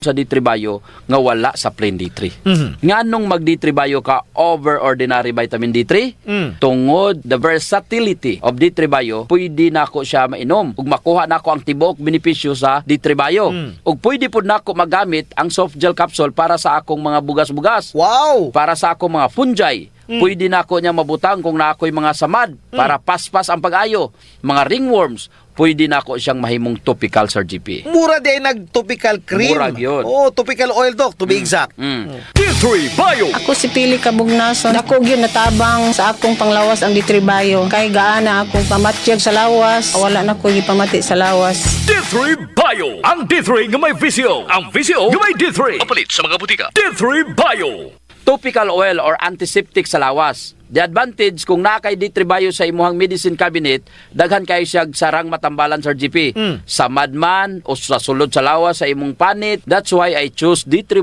sa D3 nga wala sa plain D3. Nga nung mag D3 ka over ordinary vitamin D3, tungod the versatility of D3 pwede nako siya mainom ug makuha nako ang tibuok benepisyo sa D3 ug pwede pud nako magamit ang soft gel capsule para sa akong mga bugas-bugas. Wow! Para sa akong mga fungi. Pwede na ako niya mabutang kung na ako'y mga samad para paspas ang pag-ayo. Mga ringworms, pwede na ako siyang mahimong topical, Sir GP. Mura din nag-topical cream. Mura yun. Oh, topical oil, Doc, to be exact. D3 Bio. Ako si Pili Kabugnason. Ako gyud natabang sa akong panglawas ang D3 Bio. Kay gaana akong pamatyag sa lawas. Wala na ko gipamati sa lawas. D3 Bio. Ang D3 nga may visyo. Ang visyo nga may D3. Papalit sa mga butika. D3 Bio. Topical oil or antiseptic sa lawas. The advantage kung nakay D3 sa imuhang medicine cabinet, daghan kayo siya sarang matambalan, Sir GP. Sa madman o sa sulod sa lawas sa imong panit. That's why I choose D3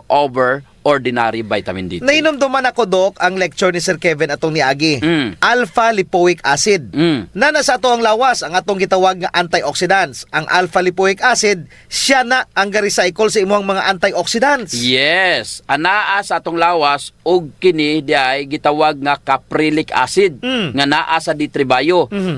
over ordinary vitamin D3. Nainomduman ako, Doc, ang lecture ni Sir Kevin atong niagi. Alpha lipoic acid. Na nasa ato ang lawas, ang atong gitawag nga antioxidants. Ang alpha lipoic acid, siya na ang ga-recycle sa imuhang mga antioxidants. Yes. Anaa sa atong lawas, og kini di ay gitawag nga caprylic acid nga naa sa D3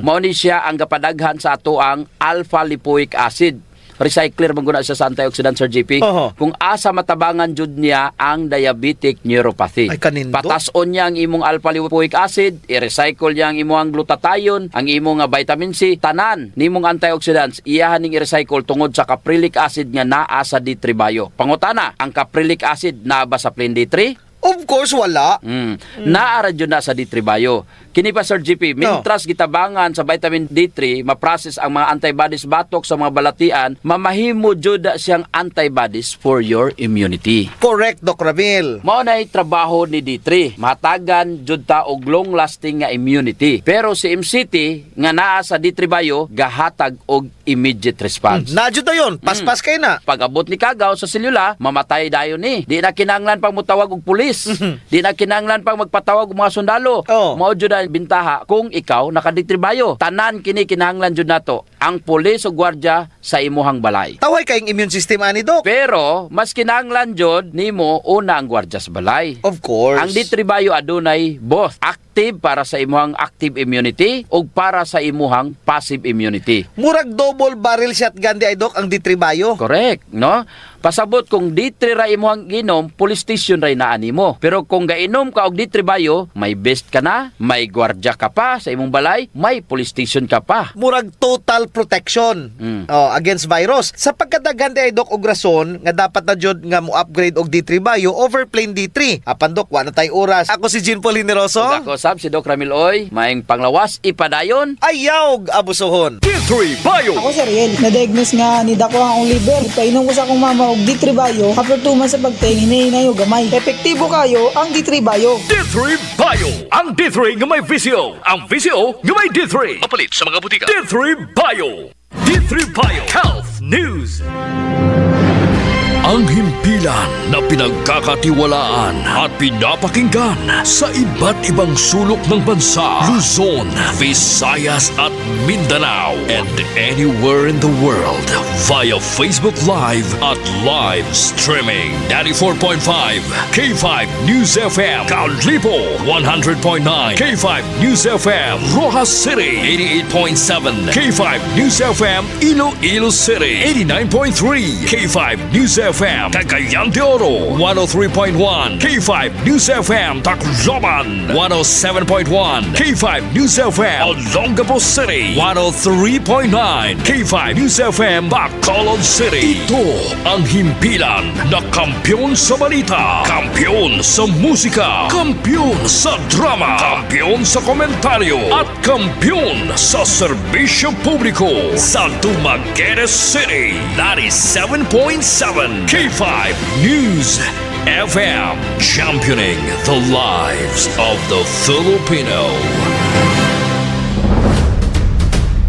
Mao ni siya ang gapadaghan sa ato ang alpha lipoic acid. Recycler maguna siya sa antioxidant, Sir GP. Kung asa matabangan jud niya ang diabetic neuropathy. Ay, kanindo. Patason niya ang imong alpha lipoic acid, i-recycle niya ang imong glutathione, ang imong vitamin C, tanan nimong antioxidants iyahan ning i-recycle tungod sa caprylic acid nga naa sa D3 Pangutana, ang caprylic acid naa ba sa plain D3? Of course, wala. Naara dyan na sa D3 Kini pa, Sir GP, mintras gitabangan sa vitamin D3, ma-process ang mga antibodies batok sa mga balatian, mamahimo jud siyang antibodies for your immunity. Correct, Doc Ramil. Mao nay trabaho ni D3. Matagan jud ta og long-lasting nga immunity. Pero si MCT nga naa sa D3 gahatag og immediate response. Nadyo na yun. Paspas kayo na. Pag-abot ni kagaw sa selula, mamatay dayon ni. Di na kinahanglan pang mutawag og pulis. Di na kinahanglan pang magpatawag og mga sundalo. Mao jud ang bintaha kung ikaw nakaditribayo. Tanan kini kinahanglan jud nato ang pulis o gwardiya sa imuhang balay. Taway kayong immune system ani, Doc. Pero mas kinahanglan jud nimo una ang gwardiya sa balay. Of course. Ang D3 adunay both active para sa imuhang active immunity o para sa imuhang passive immunity. Murag double barrel shotgun di ay, Doc, ang D3 Bio. Correct, no? Pasabot kung D3 ra imuhang ginom, police station ra inaani mo. Pero kung gainom ka og D3 may best ka na, may gwardiya ka pa sa imong balay, may police station ka pa. Murag total protection against virus. Sa pagkadaghan di ay, Doc, og rason nga dapat na jud nga mo upgrade og D3 over plain D3. Apan, Doc, wala tay oras. Ako si Jean Paul Hineroso. Ug ako sab si Doc Ramil Oy, maing panglawas ipadayon. Ayaw abusohon. D3 Bio. Ako si Riel, na-diagnose nga ni Dako ang liver. Ipainom ko sa akong mama og D3 Bio. After 2 months sa pagtingin, hinayo gamay. Epektibo kayo ang D3 Bio. D3 Bio. Ang D3 nga may visyo. Ang visyo nga may D3. Papalit sa mga butika. D3 Bio. D3 Bio Health News. Ang himpilan na pinagkakatiwalaan at pinapakinggan sa iba't ibang sulok ng bansa, Luzon, Visayas at Mindanao, and anywhere in the world via Facebook Live at live streaming. 94.5 K5 News FM, Calripo 100.9 K5 News FM, Rojas City 88.7 K5 News FM, Iloilo City 89.3 K5 News FM, Cagayan de Oro 103.1 K5 News FM, Tacloban 107.1 K5 News FM, Olongapo City 103.9 K5 News FM, Bacolod City. Ito ang himpilan na kampyon sa balita, kampyon sa musika, kampyon sa drama, kampyon sa komentaryo at kampyon sa serbisyo publiko sa Dumaguete City 97.7 K5 News FM, championing the lives of the Filipino.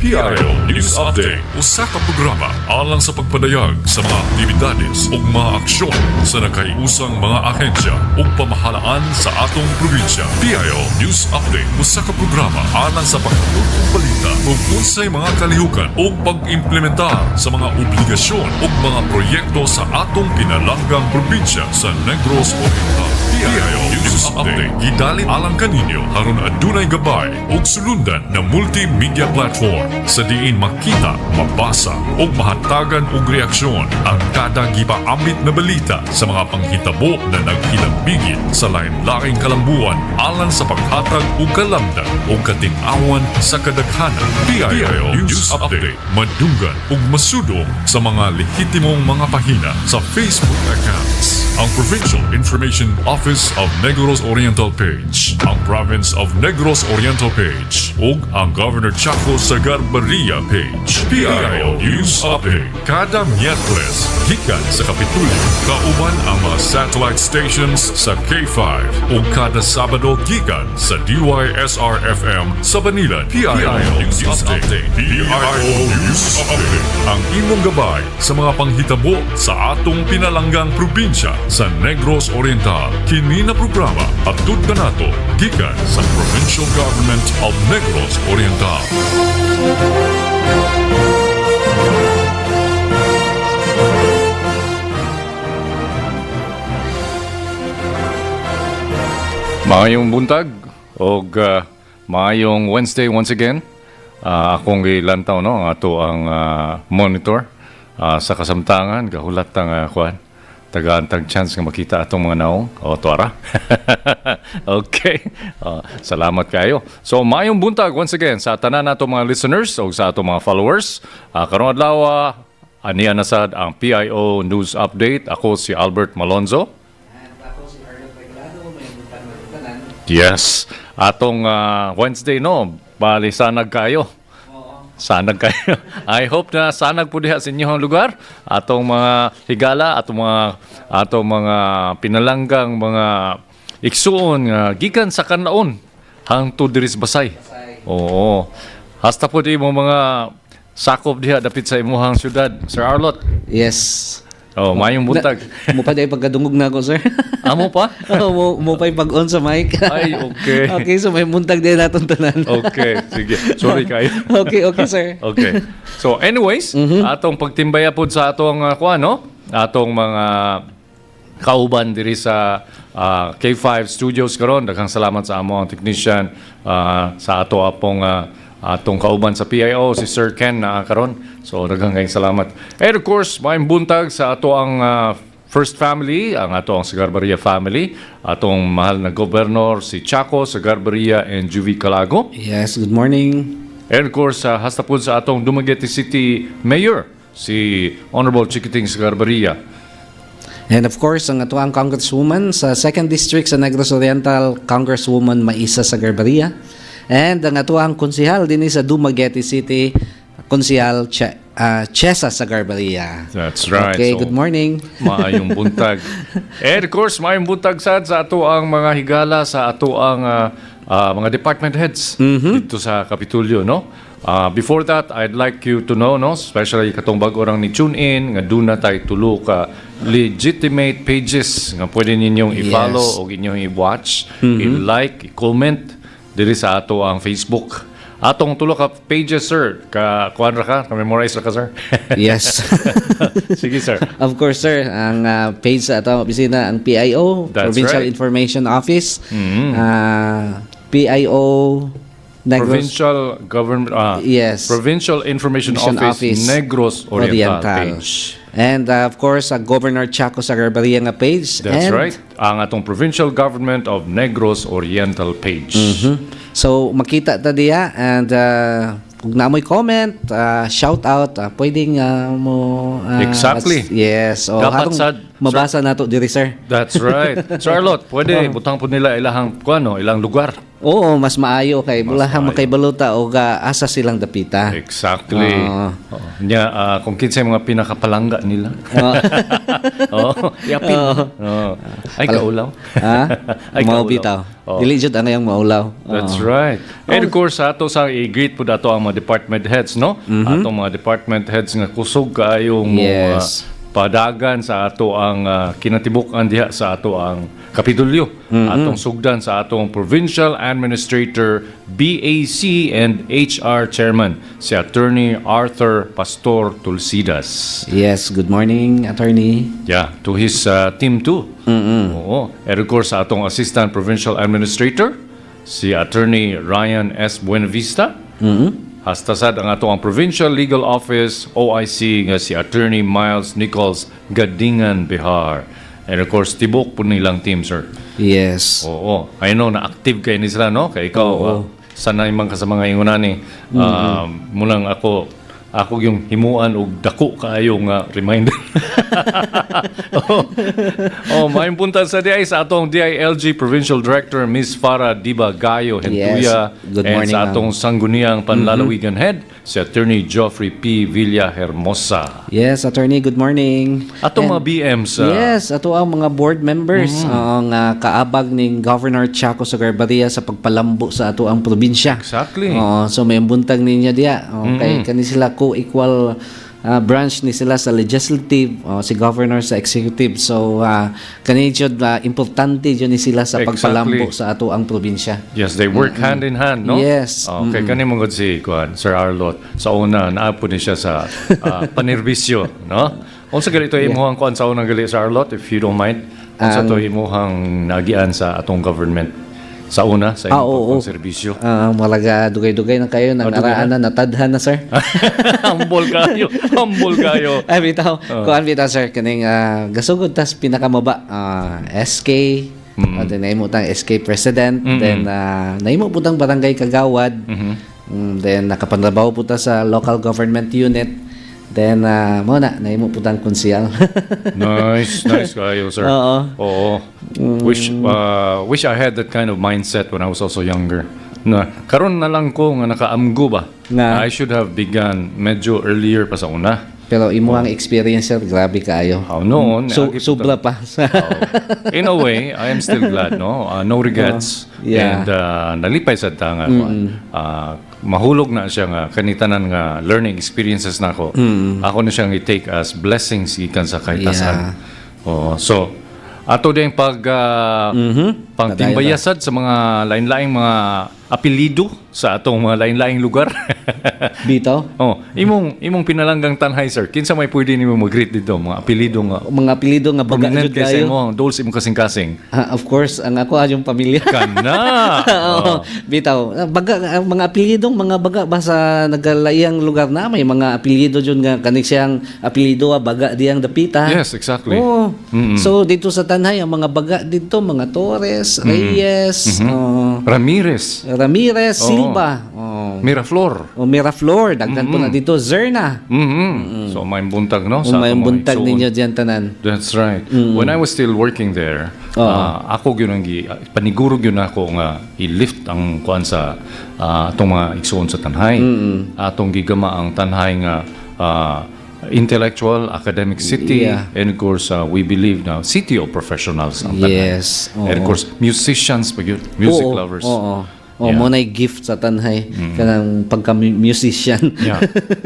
PIO News Update. Usa ka programa alang sa pagpadayag sa mga aktibidades ug mga aksyon sa nakaiusang mga ahensya ug pamahalaan sa atong probinsya. PIO News Update. Usa ka programa alang sa paghatod og balita ug unsay mga kalihukan ug pag-implementar sa mga obligasyon ug mga proyekto sa atong pinalanggang probinsya sa Negros Oriental. PIO News Update. Gidalit alang kaninyo aron adunay gabay ug sulundan na multimedia platform sa diin makita, mabasa ug mahatagan og reaksyon ang kada gipaambit na balita sa mga panghitabo na naghinabigit sa lain-laing kalambuan alang sa paghatag og kalamdag ug kating-awan sa kadaghanan. PIO News Update. Madunggan ug masudong sa mga lehitimong mga pahina sa Facebook accounts. Ang Provincial Information Office of Negros Oriental page, ang Province of Negros Oriental page, ug ang Governor Chaco Sagarbarria page. PIO News Update. Kada Miyerkules, gikan sa Kapitulyo, kauban ang mga satellite stations sa K5 ug kada Sabado gikan sa DYSR-FM sa Banilan. PIO News Update. PIO News Update. Ang imong gabay sa mga panghitabo sa atong pinalanggang probinsya sa Negros Oriental. Kini na programa attud kanato gikan sa Provincial Government of Negros Oriental. Maayong buntag o maayong Wednesday once again. Akong ilantaw no ato ang monitor sa kasamtangan gahulat ang kuan taga-antag chance nga makita atong mga naong o tuara. Okay. Salamat kayo. So maayong buntag once again sa tanan nato mga listeners o sa ato mga followers. Karong adlaw aniya na sad ang PIO News Update. Ako si Albert Malonzo. Yes. Atong Wednesday no, bali sanag kayo. Sanag kayo. I hope na sanag po diha sa inyong lugar. Atong mga higala, atong mga pinalanggang mga iksuon gikan sa kanaon hangtod diri sa Basay. Oo. Hasta po di mo mga sakop diha dapit sa imuhang syudad. Sir Arlot. Yes. Oh, mayong buntag. Mo pa dahil pagkadungog na ako, sir. Amo pa? Mo pa yung pag-on sa mic. Ay, okay. Okay, so may buntag din natong tanan. Okay, sige. Sorry kayo. Okay, sir. Okay. So anyways, atong pagtimbaya pod sa atong kuan no? Atong mga kauban diri sa K5 Studios karon. Daghang salamat sa among technician sa ato apong atong kauban sa PIO si Sir Ken na karon. So daghang kayong salamat. And of course, maayong buntag sa ato ang first family, ang ato ang Sagarbarria family, atong mahal na governor si Chaco Sagarbarria and Juvie Calago. Yes, good morning. And of course, hasta po sa atong Dumaguete City Mayor, si Honorable Chiquiting Sagarbarria. And of course, ang ato ang congresswoman sa 2nd District sa Negros Oriental, Congresswoman Maisa Sagarbarria. And ang ato ang konsihal din sa Dumaguete City, Konsihal Chesa Sagarbarria. That's right. Okay, so, good morning. Maayong buntag. And of course, maayong buntag sad sa ato ang mga higala, sa ato ang mga department heads dito sa Kapitulyo, no? Before that, I'd like you to know, no, especially katong bago orang ni tune in, nga doon na tayo tulo ka legitimate pages nga pwede ninyong i-follow o inyong i-watch, i-like, i-comment diri sa ato ang Facebook. Atong tulo ka pages, sir. Kuan ra ka? Ka-memorize ra ka, sir? Yes. Sige, sir. Of course, sir. Ang page sa atong opisina, ang PIO, That's Provincial right. Information Office. PIO Negros Provincial Government Yes. Provincial Information Mission Office, Negros Oriental page. And of course, Governor Chaco Sagarbarria nga page. That's and, right. Ang atong Provincial Government of Negros Oriental page. So makita ta diya, and kung namoy comment, shout out, pwedeng mo Exactly. yes. O Dapat hatong- sad mabasa nato diri sir. That's right. Charlotte, pwede butang po nila ilang ilang lugar. Oo, mas maayo kay bulahang maayo. makaibaluta o asa silang dapita. Exactly. Kung kinsay mga pinakapalangga nila. Yapin. Ay, kaulaw. Ay, Mao kaulaw. bitaw. Oo. Dili jud angayang maulaw. That's right. And of course, ato sa i-greet po dato ang mga department heads, no? Atong mga department heads nga kusog kaayong Yes. padagan sa ato ang kinatibuk-an diha sa ato ang kapitulyo. Atong sugdan sa atong Provincial Administrator, BAC and HR Chairman, si Attorney Arthur Pastor Tulsidas. Yes, good morning, attorney. Yeah, to his team too. Oo. And of course, sa atong Assistant Provincial Administrator, si Attorney Ryan S. Buenavista. Hasta sad ang ato ang Provincial Legal Office, OIC, nga si Attorney Miles Nichols Gadingan Bihar. And of course, tibok po nilang team, sir. Yes. Oo. I know na active kayo ni sila, no? Kaya ikaw, sanay man ka sa mga ingunani. Mulang ako yung himuan og dako kaayong reminder. Maayong punta sa DI sa atong DILG Provincial Director Ms. Farah Diba Gayo Hentuya. Yes. Good And morning, sa atong Sangguniang Panlalawigan Head, si Attorney Geoffrey P. Villa Hermosa. Yes, attorney, good morning. Atong mga BMs. Yes, ato ang mga board members ang kaabag ning Governor Chaco Sagarbaria sa pagpalambo sa ato ang probinsya. Exactly. So may buntag ninyo diya. Kay kani sila co-equal branch ni sila sa legislative, si governor sa executive. So kani jud importante jud ni sila sa pagpalambo sa ato ang probinsya. Yes, they work hand in hand, no? Yes. Okay, kani mo gud si Sir Arlot. Sa una naapo ni siya sa panerbisyo, no? Unsa gali ito imuhang kuan sa unang gali, Sir Arlot, if you don't mind? Unsa to imuhang nagian sa atong government? Sa una, sa imong serbisyo. Malaga dugay-dugay na kayo nang araan na natadhan na sir. Humble kayo. Ay bitaw, kuan bitaw sir kaning gasugod tas pinakamaba SK, then nahimo tang SK president, then nahimo putang barangay kagawad. Then nakapanrabaho puta sa local government unit. Then mo na nahimo putang konsyal. Nice kayo, sir. Oo. Wish I had that kind of mindset when I was also younger. Karon na lang ko nga nakaamgo ba. I should have begun medyo earlier pa sa una. Pero imo ang experience sir, grabe kaayo. Noon. Sobra pa. In a way, I am still glad, no? No regrets. Yeah. And nalipay sa tanga. Mahulog na siya nga kanitanan nga learning experiences nako. Ako na siyang i-take as blessings gikan sa kahitasan. So ato din pagtimbayasad sa mga lain-laing mga apelyido sa atong mga lain-laing lugar. Bitaw? Imong pinalanggang tanhay, sir. Kinsa may pwede nimo mag-greet dito mga apelyido nga baga jud kayo. Mo, dols imong kasing-kasing. Of course, ang ako yung pamilya. Kana. Bitaw, baga mga apelyidong mga baga ba sa nagalayang lugar na may mga apelyido jud nga kaning siyang apelyido baga diyang dapita. Yes, exactly. So dito sa tanhay ang mga baga dito mga Torres, Reyes, Ramirez, Silva, Miraflor, daghan po na dito Zerna. So may buntag, no? May buntag ninyo diyan tanan. That's right. When I was still working there, ako gyud paniguro gyud ako nga i-lift ang kuan sa atong mga igsoon sa tanhay. Atong gigama ang tanhay nga intellectual, academic city, and of course, we believe now, city of professionals ang tanhay. Yes. And of course, musicians, music lovers. Mo na gift sa tanhay kanang pagka-musician.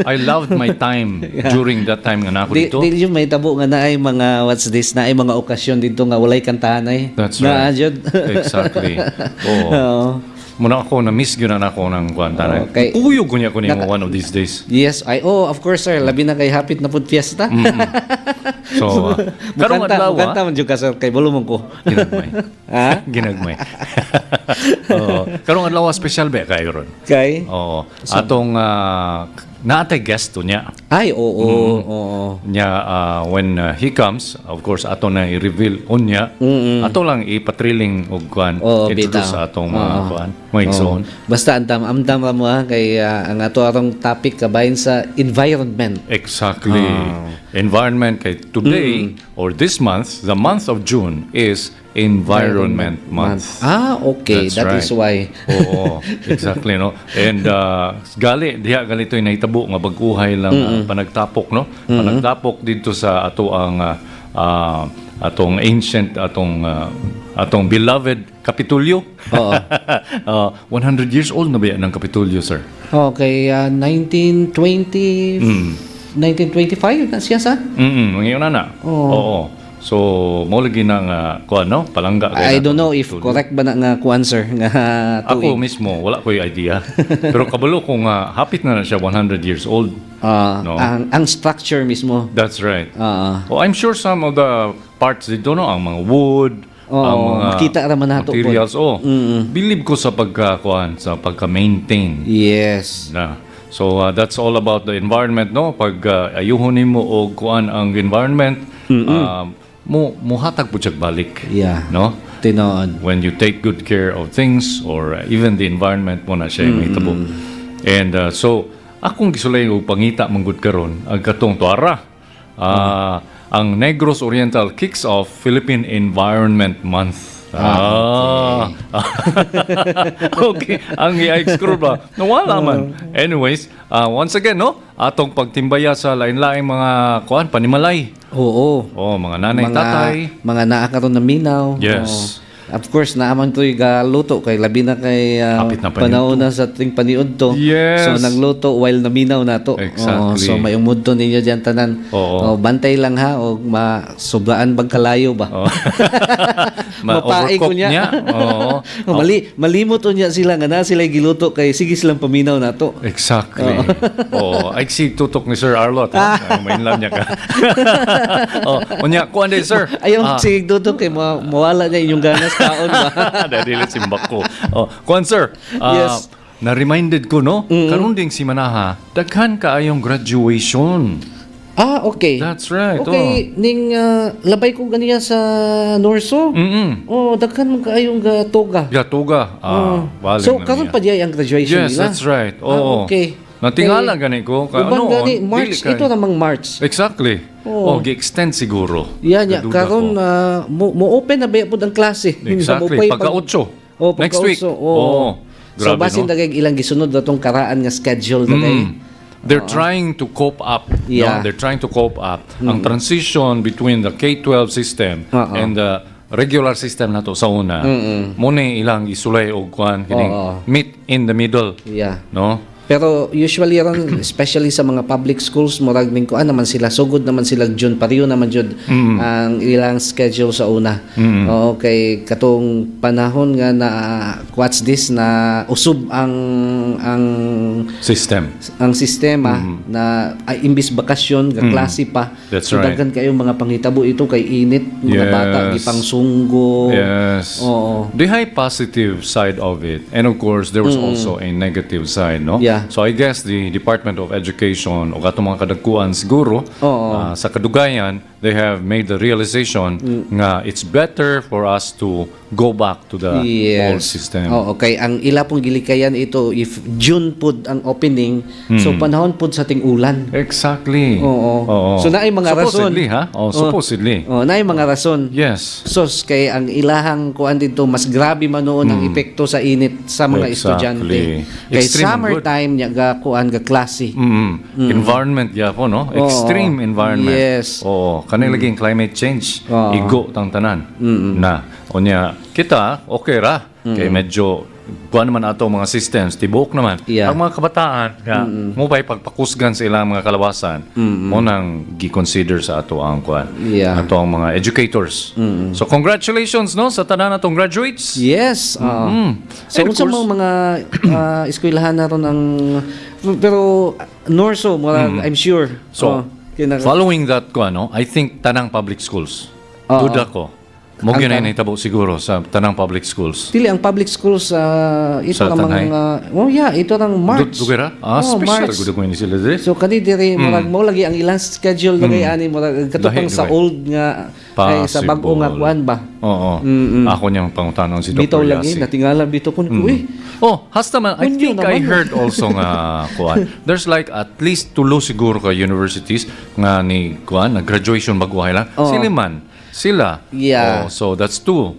I loved my time during that time nga nako dito. Di yung may tabo nga naay mga what's this naay mga okasyon dito nga walay kantahan ay. That's right. Exactly. Muna ako na-miss gyud na ako ng kuantan. Uyog ko niya ko nimo one of these days. Yes, of course sir, labi na kay hapit na pud fiesta. So, karong adlaw kanta man jud ka sir kay bulumon ko. Ginagmay. Ginagmay. Karong adlaw special ba kayo ron? Kay? Atong naatay guest to niya. Ay, oo. Niya, when he comes, of course, ato na i-reveal on niya. Ato lang ipatriling og kuan. Introduce sa atong mga kuan. Maigsoon. Basta amdam ra mo kay ang ato arong topic kabahin sa environment. Exactly. Environment kay today or this month, the month of June is Environment Month. Okay. That's That right. is why. Oo, exactly, no? And diha galito yung naitabo nga baguhay lang panagtapok, no? Panagtapok dito sa ato ang atong ancient, atong beloved Kapitulyo. Oo. 100 years old na ba yan ng Kapitulyo, sir? Okay, 1925 na siya sa? Ngayon na. Oo. So, mo lagi ng palangga. I don't know if correct ba na nga kuan sir nga Ako tuig. mismo, wala ko yung idea. Pero kabalo ko nga, hapit na siya 100 years old. No? ang structure mismo. That's right. Oo. I'm sure some of the parts dito, no, ang mga wood, ang mga makita raman nato po. materials, believe ko sa sa pagka-maintain. Yes. Na. So, that's all about the environment, no? Pag ayuhonin mo o kuan ang environment, muhatag po siya balik. Yeah. No? Tinood. When you take good care of things or even the environment mo na siya may tabo. And so, akong gisulay og pangita manggod karon ang katong tuara. Ang Negros Oriental kicks off Philippine Environment Month. Okay, ang i-scroll ba? Nawala man. Anyways, once again, no? Atong pagtimbaya sa lain-laing mga panimalay. Oo. Mga nanay, tatay. Mga naa karon na minaw. Yes. Of course, naaman to'y luto kay labi na kay Hapit na panahon na sa ting paniud to. Yes. So nagluto while naminaw na to. Exactly. So may umudto ninyo diyan tanan. Bantay lang ha og sobraan bagkalayo ba. Mapaay ko niya. Malimot niya sila nga na sila giluto kay sige silang paminaw na to. Exactly. I see tutok ni Sir Arlot. Mainlam niya ka. Unya, kuan din, sir. Ayaw sige tutok kay mawala niya inyong ganas kaon ba. Dadilit simbak ko. Kuan, sir. Yes. Na-reminded ko, no? Karon ding si Manaha, daghan kaayong graduation. Okay. That's right. Okay, ning labay ko ganiya sa Norso. Daghan man kaayong toga. Gatuga. So karon pa diay ang graduation Yes, nila. that's right. Okay. Natingala gani ko. Uban gani March, ito namang March. Exactly. Gi-extend siguro. Yan, karon mo-open na ba pud ang klase. Exactly. Pagka-8. Next week. So Grabe, basin no? dagay ilang gisunod datong karaan nga schedule dagay. They're trying to cope up. Yeah. No? They're trying to cope up. Ang transition between the K-12 system and the regular system nato sa una. Muna ilang isulay og kuan kining meet in the middle. Yeah. No? Pero usually ron especially sa mga public schools murag ning kuan naman sila sugod naman sila June pareho naman jud ang ilang schedule sa una. Okay, katong panahon nga na what's this na usub ang System. ang sistema na imbis bakasyon ga klase pa. That's so right. daghan kayo mga pangitabo ito kay init mga bata gipang sunggo. Yes. The high positive side of it, and of course there was also a negative side, no? Yeah. So I guess the Department of Education o katong mga kadagkuan siguro sa kadugayan, they have made the realization nga it's better for us to go back to the old system. Okay, ang ila pong gilikayan ito if June pud ang opening, so panahon pud sa ting ulan. Exactly. So naay mga rason. Supposedly, ha? Supposedly. Naay mga rason. Yes. Sos kay ang ilahang kuan dito mas grabe man noon ang epekto sa init sa mga estudyante. Kay Extreme summertime nya ga kuan ga klase. Environment po, no? Extreme environment. Yes. Kanay laging climate change. Igo tang tanan. Onya kita okay ra kay medyo kuan naman ato mga systems tibok naman. Ang mga kabataan mo bay pagpakusgan sa ilang mga kalawasan mo nang gi-consider sa ato ang kuan. Ato ang mga educators. So congratulations, no, sa tanan natong graduates. Yes. So unsa mga eskwelahan naron ang pero Norso I'm sure. So following that kuan, no, I think tanang public schools. Duda ko. Mo gyud na itabo siguro sa tanang public schools. Dili ang public schools ito Sa namang ito rang March. Dugera? Special March. gud ko ni sila dire. So kani diri murag mo lagi ang ilang schedule lagi ani murag katupang sa Lahi. old nga Ay, sa bag-o nga kuan ba? Oo. Ako niyang pangutanong si Dr. Bitaw lagi, Yasi. natingala bito ko. Uy, Hasta man, I Kunyo think I naman. heard also nga kuan. There's like at least tulo siguro ka universities nga ni kuan, nag-graduation baguhay lang. Sila. Yeah. So that's two.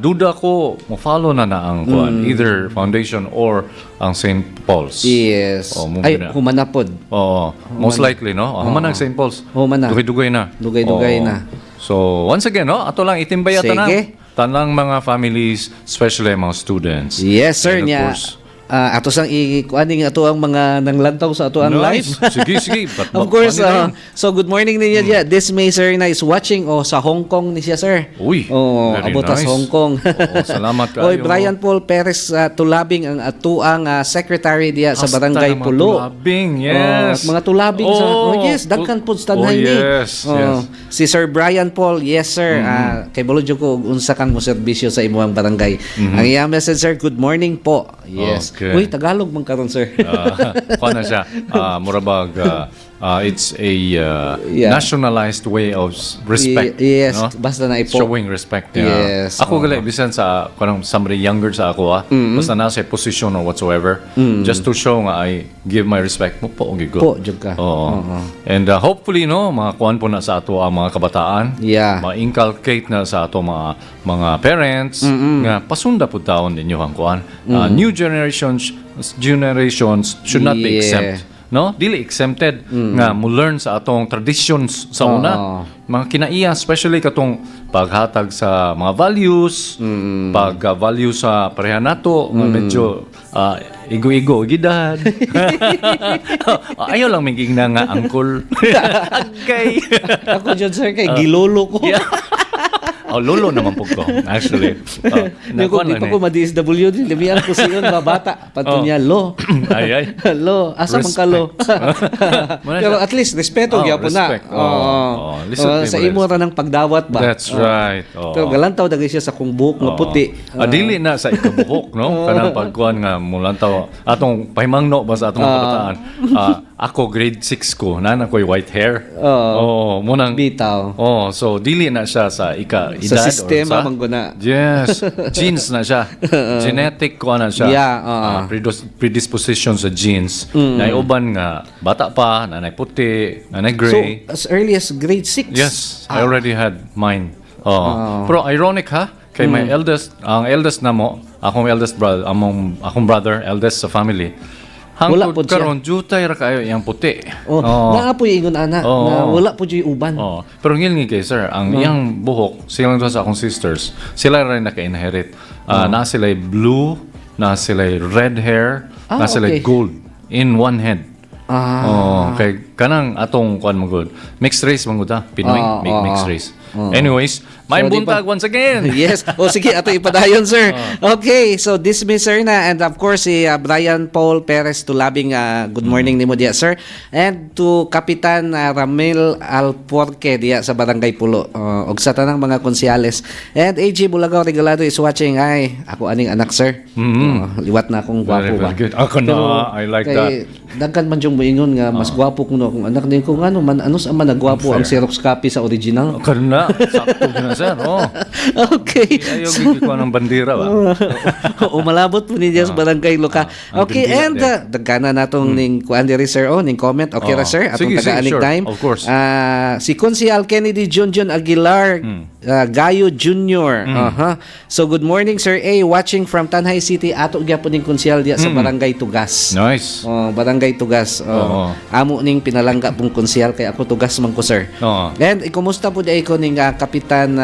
Duda ko mo-follow na ang kuan, either foundation or ang St. Paul's. yes. Mo Ay, na. humanapod. Oo. Most likely, no? Human ang St. Paul's. Human na. Dugay-dugay na. Dugay-dugay Oo. na. So, once again, no? Ato lang itimbaya Sige. tanang mga families, especially mga students. Yes, sir. And of Nya, course, ato sang ikuaning ato ang mga nanglantaw sa ato ang nice. live. Sige. Of course, so good morning ninyo dia. This May sir na is watching sa Hong Kong ni siya sir. Uy, very abot sa nice. Hong Kong. Oo, salamat kayo. Oy, Brian Paul Perez tulabing ang atuang secretary dia sa Barangay Hasta Pulo. mga tulabing, yes. Mga tulabing sa yes, dagkan pud sa tanhay ni. Yes, yes. Si Sir Brian Paul, yes sir. Kay bulod ko unsa kang mo serbisyo sa imuhang barangay. Ang iyang message sir, good morning po. Yes. Okay. Uy, Tagalog man karon sir. Kuha na siya. Murabag, it's a Yeah. nationalized way of respect. Yes, no? basta na ipo. Showing respect. Yeah. Yes. Ako gali, bisan sa kanang somebody younger sa ako, basta nasa position or whatsoever, just to show nga I give my respect mo po, gigo. Po, jud ka. Oo. And hopefully, no, mga kuhan po na sa ato ang mga kabataan. Yeah. Ma-inculcate na sa ato mga parents nga pasunda po taon ninyo ang kuhan. New generations should not be Yeah. exempt. No? Dili exempted nga mo learn sa atong traditions sa una. Mga kinaiya, especially katong paghatag sa mga values, pag-value sa pareha nato, nga medyo igo-igo, gidad. Ayaw lang miging na nga angkol. Agkay. Ako jud sir kay gilolo ko. Lolo naman po ko, actually. Di pa ko ma-DSW din. Limian ko siyon babata. Pato niya, lo. Ay. Lo. Asa man ka lo? Pero at least, respeto gyapon na. Respect. Listen, Sa imo ra ng pagdawat ba? That's right. Pero galantaw dagay siya sa kung buhok nga puti. Dili na sa ikabuhok, no? Kanang pagkuhan nga mulantaw. Atong pahimangno ba sa atong kabataan. Ako grade 6 ko, nana ko'y white hair. Munang Bitaw. so dili na siya sa edad Sa sistema or mangguna. Yes, genes na siya. Genetic ko na siya. Yeah, Predisposition sa genes. Na uban nga bata pa, nanay puti, nanay So, gray. as early as grade 6? Yes, I already had mine. Pero ironic ha, kay my ang eldest na mo, akong eldest brother, akong brother, eldest sa family. Wala Hangtod po siya. karon jutay ra kayo iyang puti. Naapoy ingon ana na wala po dyan uban. Pero ngil kay sir, ang iyang buhok, silang sa akong sisters, sila rin naka-inherit. Na sila blue, na sila red hair, na sila okay. gold in one head. Kay kanang atong kuan mo good. Mixed race man gud Pinoy, mixed race. Anyways, may So, buntag once again. Yes. Sige, ato ipadayon, sir. Okay, so dismiss, sir na. And of course, si Brian Paul Perez tulabing good morning nimo diya, sir. And to Kapitan Ramil Alporque diya sa Barangay Pulo. Og sa tanang mga konsyales. And AG Bulagaw Regalado is watching. Ay, ako aning anak, sir. Liwat na akong gwapo Very, ba. very good. Ako na, I like that. Dagkan man yung moingon nga mas gwapo kuno kung anak din ko ngano man anos ang managwapo ang Xerox copy sa original. Karna, sakto gina sir. Okay. Ayaw gigi ko ng bandera ba? Umalabot po niya sa Barangay Luka. Okay, and dagkana natong ning kuan diri sir ning comment. Okay ra sir, atong Sige, taga-anig sure. time. Of course. Si Consial Kennedy John Aguilar Gayo Jr. So good morning sir A, watching from Tanhay City. Ato gyapon ning Consial diya sa Barangay Tugas. Nice. Barangay Tugas. Amo ning pinalangga pong konsyal kay ako Tugas man ko sir. And ikumusta po di ko ning Kapitan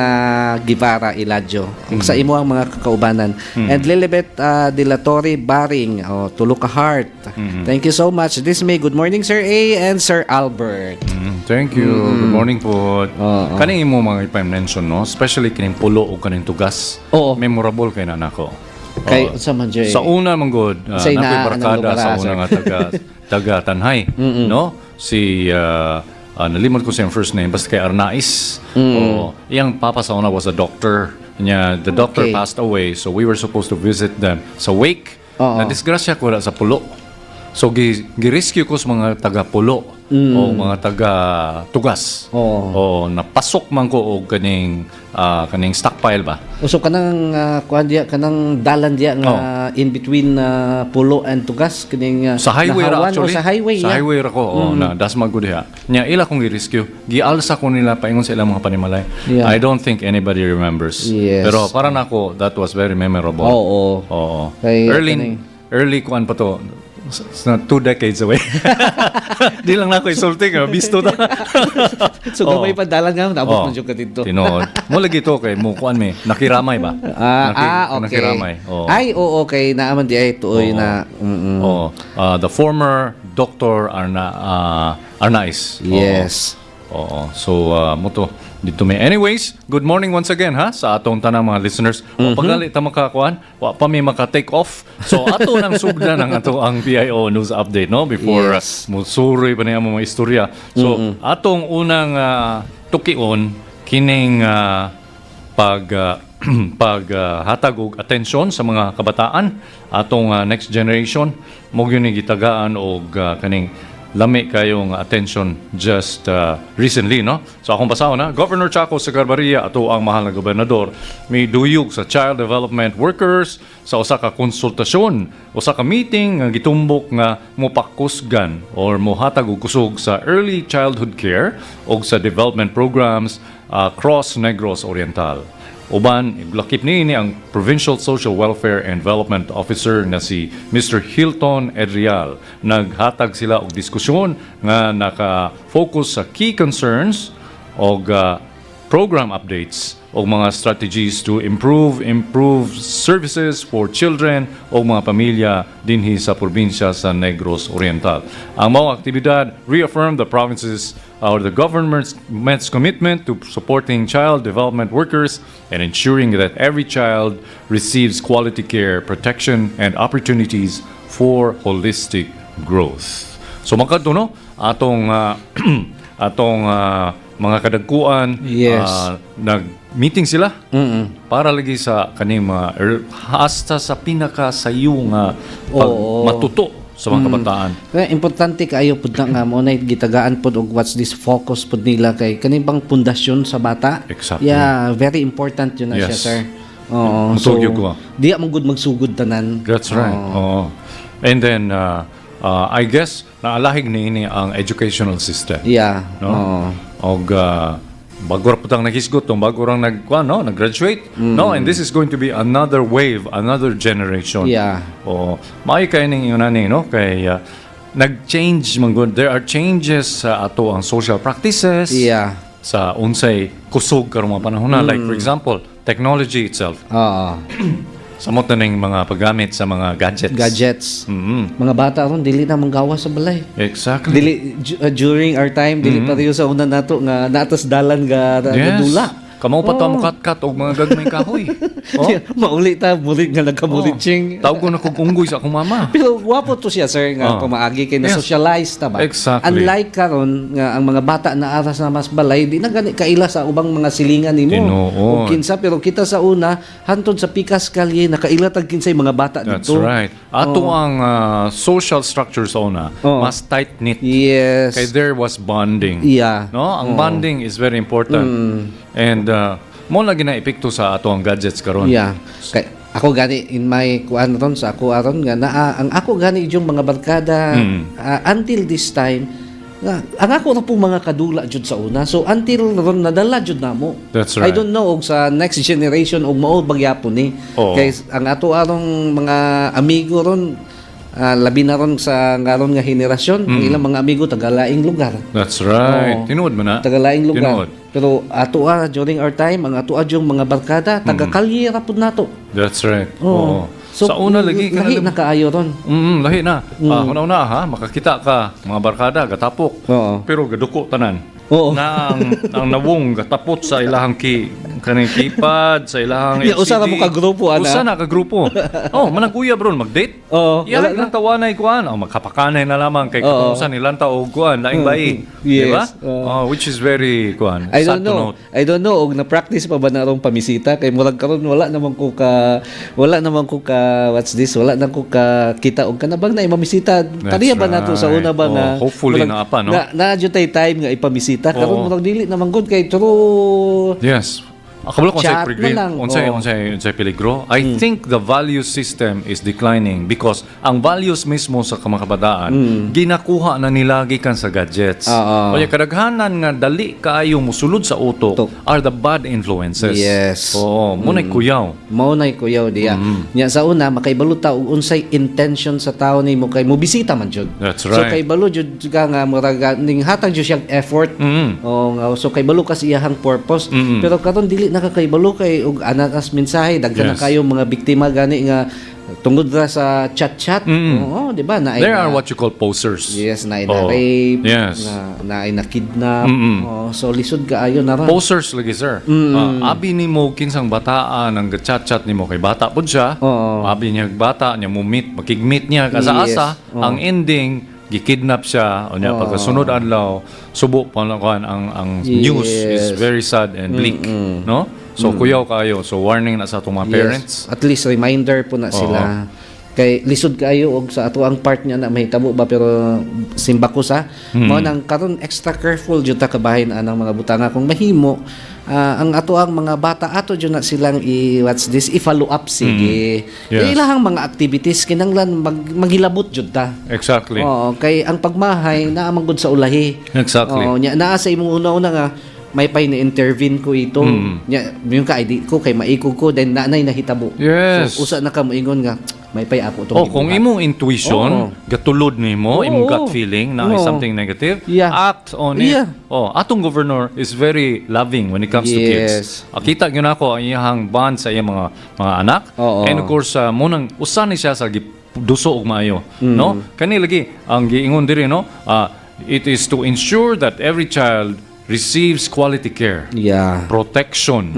Guevara Iladio sa imo ang mga kakaubanan. And Lilibet De La Torre Baring, tulo ka heart. Thank you so much. This May, good morning Sir A and Sir Albert. Thank you. Good morning po. Kaning imo mga ipa-mention, no? Especially kining pulo o kaning Tugas. Oo. Memorable kay na nako. Kay sa man Sa una man good, Say na, nakoy barkada anong lugar, sa sir? una nga taga Tanhay, no? Si nalimot ko sa first name basta kay Arnaiz. Iyang papa sa una was a doctor. The doctor Okay. passed away, so we were supposed to visit them sa wake. Na disgrasya ko sa pulo. So gi-rescue ko sa mga taga pulo. o mga taga tugas. Oo. O napasok man ko og kaning stockpile ba. So kanang kuan diya kanang dalan diya nga in between Pulo and Tugas kining Sa highway ra nahawan, actually. sa highway. Sa highway ra ko. Na dasmag ko diha. Nya ila kong i-rescue. Gialsa ko nila paingon sa ilang mga panimalay. Yeah. I don't think anybody remembers. Yes. Pero para nako that was very memorable. Oo. Kay Early kuan pa to. It's not 2 decades away. Di lang na ako isulting. Bisto ta. So gamay pa dalan nga nabot man jud ka dito. Tinood. Mo lagi to kay mo kuan me. Nakiramay ba? Okay. Nakiramay. Ay, oo, okay. Naaman di ay tuoy na. The former Dr. Arnaiz. Yes. Oo. So, mo to dito may. Anyways, good morning once again ha sa atong tanang mga listeners. Pagali ta makakuan, wa pa may maka-take off. So, ato nang sugdan ang ato ang PIO news update no before mo suri pa niya mga istorya. So, atong unang tukion kining paghatag og atensyon sa mga kabataan atong next generation mo gyud ni gitagaan og kaning lami kayong attention just recently, no? So akong basahon na, Governor Chaco sa Garbaria ato ang mahal na gobernador may duyog sa child development workers sa usa ka konsultasyon, usa ka meeting nga gitumbok nga mopakusgan or mohatag og kusog sa early childhood care og sa development programs across Negros Oriental. Uban, iglakip niini ang Provincial Social Welfare and Development Officer na si Mr. Hilton Edrial. Naghatag sila og diskusyon nga naka-focus sa key concerns og program updates o mga strategies to improve services for children o mga pamilya dinhi sa probinsya sa Negros Oriental. Ang mga aktibidad reaffirm the province's or the government's commitment to supporting child development workers and ensuring that every child receives quality care, protection, and opportunities for holistic growth. So makadto no atong mga kadagkuan nag-meeting sila para lagi sa kaning mga hasta sa pinakasayo nga matuto sa mga kabataan. Kaya importante kaayo pud na nga mo na gitagaan pud og what's this focus pud nila kay kaning bang pundasyon sa bata. Exactly. Yeah, very important yun na siya, sir. So di man gud magsugod tanan. That's right. And then I guess naalahig niini ang educational system. Yeah. No? Og bago ra putang naghisgot tong bago rang nag-graduate. No, and this is going to be another wave, another generation. Yeah. May kay ning yunani no kay nag-change man gud. There are changes sa ato ang social practices. Yeah. Sa unsay kusog karong mga panahon na like for example, technology itself. Samot na ning mga paggamit sa mga gadgets. Mga bata ron dili na manggawas sa balay. Exactly. Dili during our time dili pareho sa una nato nga natas dalan ga dula. Kamo pa ta mukatkat og mga gagmay kahoy. Mauli ta mulit nga nagkamulitsing. Tawag ko na kog unggoy sa akong mama. Pero wapo to siya sir nga pamaagi kay na socialize ta ba. Exactly. Unlike karon nga ang mga bata na aras na mas balay di na gani kaila sa ubang mga silingan nimo. O kinsa pero kita sa una hantod sa pikas kalye nakaila tag kinsay mga bata dito. That's right. Ato ang social structure sa una mas tight knit. Yes. Kay there was bonding. Yeah. No, ang bonding is very important. And mo lagi na epekto sa ato ang gadgets karon. Yeah. Kay ako gani in my kuan ron sa ako aron nga ang ako gani yung mga barkada until this time ang ako na po mga kadula jud sa una. So until ron nadala jud namo. That's right. I don't know og sa next generation og mao bagyapon ni. Kay ang ato arong mga amigo ron labi na ron sa ngaron nga henerasyon ang ilang mga amigo tagalaing lugar. That's right. Tinuod man na. Tagalaing lugar. Pero ato during our time ang ato yung mga barkada taga-kalye ra pud nato. That's right. So, sa una lagi lahi na kaayo ron. Lahi na. Una ha, makakita ka mga barkada gatapok. Pero gaduko tanan. Oo. na ang nawong gatapot sa ilahang kaning keypad, sa ilahang Yeah, LCD. usa ra mo ka grupo, ana. Usa na ka grupo. Managuyab ron mag-date. Oo, Yeah, wala na. ilang tawanay kuan. Magkapakanay na lamang kay Oo. kung saan ilang tao kuan laing bayi. Yes. Diba? Oo. Which is very kuan. I don't sad to know. note. I don't know og na-practice pa ba na rong pamisita kay murag karon wala naman ko ka what's this? Wala na ko ka kita og kanabang na imamisita. Tariya ba nato sa una ba nga Hopefully murag- na apa, no? Na jud tay time nga ipamisita karon murag dili naman gud kay true. Yes. Kabalo kung Chat sa na lang. unsay peligro. I think the value system is declining because ang values mismo sa kamakabataan ginakuha na nila gikan sa gadgets. Kaya kadaghanan nga dali kaayo mosulod sa utok are the bad influences. Yes. Oo, munay kuyaw. Mao nay kuyaw diya. Nya sa una makahibalo ta og unsay intention sa tawo nimo kay mo bisita man jud. That's So right. kay balo jud ka nga murag ning hatag jud siyang effort. O nga so kay balo kasi iyahang purpose. Pero karon dili nakakaibalo kay og anas mensahe daghan na Yes. kayo mga biktima gani nga tungod ra sa chat-chat. Oo, di ba? There are what you call posers. Yes, na Oh, rape, yes. na kidnap. So lisod kaayo na ra. Posers lagi, sir. Abi ni mo kinsang bataan ang chat-chat ni mo kay bata pud siya. Abi niya bata niya mo meet, makigmeet niya asa-asa. Ang ending gikidnap siya o niya pagkasunod adlaw subo pa lang kuan ang news is very sad and bleak, no? So kuyaw kayo, so warning na sa atong mga parents. At least reminder po na sila. Kay lisod kayo og sa ato ang part niya na mahitabo ba pero simba ko sa mao nang karon extra careful jud ta kabahin anang mga butanga kung mahimo ang ato ang mga bata ato jud na silang i-follow up sige. Yes. Ilahang mga activities kinanglan maghilabot jud ta. Exactly. Oo, kay ang pagmahay naa man gud sa ulahi. Exactly. Oo, nya naa sa imong una-una nga may pay na intervene ko ito. Nya yung ka ID ko kay maiko ko then nanay nahitabo. Yes. So usa na ka moingon nga may pay ako tong Kung gibuhat. imong intuition, gatulod nimo, imong gut feeling na is something negative, act on it. Atong governor is very loving when it comes to kids. Kita gyud nako ang iyang bond sa iyang mga anak. And of course, munang usan ni siya sa duso og maayo, no? Kani lagi ang giingon diri, no? It is to ensure that every child receives quality care, protection,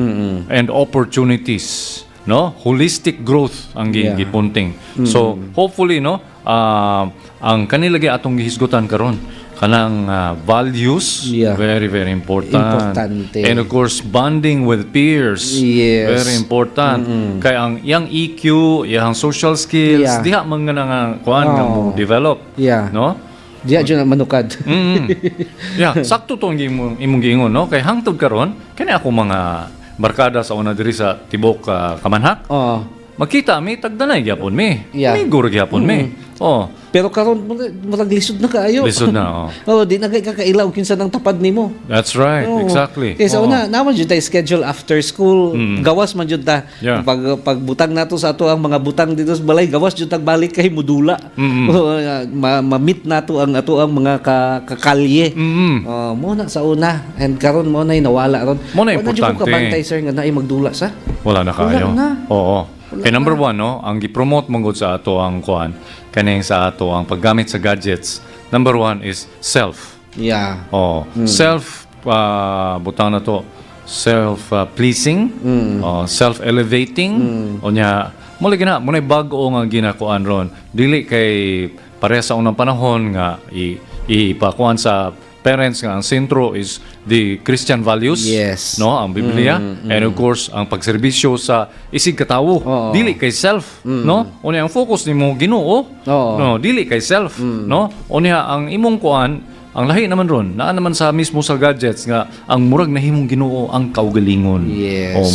and opportunities, no? Holistic growth ang gipunting. So hopefully, no, ang kanilagi atong gihisgutan karon kanang values, very very important. Importante. And of course bonding with peers, very important. Kay ang yang EQ, yang social skills, diha man nga kuan nga mo develop, no? Diya dyan na manukad. Sakto to ang imong giingon, no? Kay hangtod karon kani ako mga barkada sa una diri sa tibok Kamanhak. Makita mi tagdanay gyapon mi. Migur gyapon mi. Pero karon murag lisod na kaayo. Lisod na, di na kay kakailaw kinsa nang tapad nimo. That's right, exactly. Kaya sa una, naman jud tay schedule after school. Gawas man jud ta. Pagbutang nato sa ato ang mga butang dito sa balay, gawas jud tag balik kay mudula. Ma-meet nato ang ato ang mga kakalye. Mo na sa una and karon mo nay nawala ron. Mo na Wala jud importante. ko kabantay sir nga naay magdula sa. Wala na kayo. Wala na. Oo. Kay number one, no, ang gi-promote mong sa ato ang kuan, kaning sa ato ang paggamit sa gadgets. Number one is self. Self, butang na to, self-pleasing, self-elevating, o niya, muli gina, muna bago nga ginakuan ron. Dili kay pareha sa unang panahon nga ipakuan sa parents nga ang sentro is the Christian values, no, ang Biblia, and of course ang pagserbisyo sa isig katawo, dili kay self, no, unya ang focus nimo Ginoo, no, dili kay self, no, unya ang imong kuan ang lahi naman ron naa naman sa mismo sa gadgets nga ang murag nahimong Ginoo ang kaugalingon.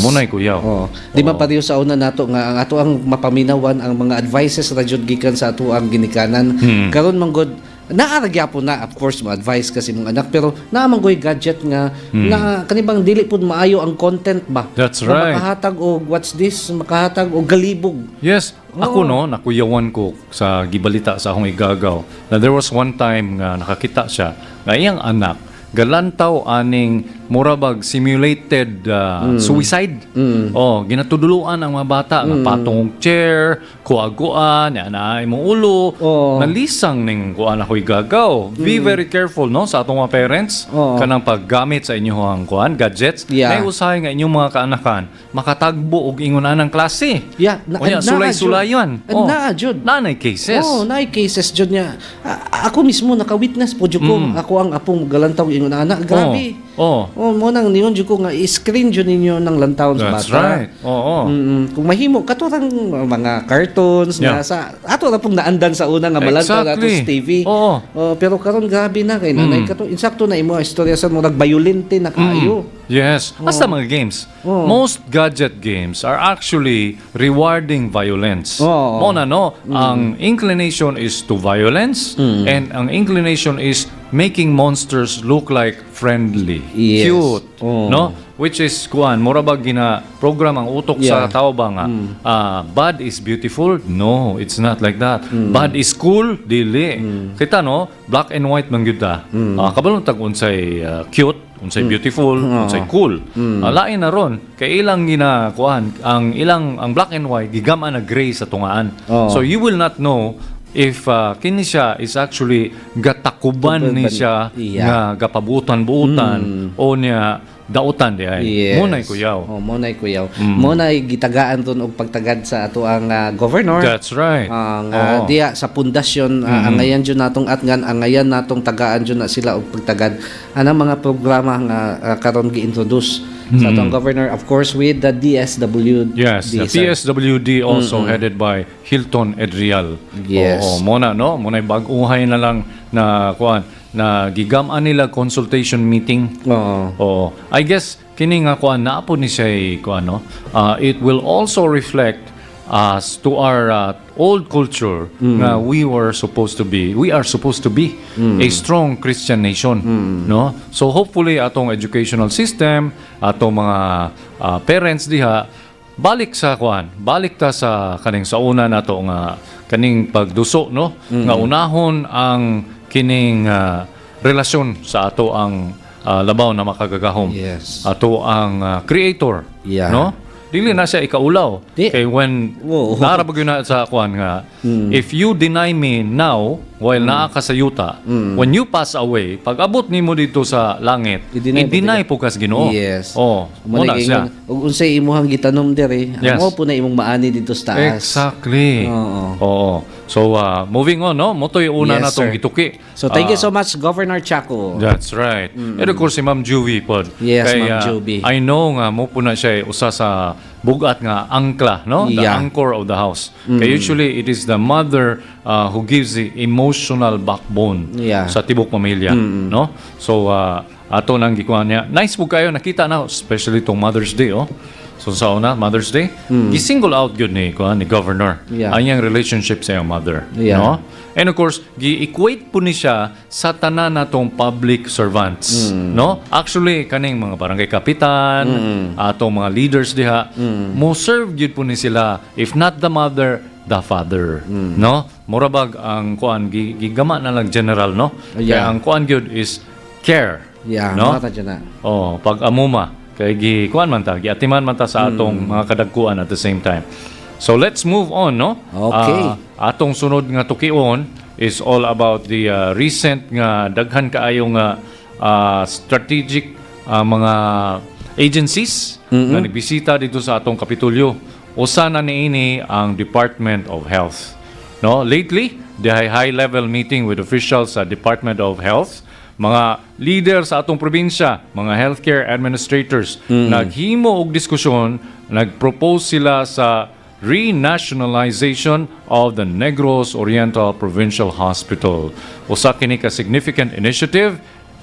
Munay kuyaw. Di ba pariyo sa una nato nga ang ato ang mapaminawan ang mga advices ra jud gikan sa ato ang ginikanan. Karon man gud naaragyapon na, of course, ma-advise kasi mong anak, pero naamang go'y gadget nga, na kanibang dili po maayo ang content ba? That's right. Makahatag o what's this, makahatag o galibog. Yes, ako no, nakuyawan ko sa gibalita sa akong igagaw na there was one time nga nakakita siya nga iyang anak galantaw aning murabag simulated suicide. Oh, ginatuduluan ang mga bata nga patong chair, kuaguan, na imong ulo, nalisang ning kuan ako'y gagaw. Be very careful no sa atong mga parents kanang paggamit sa inyong kuan gadgets. Nay usahay nga inyong mga kaanakan makatagbo og ingon anang klase. Sulay-sulayan. Na jud. Nanay cases. Nay cases jud niya. Ako mismo naka-witness po jud ko. Ako ang apong galantaw ingon ana. Grabe. Mo nang niyon jud ko nga i-screen jud ninyo ng lantawon sa bata. That's right. Kung mahimo katurang mga cartoons nga sa ato na pong naandan sa una nga malantaw nato sa TV. Pero karon grabe na kay nanay kato insakto na imo istorya sa mga violente na kaayo. Yes. Basta mga games. Most gadget games are actually rewarding violence. Mona no, ang inclination is to violence and ang inclination is making monsters look like friendly, cute, no? Which is kuan murabag gina program ang utok sa tao ba nga bad is beautiful? No, it's not like that. Bad is cool? Dili. Kita no, black and white man gyud ta. Kabalo tag unsay cute, unsay beautiful, unsay cool. Lain na ron kay ilang gina kuan ang black and white gigama na gray sa tungaan. So you will not know if kini siya is actually gatakuban ni siya nga gapabutan-butan o niya dautan di ay. Munay kuyaw. Munay kuyaw. Munay gitagaan ron og pagtagad sa ato ang governor. That's right. Diya sa pundasyon angayan jud natong atngan angayan natong tagaan jud na sila og pagtagad anang mga programa nga karon gi-introduce sa atong governor, of course with the DSWD. Yes, the PSWD also headed by Hilton Edrial. Yes. Muna no, munay bag-uhay na lang na kuan na gigam-an nila consultation meeting. I guess kini nga kuan naapod ni siya kuan no. It will also reflect as to our old culture na we are supposed to be a strong Christian nation, no? So hopefully atong educational system, atong mga parents diha balik ta sa kaning sa una nato nga kaning pagduso no nga unahon ang kining relasyon sa ato ang labaw na makagagahom. Ato ang creator, no? Dili na siya ikaulaw. Kay when narabag yun na sa kuan nga, if you deny me now while naa ka sa yuta, when you pass away, pag abot nimo dito sa langit, i-deny po kas Ginoo. Muna siya. Ug unsay imuhang gitanom diri, amo po na imong maani dito sa taas. Exactly. So moving on no, motoy una natong gituki. So thank you so much Governor Chaco. That's right. And of course si Ma'am Juvie pod. Yes, Ma'am Juvie. I know nga mo po na siya usa sa bugat nga angkla, no? The anchor of the house. Kaya usually it is the mother who gives the emotional backbone sa tibok pamilya, no? So ato nang gikuan niya. Nice po kayo nakita na especially tong Mother's Day, So sa una, Mother's Day, gi-single out yun ni Governor ang iyang relationship sa iyang mother. No? And of course, gi-equate po ni siya sa tanan natong public servants. No? Actually, kaning mga barangay kapitan, atong mga leaders diha, mo serve yun po ni sila, if not the mother, the father. No? Murabag ang kuan, gigama na lang general, no? Kaya ang kuan yun is care. No? Pag amuma. Kaya gikuan man ta, giatiman man ta sa atong mga kadagkuan at the same time. So let's move on, no? Okay. Atong sunod nga tukion is all about the recent nga daghan kaayong strategic mga agencies na nagbisita dito sa atong Kapitolyo. Usa na niini ang Department of Health. No, lately, the high-level meeting with officials sa Department of Health, mga leader sa atong probinsya, mga healthcare administrators, naghimo og diskusyon, nagpropose sila sa renationalization of the Negros Oriental Provincial Hospital. Usa kini ka significant initiative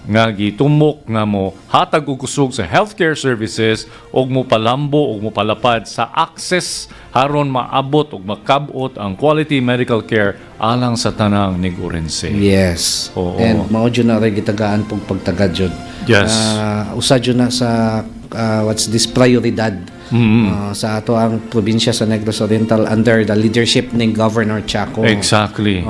nga gitumok nga mo hatag og kusog sa healthcare services og mo palambo og mo palapad sa access haron maabot og makabot ang quality medical care alang sa tanang Nigurense. Yes. And mao jud na ray gitagaan pog pagtagad jud. Yes. Usa jud na sa what's this prioridad sa ato ang probinsya sa Negros Oriental under the leadership ni Governor Chaco. Exactly.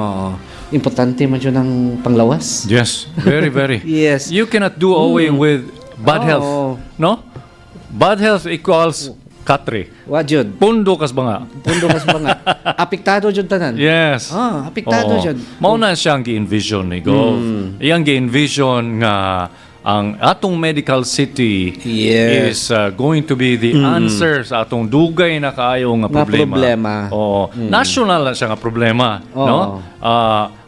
Importante man yun ang panglawas. Yes, very, very. Yes. You cannot do away with bad health, no? Bad health equals katre. Wa jud. Pundo kas ba nga? Pundo kas ba nga? Apektado jud tanan. Yes. Apektado jud. Mao na siyang gi-envision ni Gov. Iyang gi-envision nga ang atong medical city is going to be the answer sa atong dugay na kaayo nga problema. National na siya nga problema, no?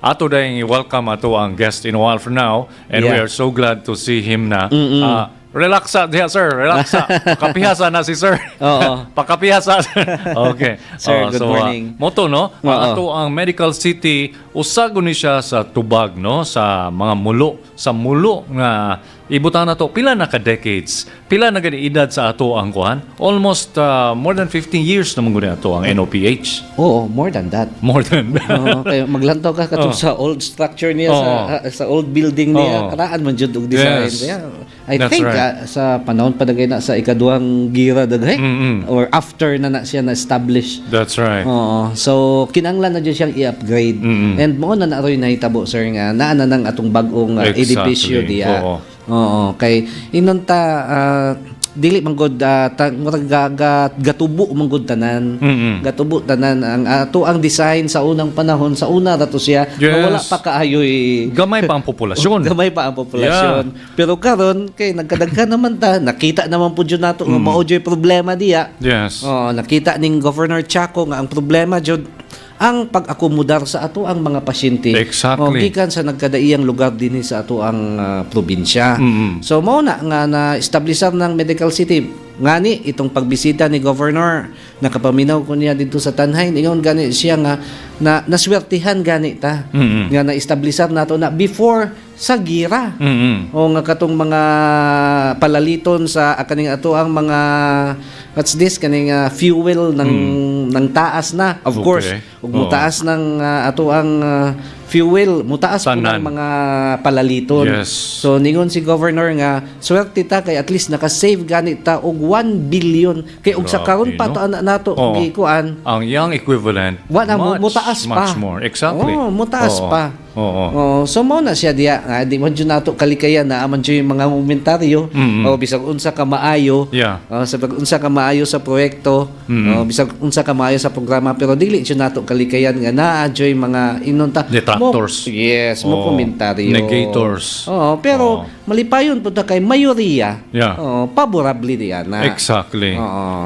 Ato dayong i-welcome ato ang guest in a while from now, and we are so glad to see him na. Relaxa diha, sir. Relaxa. Pakapihasa na si sir. Pakapihasa. Okay. Sir, good morning. Moto, no? Ato ang medical city, usago ni siya sa tubag, no? Sa mga mulo. Sa mulo nga ibutan na to, pila na ka-decades, pila na edad sa ato ang kuhan. Almost more than 15 years naman guni ato ang NOPH. Oo, more than that. More than that. Kaya maglantaw ka katong sa old structure niya, sa old building niya, karaan man jud og design niya. I think sa panahon pa dagay na sa ikaduhang gira dagay or after na siya na-establish. That's right. So kinahanglan na jud siyang i-upgrade. And mo na naroy nahitabo sir nga naa na nang atong bag-ong edipisyo diya. Kay inunta dili man gud gatubo man gud tanan. Gatubo tanan ang ato ang design sa unang panahon, sa una rato siya wala pa kaayoy gamay pa ang populasyon. Gamay pa ang populasyon. Pero karon kay nagkadaghan naman ta, nakita naman pud jud nato nga mao jud problema diya. Yes. Nakita ning Governor Chaco nga ang problema jud ang pag-akomodar sa ato ang mga pasyente. Exactly. Gikan sa nagkadaiyang lugar dinhi sa ato ang probinsya. So mao na nga na-establishan ng medical city ngani itong pagbisita ni Governor, nakapaminaw ko niya dito sa Tanhay, ingon gani siya nga na naswertihan gani ta nga na-establishan nato na before sa gira. O nga katong mga palaliton sa kaning ato ang mga what's this kaning fuel ng taas na. Of course, ug mutaas ng ato ang fuel, mutaas po ng mga palaliton. Yes. So ningon si Governor nga swerte ta kay at least naka-save gani ta og 1 billion kay og sa karon pa to nato gikuan ang yang equivalent mutaas pa. Much more. Exactly. Mutaas pa. So mo na siya diya di man jud nato kalikayan na aman jud yung mga komentaryo o bisag unsa ka maayo sa unsa ka maayo sa proyekto o bisag unsa ka maayo sa programa pero dili jud nato kalikayan nga naa jud mga inunta detractors. Mo komentaryo. Negators. Pero malipayon pud ta kay mayoriya. Favorably diyan na. Exactly.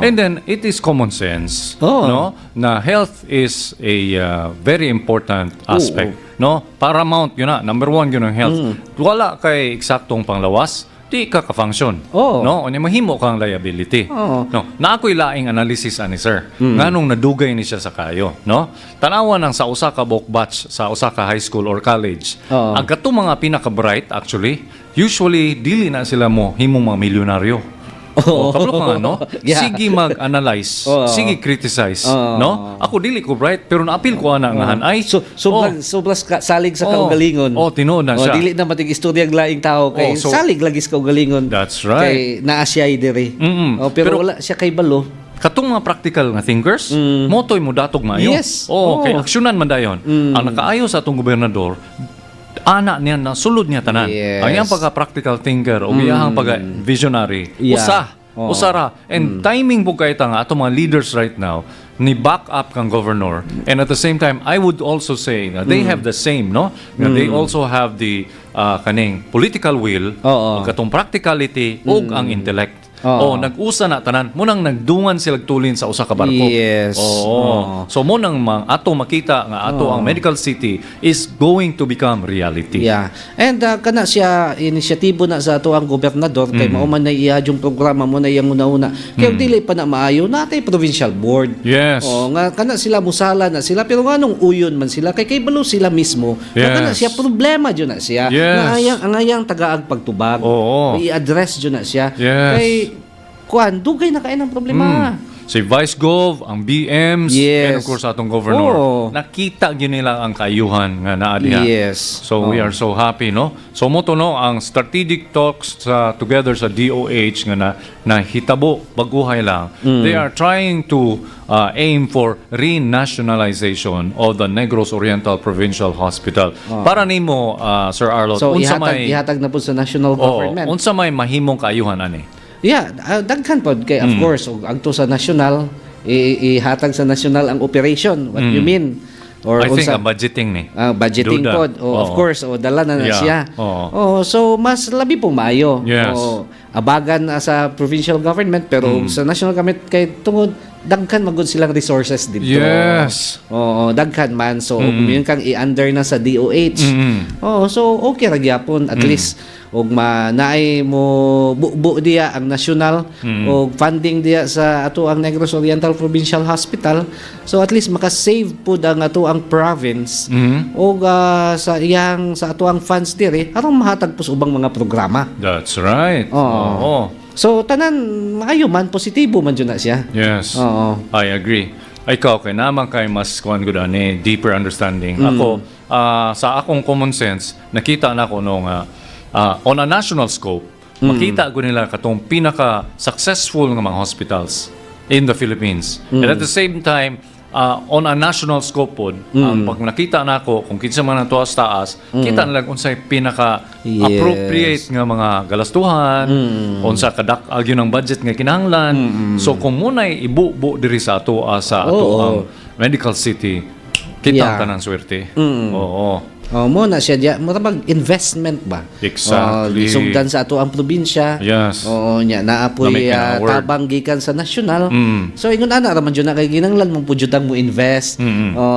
And then it is common sense, no? Na health is a very important aspect. No, paramount yun na. Number 1 yun ang health. Wala kay eksaktong panglawas, di ka ka-function. No, o mahimo kang liability. No, na ako'y laing analysis ani sir. Nganong nadugay ni siya sa kayo, no? Tanawan ng sa usa ka book batch sa usa ka high school or college. Ang kato mga pinaka-bright actually, usually dili na sila mo himong mga milyonaryo. Kablo ka nga, no? Sige mag-analyze, sige criticize, no? Ako dili ko bright, pero naapil ko ana nga hanay. Sobras salig sa kaugalingon. Tinuod na siya. Dili na matig istorya ang laing tao kay salig lagi sa kaugalingon. That's right. Kay naa siya diri. Pero wala siya kay balo. Katong mga practical nga thinkers, motoy mo datog maayo. Yes. Kay aksyonan man dayon. Ang nakaayo sa atong gobernador, ana niya na sulod niya tanan. Ang iyang pagka-practical thinker o iyang pagka-visionary. Usara. And timing po kayo nga ato mga leaders right now ni back up kang governor. And at the same time, I would also say na they have the same, no? Na they also have the kaning political will, katong practicality ug ang intellect. Nag-usa na tanan munang nagdungan sila tulin sa usa ka barko. Yes. So munang ato makita nga ato ang medical city is going to become reality. And kana siya inisyatibo na sa ato ang gobernador kay mao man na iya yung programa mo na iyang una-una. Kay dili pa na maayo natay provincial board. Yes. Nga kana sila musala na sila pero nganong uyon man sila kay balo sila mismo. Kana siya problema jud na siya. Ang ayang tagaag pagtubag. I-address jud na siya. Kay dugay na kain ang problema. si Vice Gov, ang BMs, and Yes. of course atong governor. Oo. Nakita gyud nila ang kaayuhan nga naa diha. Yes. So we are so happy, no? So mo to, no, ang strategic talks together sa DOH nga na hitabo baguhay lang. They are trying to aim for renationalization of the Negros Oriental Provincial Hospital. Para nimo, Sir Arlo, So unsa may ihatag na po sa national government. unsa may mahimong kaayuhan ani? Yeah, daghan po kay of course ug agto sa national ihatag sa national ang operation. What you mean? Or I think unsa- ang budgeting ni. budgeting Do that. pod. Of course, dala na Yeah. siya. Oo. So mas labi po maayo. Yes. Abagan sa provincial government pero sa national government kay tungod daghan magud silang resources dito. Yes. Oo, daghan man. So kung yun kang i-under na sa DOH. So okay ra gyapon at least og naay mo buo diya ang national og funding diya sa ato ang Negros Oriental Provincial Hospital. So at least maka-save po ang ato ang province og sa ato ang funds dire aron mahatag po sa ubang mga programa. That's right. Oo. So tanan maayo man, positibo man jud na siya. Yes. Oo. I agree. Ikaw kay naman kay mas kuan gud ani deeper understanding. Ako sa akong common sense nakita na ko nung on a national scope makita ko nila katong pinaka successful nga mga hospitals in the Philippines. And at the same time on a national scope pod pag nakita nako kung kinsa man ang tuwas taas kita na lang unsay pinaka appropriate nga mga galastuhan unsa kadak agyo ng budget nga kinahanglan. So kung munay ibubo diri sa ato sa ato ang medical city kita ang tanang swerte. Oo. Mo na siya diya, mag investment ba? Exactly. Lisugdan sa ato ang probinsya. Yes. Oo nya naapoy Namit ka na word. tabang gikan sa nasyonal. So ingon ana ra man jud na kay ginanglan mong pud mo invest.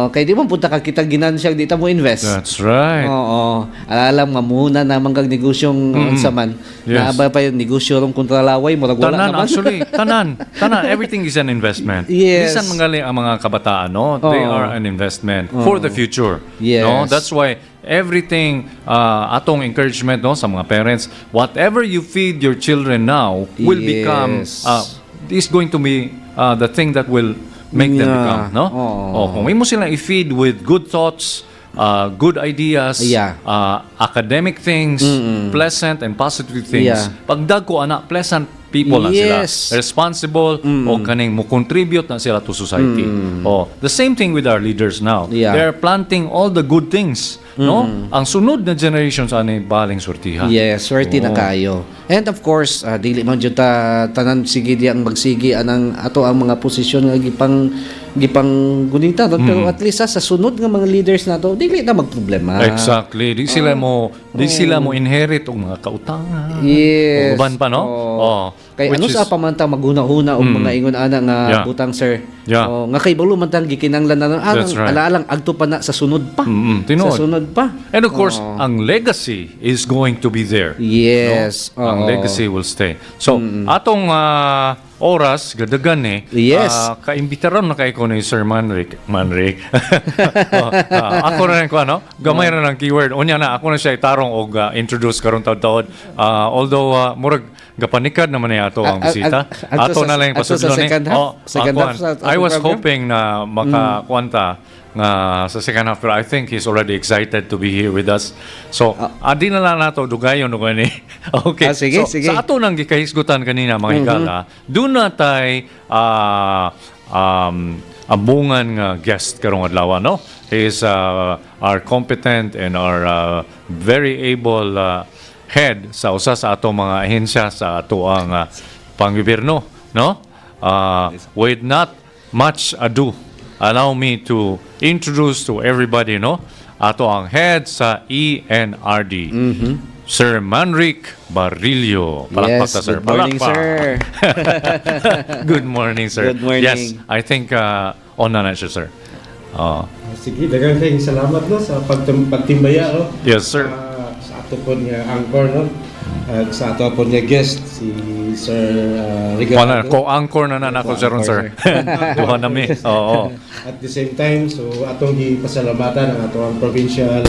Kay di man punta ka kita ginansya di ta mo invest. That's right. Oo. Alam nga muna na manggag negosyong unsa man. Yes. Naaba pa yung negosyo rong kontralaway murag wala Tanan naman. actually, tanan. Everything is an investment. Yes. Bisan mangali ang mga kabataan, no? They are an investment for the future. Yes. No? That's why everything atong encouragement no sa mga parents, whatever you feed your children now will become is going to be the thing that will make them become, no? Kung imo sila i-feed with good thoughts, good ideas, academic things, pleasant and positive things. Pagdag ko ana pleasant people na sila, responsible o kaning mo contribute na sila to society. The same thing with our leaders now. They're planting all the good things, no? Ang sunod na generations ani baling sortiha. Yes, swerte na kayo. And of course, dili man jud tanan sige di ang magsigi anang ato ang mga posisyon nga gipang gunita pero at least sa sunod nga mga leaders nato dili na magproblema. Exactly. Di sila mo inherit og mga kautangan. Yes. Uban pa no? Kay ano sa pamanta maghuna-huna og mga ingon ana nga butang sir. Nga kay balo man tang gikinanglan na alaalang agto pa na sa sunod pa. Tinuod. Sa sunod pa. And of course, ang legacy is going to be there. Yes. No? Ang legacy will stay. So, atong oras, gadagan Yes. Kaimbitaron na kay ko ni Sir Manrik. Ako na rin ko, ano? Gamay na ng keyword. Unya na, ako na siya itarong o introduce karon taod-taod. Although, murag, gapanikad naman niya ato ang bisita. Ato na lang yung pasudlo ni. I was hoping na makakwanta nga sa second half, pero I think he's already excited to be here with us. So, adi na lang nato dugayon no gani. Okay. Sige, so, sige. sa ato nang gikahisgutan kanina mga higala, doon na tay abungan nga guest karong adlaw, no? He is our competent and our very able head sa usa sa ato mga ahensya sa ato ang panggobyerno, no? With not much ado, allow me to introduce to everybody, no? Ato ang head sa ENRD. Sir Manrik Barillo. Palakpak ta, sir. Good morning, Palakpak. sir. Good morning, sir. Good morning. Yes, I think on na siya, sir. Sige, daghang kayong salamat no sa pagtimbaya no. Yes, sir. Sa ato po nga angkor no. sa ato po niya guest si Sir Wala, Ricardo. co-anchor na nako sir ron sir. Duha nami. Oo. At the same time, so atong gipasalamatan ang atong provincial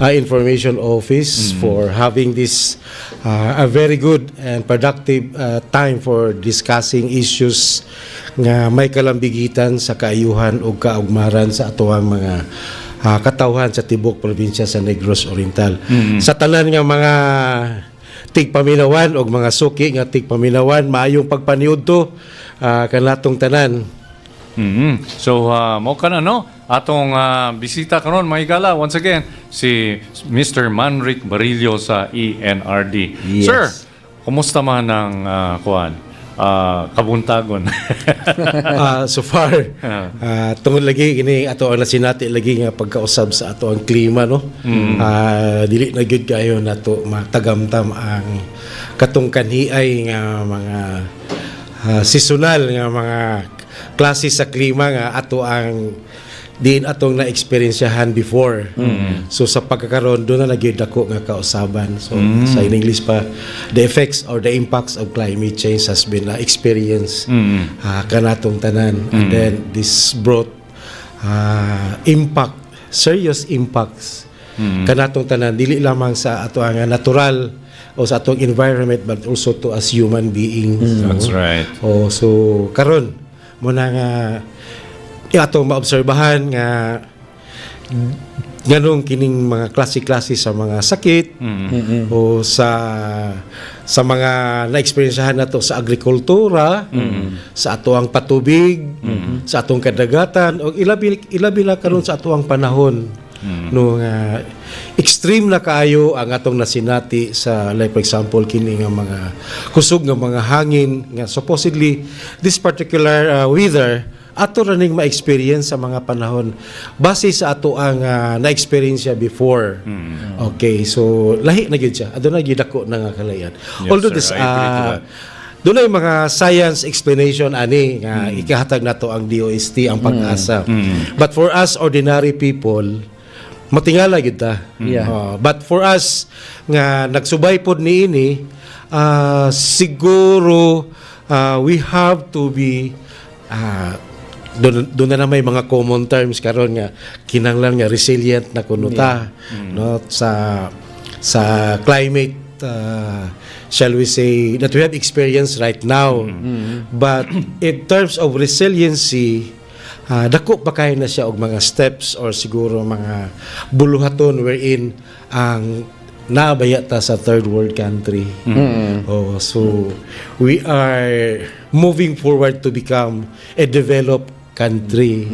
information office for having this a very good and productive time for discussing issues nga may kalambigitan sa kaayuhan o kaugmaran sa atuang mga katawhan sa tibok probinsya sa Negros Oriental. Sa tanan nga mga tigpaminawan o mga suki nga tigpaminawan, maayong pagpaniud to kanatong tanan. So, mo ka na, no? Atong bisita karon mga igala, once again, si Mr. Manric Barillo sa ENRD. Yes. Sir, kumusta man ang kuan? Kabuntagon. So far, tungod lagi ini ato ang nasinati lagi nga pagkausab sa ato ang klima, no. Dili na gyud kayo nato matagamtam ang katong kanhiay nga mga seasonal nga mga klase sa klima nga ato ang diin atong na-experiensyahan before. So sa pagkakaroon, doon na nagyod ako nga kausaban. So sa in English pa, the effects or the impacts of climate change has been experienced kanatong tanan. And then this brought impact, serious impacts kanatong tanan, dili lamang sa ato ang natural o sa atong environment but also to as human beings. That's right. So karon mo na nga atong maobserbahan nga ganong kining mga klase-klase sa mga sakit o sa mga na-experiencehan nato sa agrikultura, sa atuang patubig, sa atong kadagatan o ilabi na karon sa atuang panahon. No nga extreme na kaayo ang atong nasinati sa like for example kini nga mga kusog nga mga hangin nga supposedly this particular weather ato raning ma-experience sa mga panahon base sa ato ang na-experience siya before. Okay, so lahi na gyud siya. Aduna gyud ako na nga kalayan. Yes, Although sir, this I agree to that. doon ay mga science explanation ani nga ikahatag nato ang DOST ang pag-asa. But for us ordinary people matingala gyud ta. But for us nga nagsubay pod niini siguro we have to be doon na may mga common terms karon nga kinahanglan nga resilient na kunuta no sa climate shall we say that we have experienced right now. But in terms of resiliency dako pa kay na siya og mga steps or siguro mga buluhaton wherein ang nabaya ta sa third world country. So we are moving forward to become a developed country.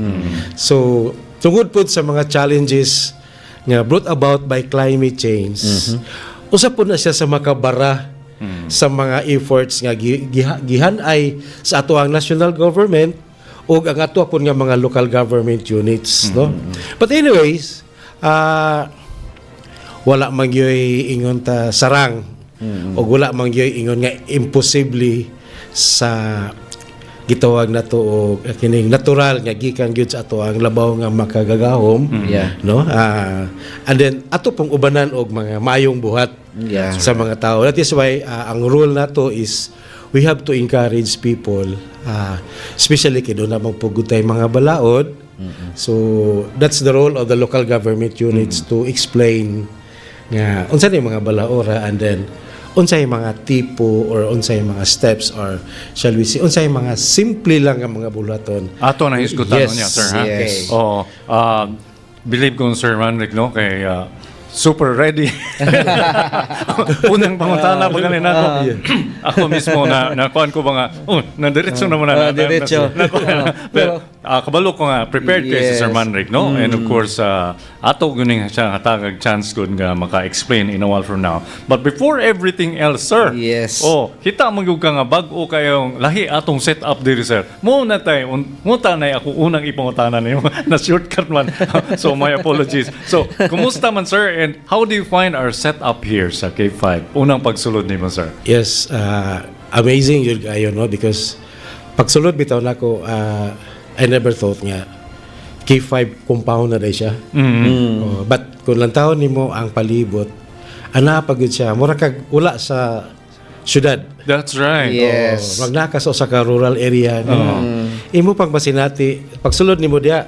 So tungod pod sa mga challenges nga brought about by climate change, usa po na siya sa makabara sa mga efforts nga gihanay sa ato ang national government o ang ato po nga mga local government units. No? But anyways, wala man gyoy ingon ta sarang o wala man gyoy ingon nga imposible sa gitawag na to o kining natural nga gikan gyud sa ato ang labaw nga makagagahom no and then ato pong ubanan og mga maayong buhat sa mga tao. That is why ang rule nato is we have to encourage people especially kido na magpugutay mga balaod. So that's the role of the local government units to explain nga unsa ni mga balaora and then unsay mga tipo or unsay mga steps or shall we say unsay mga simple lang nga mga bulaton Ato na hisgutan niya, sir, ha? Yes. Oo. Believe ko, Sir Manric, no? Kay super ready. Unang pangutana pa kanina ako. Ako mismo nakuan ko ba nga, nadiretso naman na. Diretso. Pero kabalo ko nga, prepared kayo si Sir Manric, no? And of course, ato guning siya hatagag chance good nga maka-explain in a while from now. But before everything else, sir, Yes. kita magyug ka nga bag-o kayong lahi atong set up diri, sir. Muna tayo, munta na ako unang ipangutana niyo na shortcut man. So my apologies. So, kumusta man, sir? And how do you find our setup here sa K5? Unang pagsulod nimo, sir. Yes, amazing yun kayo, no? Because pagsulod bitaw na ko, I never thought nga K5 compound na rin siya. But kung lang taon nimo ang palibot, ana pagud siya mura kag wala sa syudad. That's right. Yes. Magnakas sa ka rural area imo pang basinati pagsulod nimo diya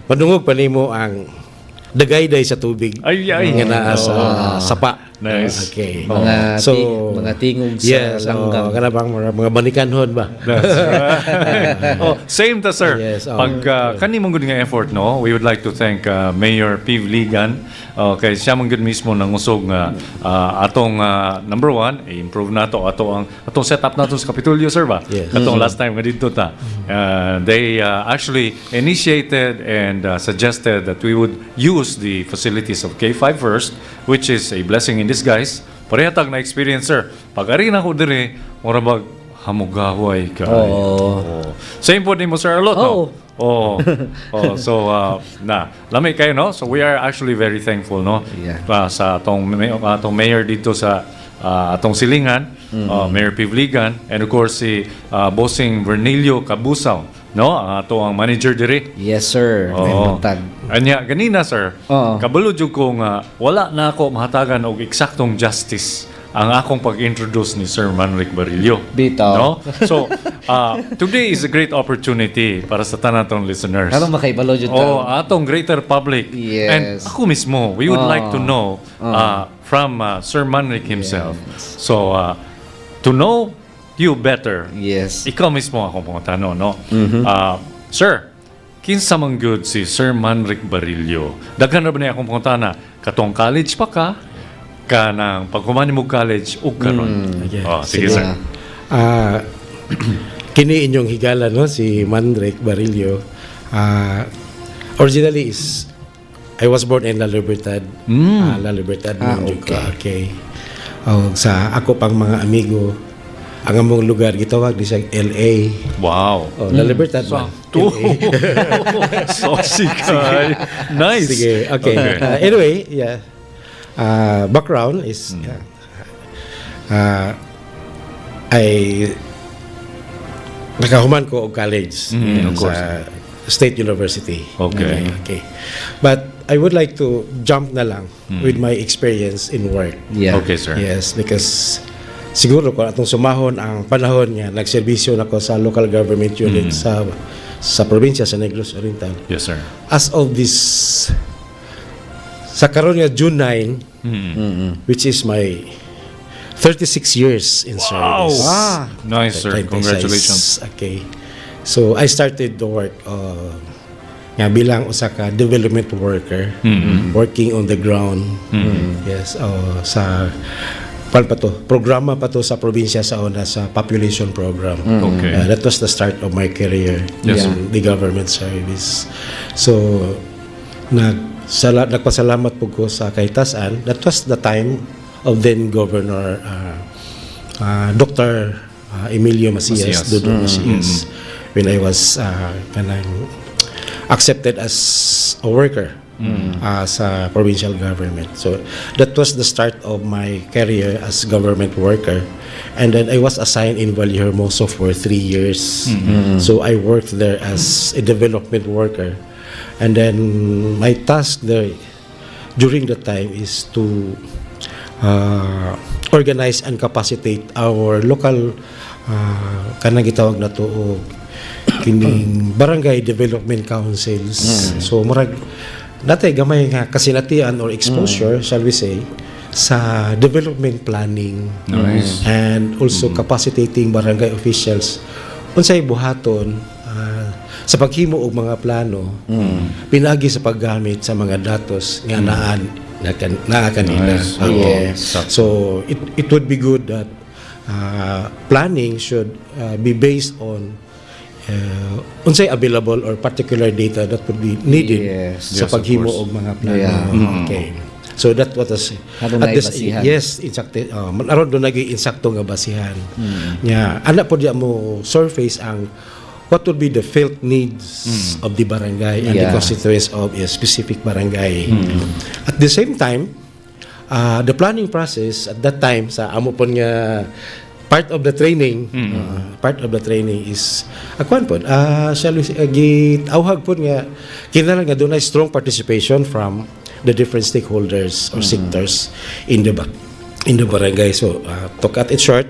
padungog pa nimo ang dagayday sa tubig Ay. nga naa sa sapa. Nice. Okay. Mga tingog sa langgam. Kana bang mga banikanhon ba? That's right. Same ta sir. Yes, Pag kani mong good nga effort no, we would like to thank Mayor Piv Ligan kay siya mong good mismo nang usog nga atong number one, i-improve nato atong setup nato sa Kapitolyo sir ba? Yes. Katong last time nga dito ta. They actually initiated and suggested that we would use the facilities of K5 first, which is a blessing in disguise. Parehatag na experience sir. Pag ari na ko dire, mura bag hamugaway ka. Same po ni mo sir Alot no? So lamay kayo no. So we are actually very thankful no. Yeah. Sa atong mayor dito sa atong silingan, Mayor Pivligan, and of course si Bossing Vernilio Cabusaw no, ang manager dire. Yes, sir. May matag. Anya ganina sir. Oo. Kabalo jud ko nga wala na ako mahatagan og eksaktong justice ang akong pag-introduce ni Sir Manric Barillo. Bitaw. No? So, today is a great opportunity para sa tanan tong listeners. Ano makaibalo jud ta? Atong greater public. Yes. And ako mismo, we would like to know from Sir Manric himself. So, to know you better, Yes. ikaw mismo akong pangutano, no? Sir, kinsa man good si Sir Manric Barillo? Daghan ra ba niya akong pangutana? Katong college pa ka? Kanang paghuman mo college ug karon. Sige sir. Kini inyong higala no si Manric Barillo. Originally is I was born in La Libertad. La Libertad okay. Sa ako pang mga amigo ang among lugar gitawag di sa LA. Wow. La Libertad So, man. so sikay. Nice. Sige, okay. Anyway, yeah. Background is I nakahuman ko og college of course. sa State University. Okay. But I would like to jump na lang with my experience in work. Yeah. Okay, sir. Yes, because siguro ko atong sumahon ang panahon nga nagserbisyo nako sa local government unit sa probinsya sa Negros Oriental. Yes, sir. As of this sa karon nga June 9 which is my 36 years in service. Nice, sir. 26. Congratulations. Okay. So I started to work nga bilang usa ka development worker working on the ground. Yes, sa programa pa to sa probinsya sa una sa population program. Okay. That was the start of my career Yes, in the government service. So nagpasalamat po ko sa kahitasan. That was the time of then Governor Dr. Emilio Macias, Dudong Macias, when I was accepted as a worker sa provincial government. So that was the start of my career as government worker. And then I was assigned in Vallehermoso for 3 years. So I worked there as a development worker. And then my task there during that time is to organize and capacitate our local kanang gitawag na to og kining barangay development councils. So murag natay gamay nga kasinatian or exposure, shall we say, sa development planning. Nice. And also capacitating barangay officials unsay buhaton sa paghimo og mga plano, pinagi sa paggamit sa mga datos nga naa kanila. Nice. Yes. So it would be good that planning should be based on unsay available or particular data that would be needed Yes. sa Yes, of paghimo course. og mga plano. Yeah. Okay. So that what was Adunay basihan. yes, insakto aron do naging insakto nga basihan. Nya ana po diya mo surface ang what would be the felt needs of the barangay and the Yeah. constituents of a specific barangay. At the same time, the planning process at that time sa amo po nga part of the training is akuan po shall we say gitawhag po nga kinahanglan nga dunay strong participation from the different stakeholders or sectors in the in the barangay. So to cut it short,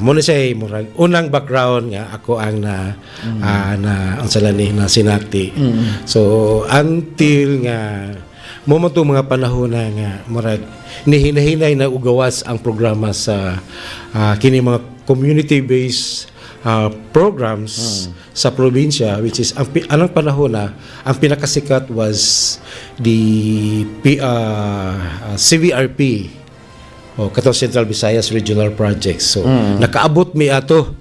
muna siya murag unang background nga ako ang na ang salani na sinakti. So until nga momento mga panahon na nga murag hinahinay na ugawas ang programa sa kini mga community-based programs sa probinsya, which is anong panahon na ang pinakasikat was the CVRP o katong Central Visayas Regional Projects. So nakaabot mi ato.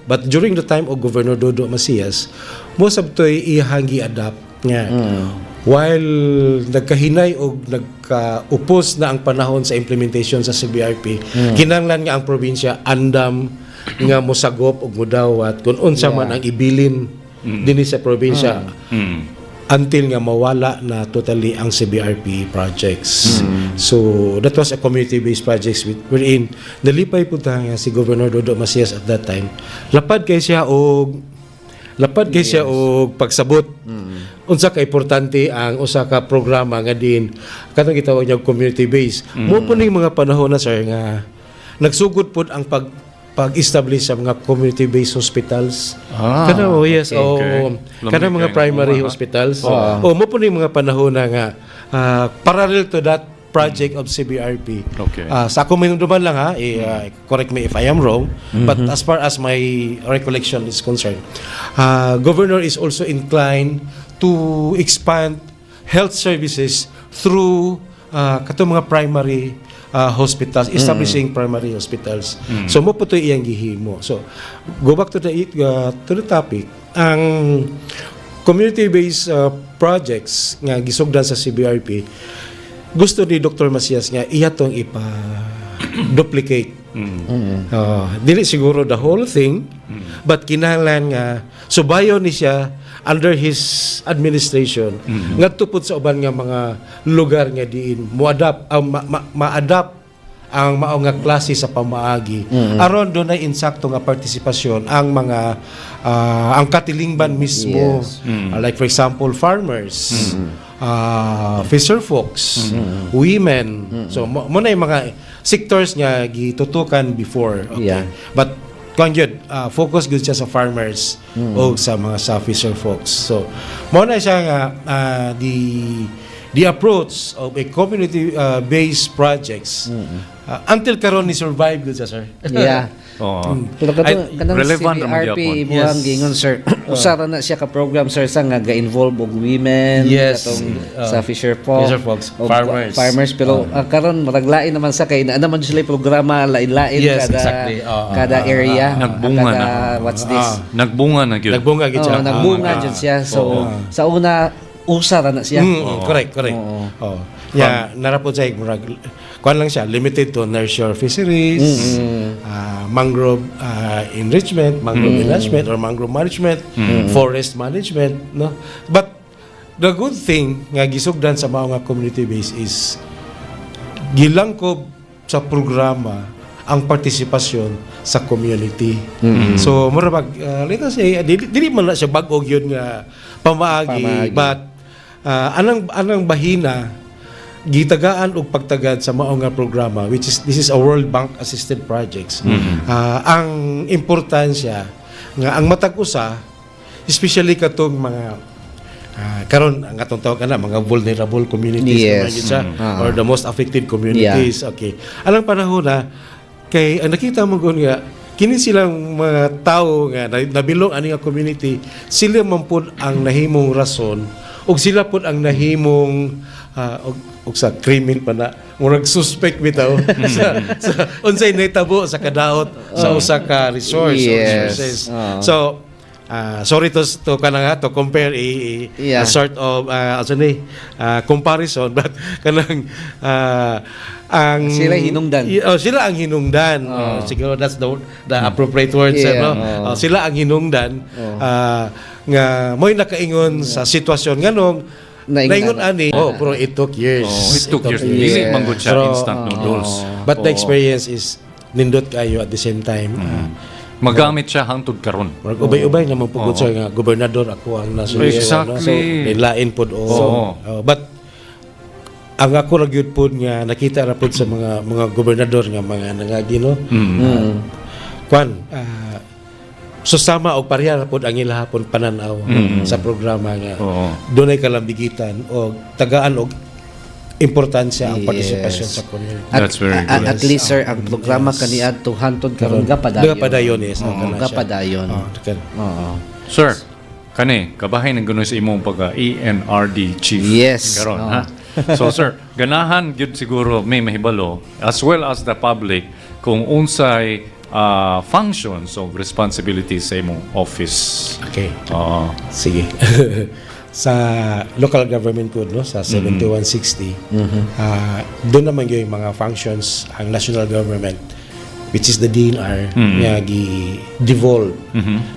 But during the time of Governor Dodo Macias, most of to'y iyahang gi-adapt nga. While nagkahinay o nagkaupos na ang panahon sa implementation sa CVRP, kinahanglan nga ang probinsya andam nga mosagop og modawat kung unsa man ang ibilin dinhi sa probinsya until nga mawala na totally ang CVRP projects. So that was a community-based projects wherein nalipay po nga si Governor Dodo Macias at that time. Lapad kay siya og pagsabot unsa ka importante ang usa ka programa nga din katong gitawag niya community based. Mo po ning mga panahon na sir nga nagsugod pod ang pag-establish sa mga community-based hospitals. Kana yes, kana mga primary hospitals. Mo po ning mga panahon na nga parallel to that project of CBRP. Sa ako minuduman lang correct me if I am wrong, but as far as my recollection is concerned, Governor is also inclined to expand health services through katong mga primary hospitals, establishing primary hospitals. So mo po ito iyang gihimo. So go back to the topic. Ang community-based projects nga gisugdan sa CBRP, gusto ni Dr. Macias nga iyatong ipa-duplicate. Dili siguro the whole thing, but kinahanglan nga subayon ni siya under his administration nga tupod sa uban nga mga lugar nga diin ma-adapt ang mao nga klase sa pamaagi aron dunay insakto nga partisipasyon ang mga ang katilingban mismo, like for example farmers, fisher folks, women. So mo na yung mga sectors nga gitutukan before. But focus good siya sa farmers o sa mga fisher folks. So mo na siya nga the approach of a community based projects until karon ni survive good siya, sir. Pero kanang relevant CBRP mo ang gingon sir. Usara na siya ka program sir sa nga ga-involve og women katong sa fisher folks, farmers pero karon maraglain naman sa kay na naman sila programa lain-lain kada area. Nagbunga na. What's this? Nagbunga na gyud. Nagbunga gyud siya. So sa una usara na siya. Correct. Narapod sa kuan lang siya, limited to nursery fisheries, mangrove enrichment, mangrove enhancement or mangrove management, forest management, no? But the good thing nga gisugdan sa mga community base is gilangkob sa programa ang partisipasyon sa community. So mura let us say dili man na siya bag-o gyud nga pamaagi, but anang bahina gitagaan og pagtagad sa mao nga programa which is this is a World Bank assisted projects. Ang importansya nga ang matag usa especially katong mga karon ang atong tawag kana mga vulnerable communities or the most affected communities. Anong panahon na kay nakita mo gon nga kini silang mga tao nga nabilong ani nga community, sila man pud ang nahimong rason ug sila pud ang nahimong og sa krimen pa na murag suspect bitaw sa unsay nahitabo sa kadaot sa usa ka resources. So sorry to kanang to compare a sort of comparison, but kanang ang sila hinungdan. Sila ang hinungdan. Siguro that's the appropriate word, sila ang hinungdan nga mo'y nakaingon sa sitwasyon nganong naingon ani pero it took years. It took years. Dili man gud siya instant noodles. But the experience is nindot kayo at the same time. Magamit siya hangtod karon. Ubay-ubay naman po sa nga gobernador ako ang nasa. Exactly. So lain pod but ang ako ra gyud pod nga nakita ra pod sa mga gobernador nga mga nangagi no. Susama og pareha ra pod ang ila hapon pananaw sa programa nga. Dunay kalambigitan o tagaan og importansya ang partisipasyon sa community. That's very good. At least sir, ang programa kaniadto hantod karon gapadayon. Gapadayon is Gapadayon. Sir, kani kabahay ng guno sa imong pagka ENRD chief. Yes. Karon ha. So sir, ganahan gyud siguro may mahibalo as well as the public kung unsay functions of responsibilities sa imong office. Okay. Sige. Sa local government code no sa 7160 doon naman yung mga functions ang national government which is the DNR nga gi-devolve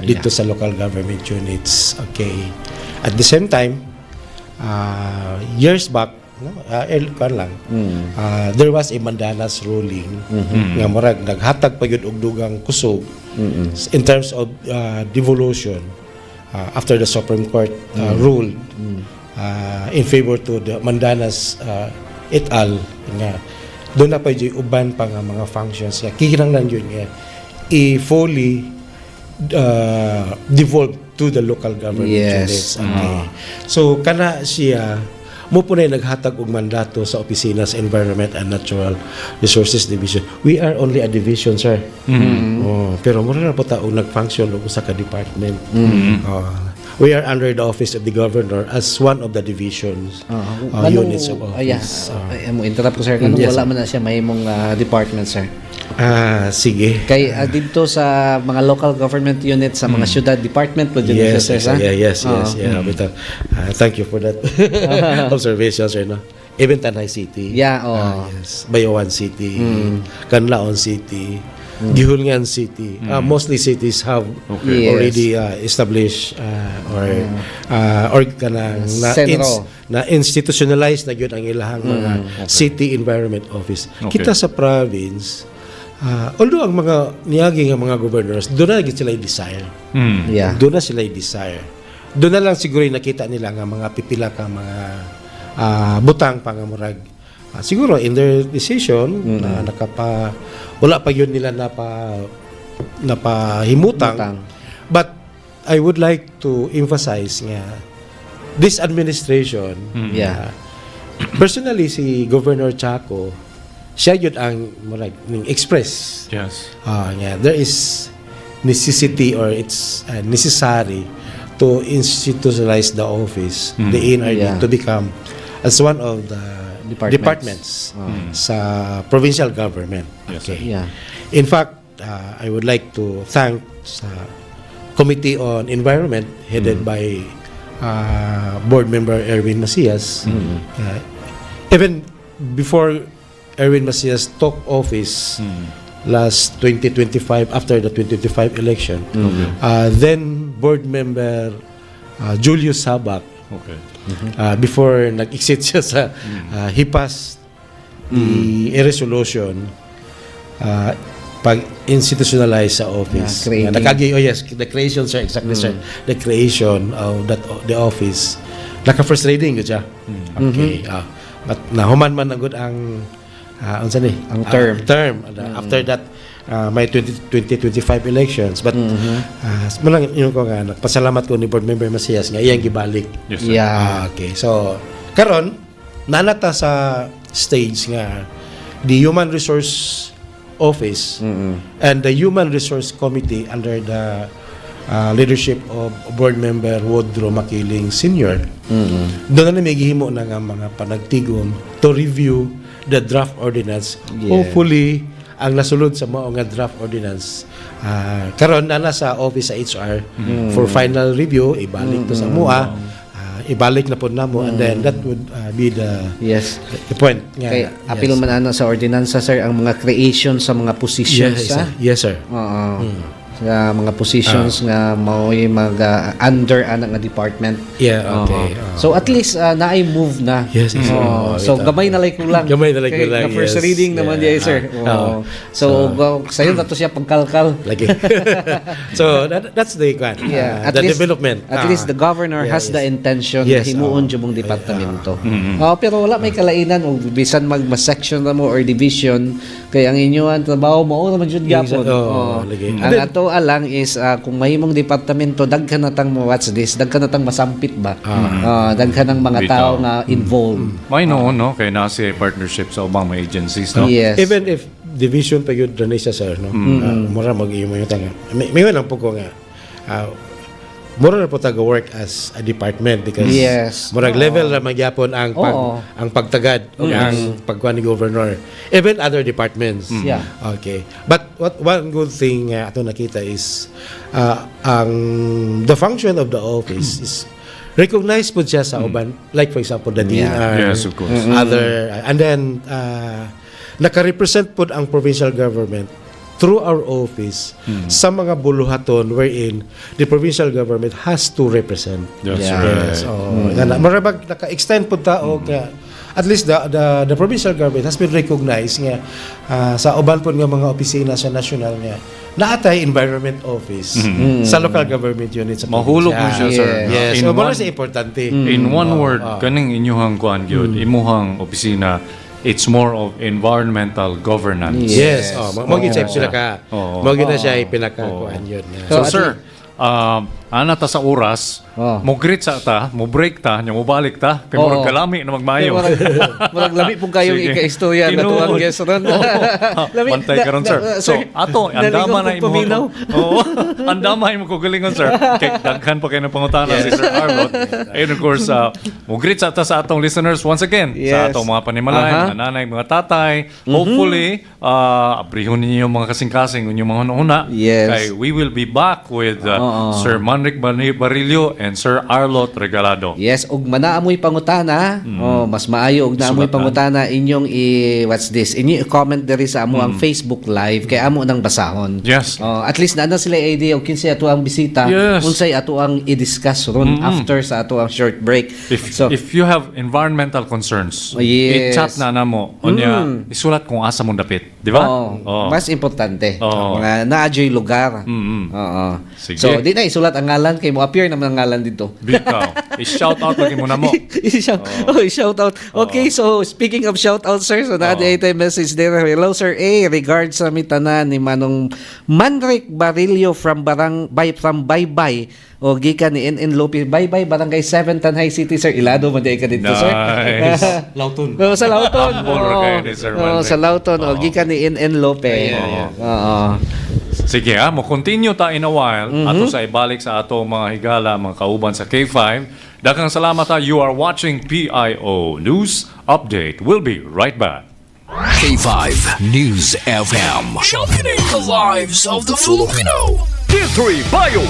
dito sa local government units. Okay. At the same time years back no there was a Mandanas ruling nga murag naghatag pa gyud og dugang kusog in terms of devolution after the Supreme Court ruled in favor to the Mandanas et al nga doon na pa yung uban pa nga mga functions nga kinahanglan yun nga i-fully devolve to the local government units. Okay. So kana siya mo po na naghatag og mandato sa opisina sa Environment and Natural Resources Division. We are only a division, sir. Pero mura na po taong nag-function og usa ka department. We are under the office of the governor as one of the divisions units of office. Mo interrupt ko sir kanang wala man na siya mahimong department sir. Sige. Kay dito sa mga local government units sa mga syudad department po din Yes. Yes. Thank you for that observation, sir. No? Even Tanay City. Yes. Bayawan City. Canlaon City. Gihulngan City. Mostly cities have already established or kanang na institutionalized na gyud ang ilahang mga city environment office. Kita sa province although ang mga niyagi nga mga governors doon na sila i-desire. Doon na sila i-desire. Doon na lang siguro nakita nila nga mga pipila ka mga butang pangamurag. Siguro in their decision wala pa yun nila napahimutang. But I would like to emphasize nga this administration personally si Governor Chaco siya yun ang express. Yes. There is necessity or it's necessary to institutionalize the office, the ENRD, to become as one of the departments sa provincial government. Okay. In fact, I would like to thank sa Committee on Environment headed by Board Member Erwin Macias. Even before Erwin Macias took office last 2025 after the 2025 election, then Board Member Julius Sabak before nag-exit siya sa he passed the resolution pag-institutionalize sa office. The creation, sir, exactly, sir. The creation of the office. Naka-first reading, siya. Okay. But nahuman man ang good ang ang term. After that, may 2025 elections. But malang yun ko nga, pasalamat ko ni Board Member Macias nga iyang gibalik. Yes, sir. Okay. So, karon nanata sa stage nga the Human Resource Office and the Human Resource Committee under the leadership of Board Member Woodrow Makiling Sr. Doon na may gihimo na nga mga panagtigom to review the draft ordinance. Hopefully, ang nasulod sa mga nga draft ordinance karon na sa office sa HR for final review, ibalik to sa MUA, ibalik na po namo, and then that would be the point nga. Kay apil man ana sa ordinansa sir ang mga creation sa mga positions. Yes, sir. sa mga positions nga mao'y mag under anang nga department. Yeah, okay. So at least naay move na. Yes, yes. So gamay na lay kulang. Gamay na lay Kay kulang, na first yes. reading naman Yeah. diay sir. So sayo na to siya pagkalkal. Lagi. So that's the At the least, development. At least the governor has the intention Yes, na himuon jud mong departamento. Pero wala may kalainan o bisan mag-section na mo or division kay ang inyong trabaho mo naman jud gyapon. Lagi. Ang ato alang is kung mahimong departamento daghan na tang what's this, daghan na tang masampit ba. Daghan ng mga tao nga involved. May noon, no? Kaya nasa partnership sa ubang mga agencies, no? Yes. Even if division pa yun doon siya, sir, no? Mura mag-iyo mo yung tanga. May lang po ko nga, mura na po taga-work as a department because Yes. murag level na magyapon ang ang pagtagad o ang pagkuha ni governor. Even other departments. Yeah. Okay. But one good thing ato nakita is ang the function of the office is recognized po siya sa uban, like for example the DNR, Yes, of course. other, and then naka-represent po ang provincial government through our office sa mga buluhaton wherein the provincial government has to represent. That's Yes. right. Marabag naka-extend po tao kaya at least the provincial government has been recognized nga sa uban po nga mga opisina sa national nga naatay environment office sa local government unit sa Mahulog mo siya, sir. Yes. In So, one- muna siya importante. In one word, kaning inyuhang kuan gyud, imuhang opisina, it's more of environmental governance. Yes. Magi siya pinaka. Oo. Magi na siya pinaka-kuan yun. So, sir, ana ta sa oras, mo greet sa ta, mo break ta, nya mo balik ta, kay murag kalami na magmayo. Murag lami pong kayong Sige. ika-istorya na Tinuod. tuwang guest ron. Pantay karon, sir. So, ato, andama na imo. paminaw. Oo. Andama imo ko galingon, sir. Kay daghan pa kayo ng pangutana si Sir Arlot. And of course, mo greet sa ta sa atong listeners once again, sa Yes. atong mga panimalay, mga nanay, mga tatay. Hopefully, abrihon ninyo yung mga kasing-kasing, yung mga hunahuna. Yes. Kay we will be back with Sir Manric Barillo and Sir Arlot Regalado. Yes, ug manaamoy pangutana. Mas maayo og naamoy pangutana inyong what's this? Inyo i-comment diri sa amo ang Facebook Live kay amo nang basahon. Yes. At least naana sila idea og kinsay ato ang bisita, Yes. unsay ato ang i-discuss ron after sa ato ang short break. If you have environmental concerns, Yes. i-chat na mo. Onya, isulat kung asa mo dapit. Di ba? Mas importante. Oo. Mga naadyo'y lugar. Sige. So, di na isulat ang ngalan kay mo appear naman ang ngalan dito. Bitaw. I-shout out lagi mo na mo. Shout out. Okay, so speaking of shout out, sir, so na-add message there. Hello, Sir A. Regards sa mitanan ni Manong Manric Barillo from Baybay. O gikan ni NN Lopez. Baybay, Barangay 7, Tanhay City, sir. Ilado man ka dito, sir. Nice. Lauton. Sa Lauton. Humble kayo ni Sir Manric. Sa Lauton. O gikan ni NN Lopez. Sige mo continue ta in a while ato sa ibalik sa ato mga higala, mga kauban sa K5. Daghang salamat ha. You are watching PIO News Update. We'll be right back. K5 News FM. Sharpening the lives of the Filipino. D3 Bio.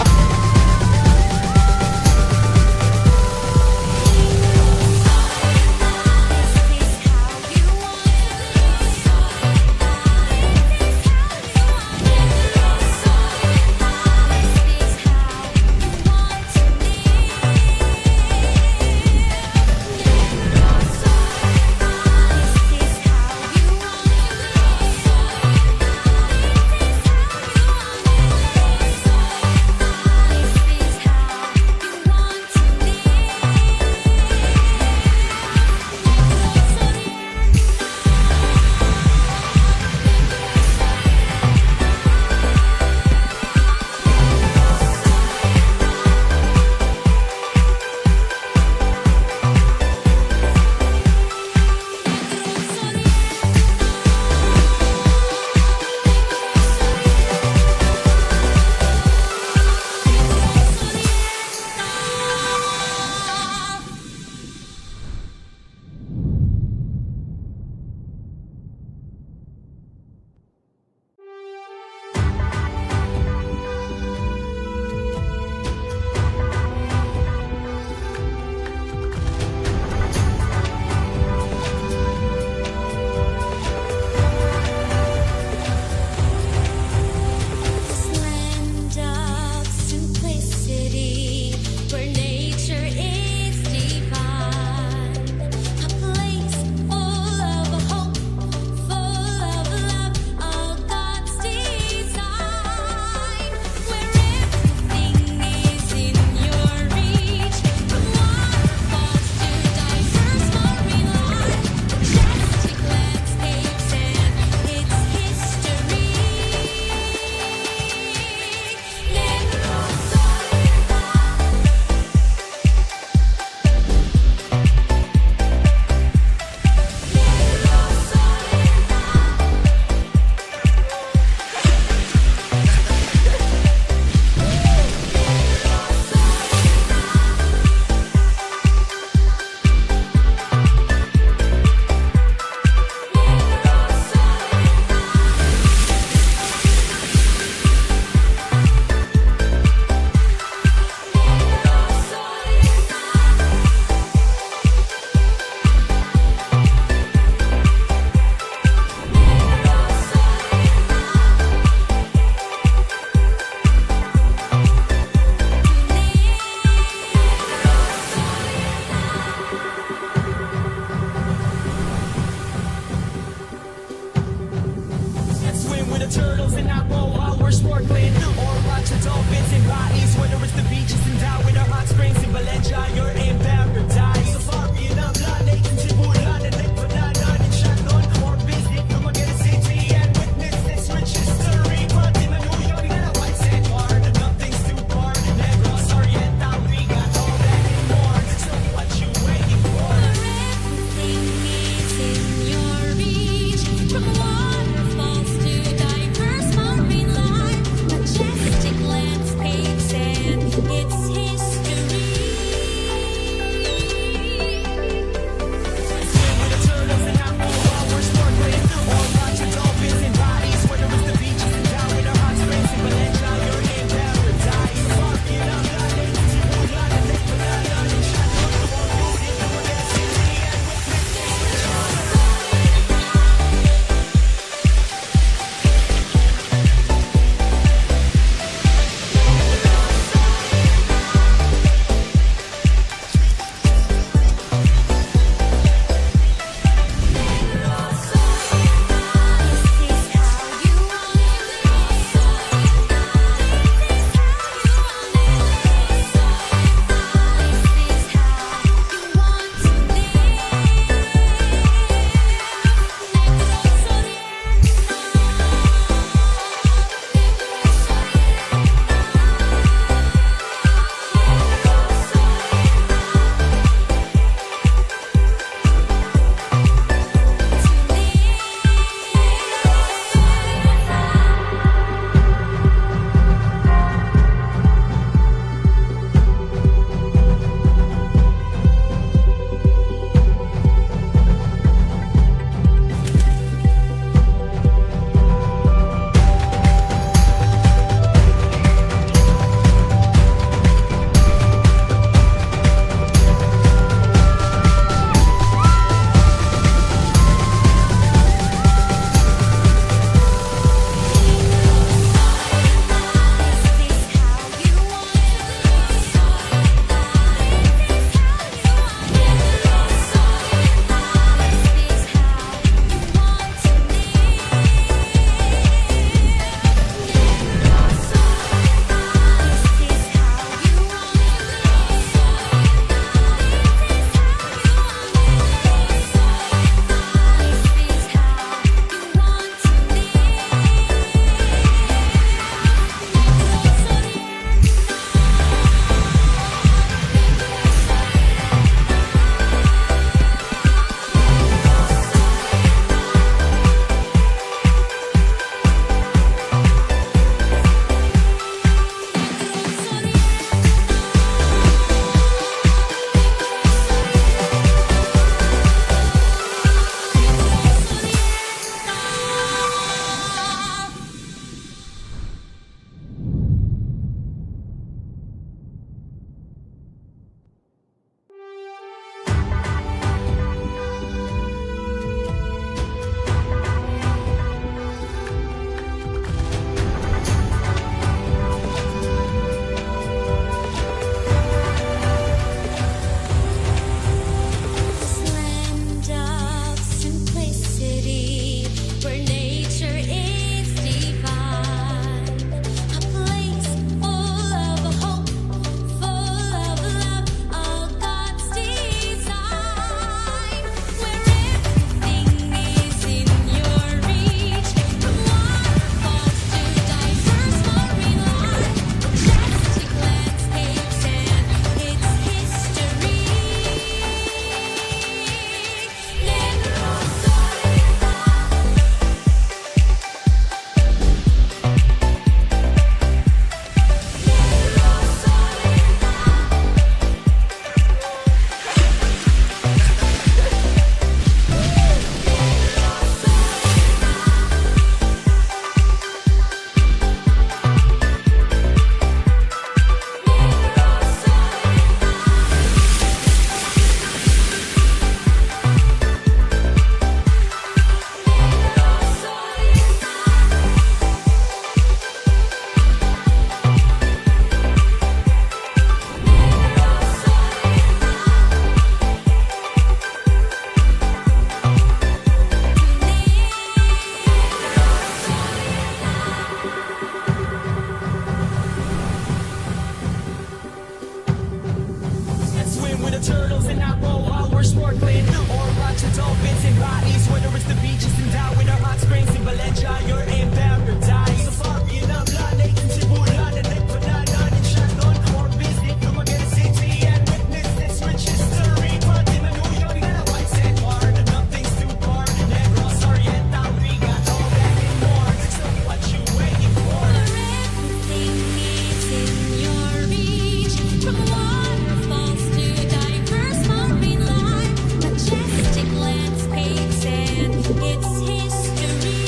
the turtles and I roll while we're snorkeling. Or watch the dolphins and bodies, whether it's the beaches in Darwin or hot springs in Valencia, you're in paradise. Safari and Ablane, Cebulan and Nagpananan and Shandon, or visit Dumaguete City and witness this rich history. But in the New York, that white sand hard, nothing's too far. Negros, Oriental, we got all that and more. So what you waiting for? Everything is in your reach, from waterfalls to diverse marine life, majestic landscapes and its history.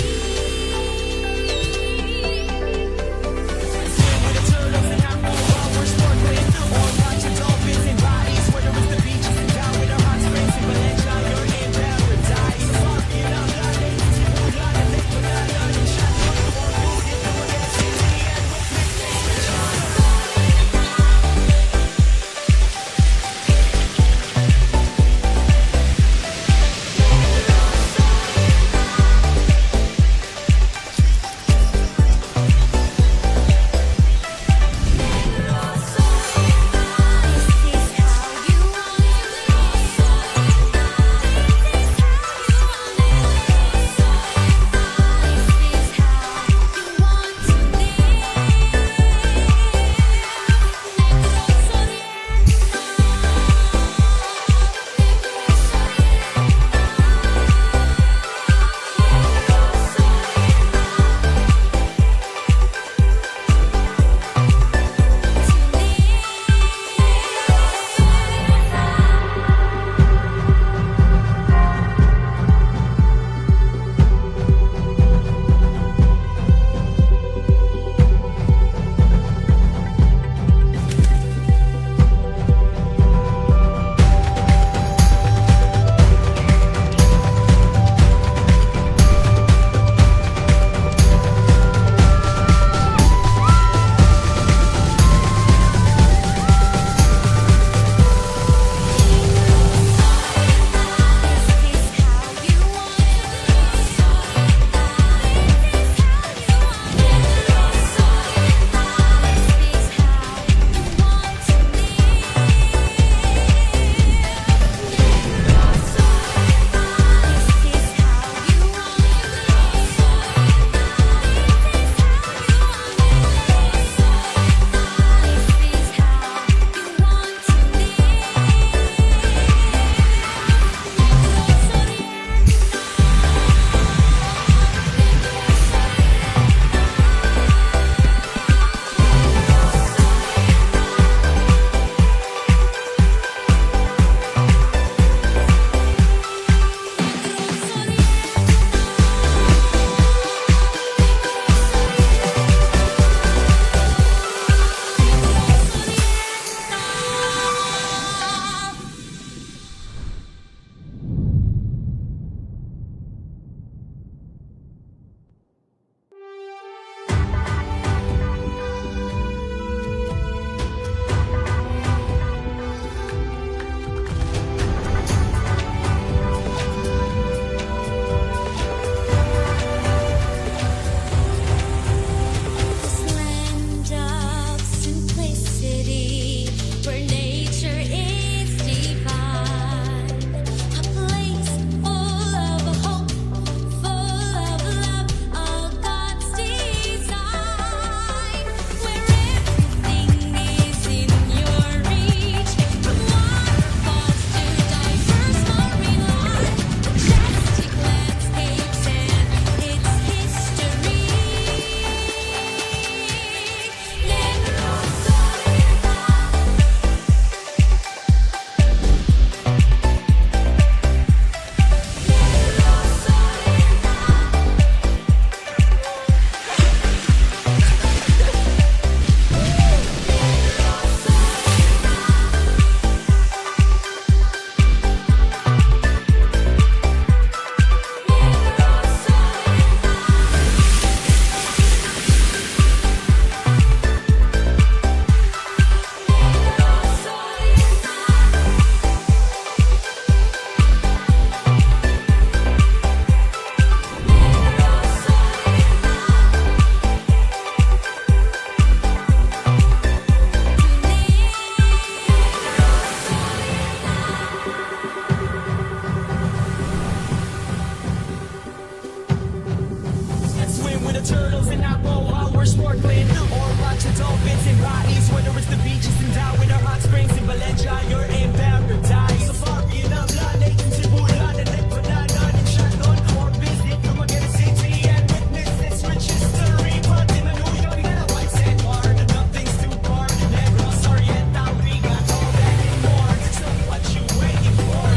and bodies, whether it's the beaches in Darwin or hot springs in Valencia, you're in paradise. Safari and Amlan, Cebulan, and Nagpananan, and Shandon, or visit Dumaguete City and witness its rich history. But in the New York, and a white sand bar, nothing's too far. Negros, Oriental, we got all that and more. So what you waiting for?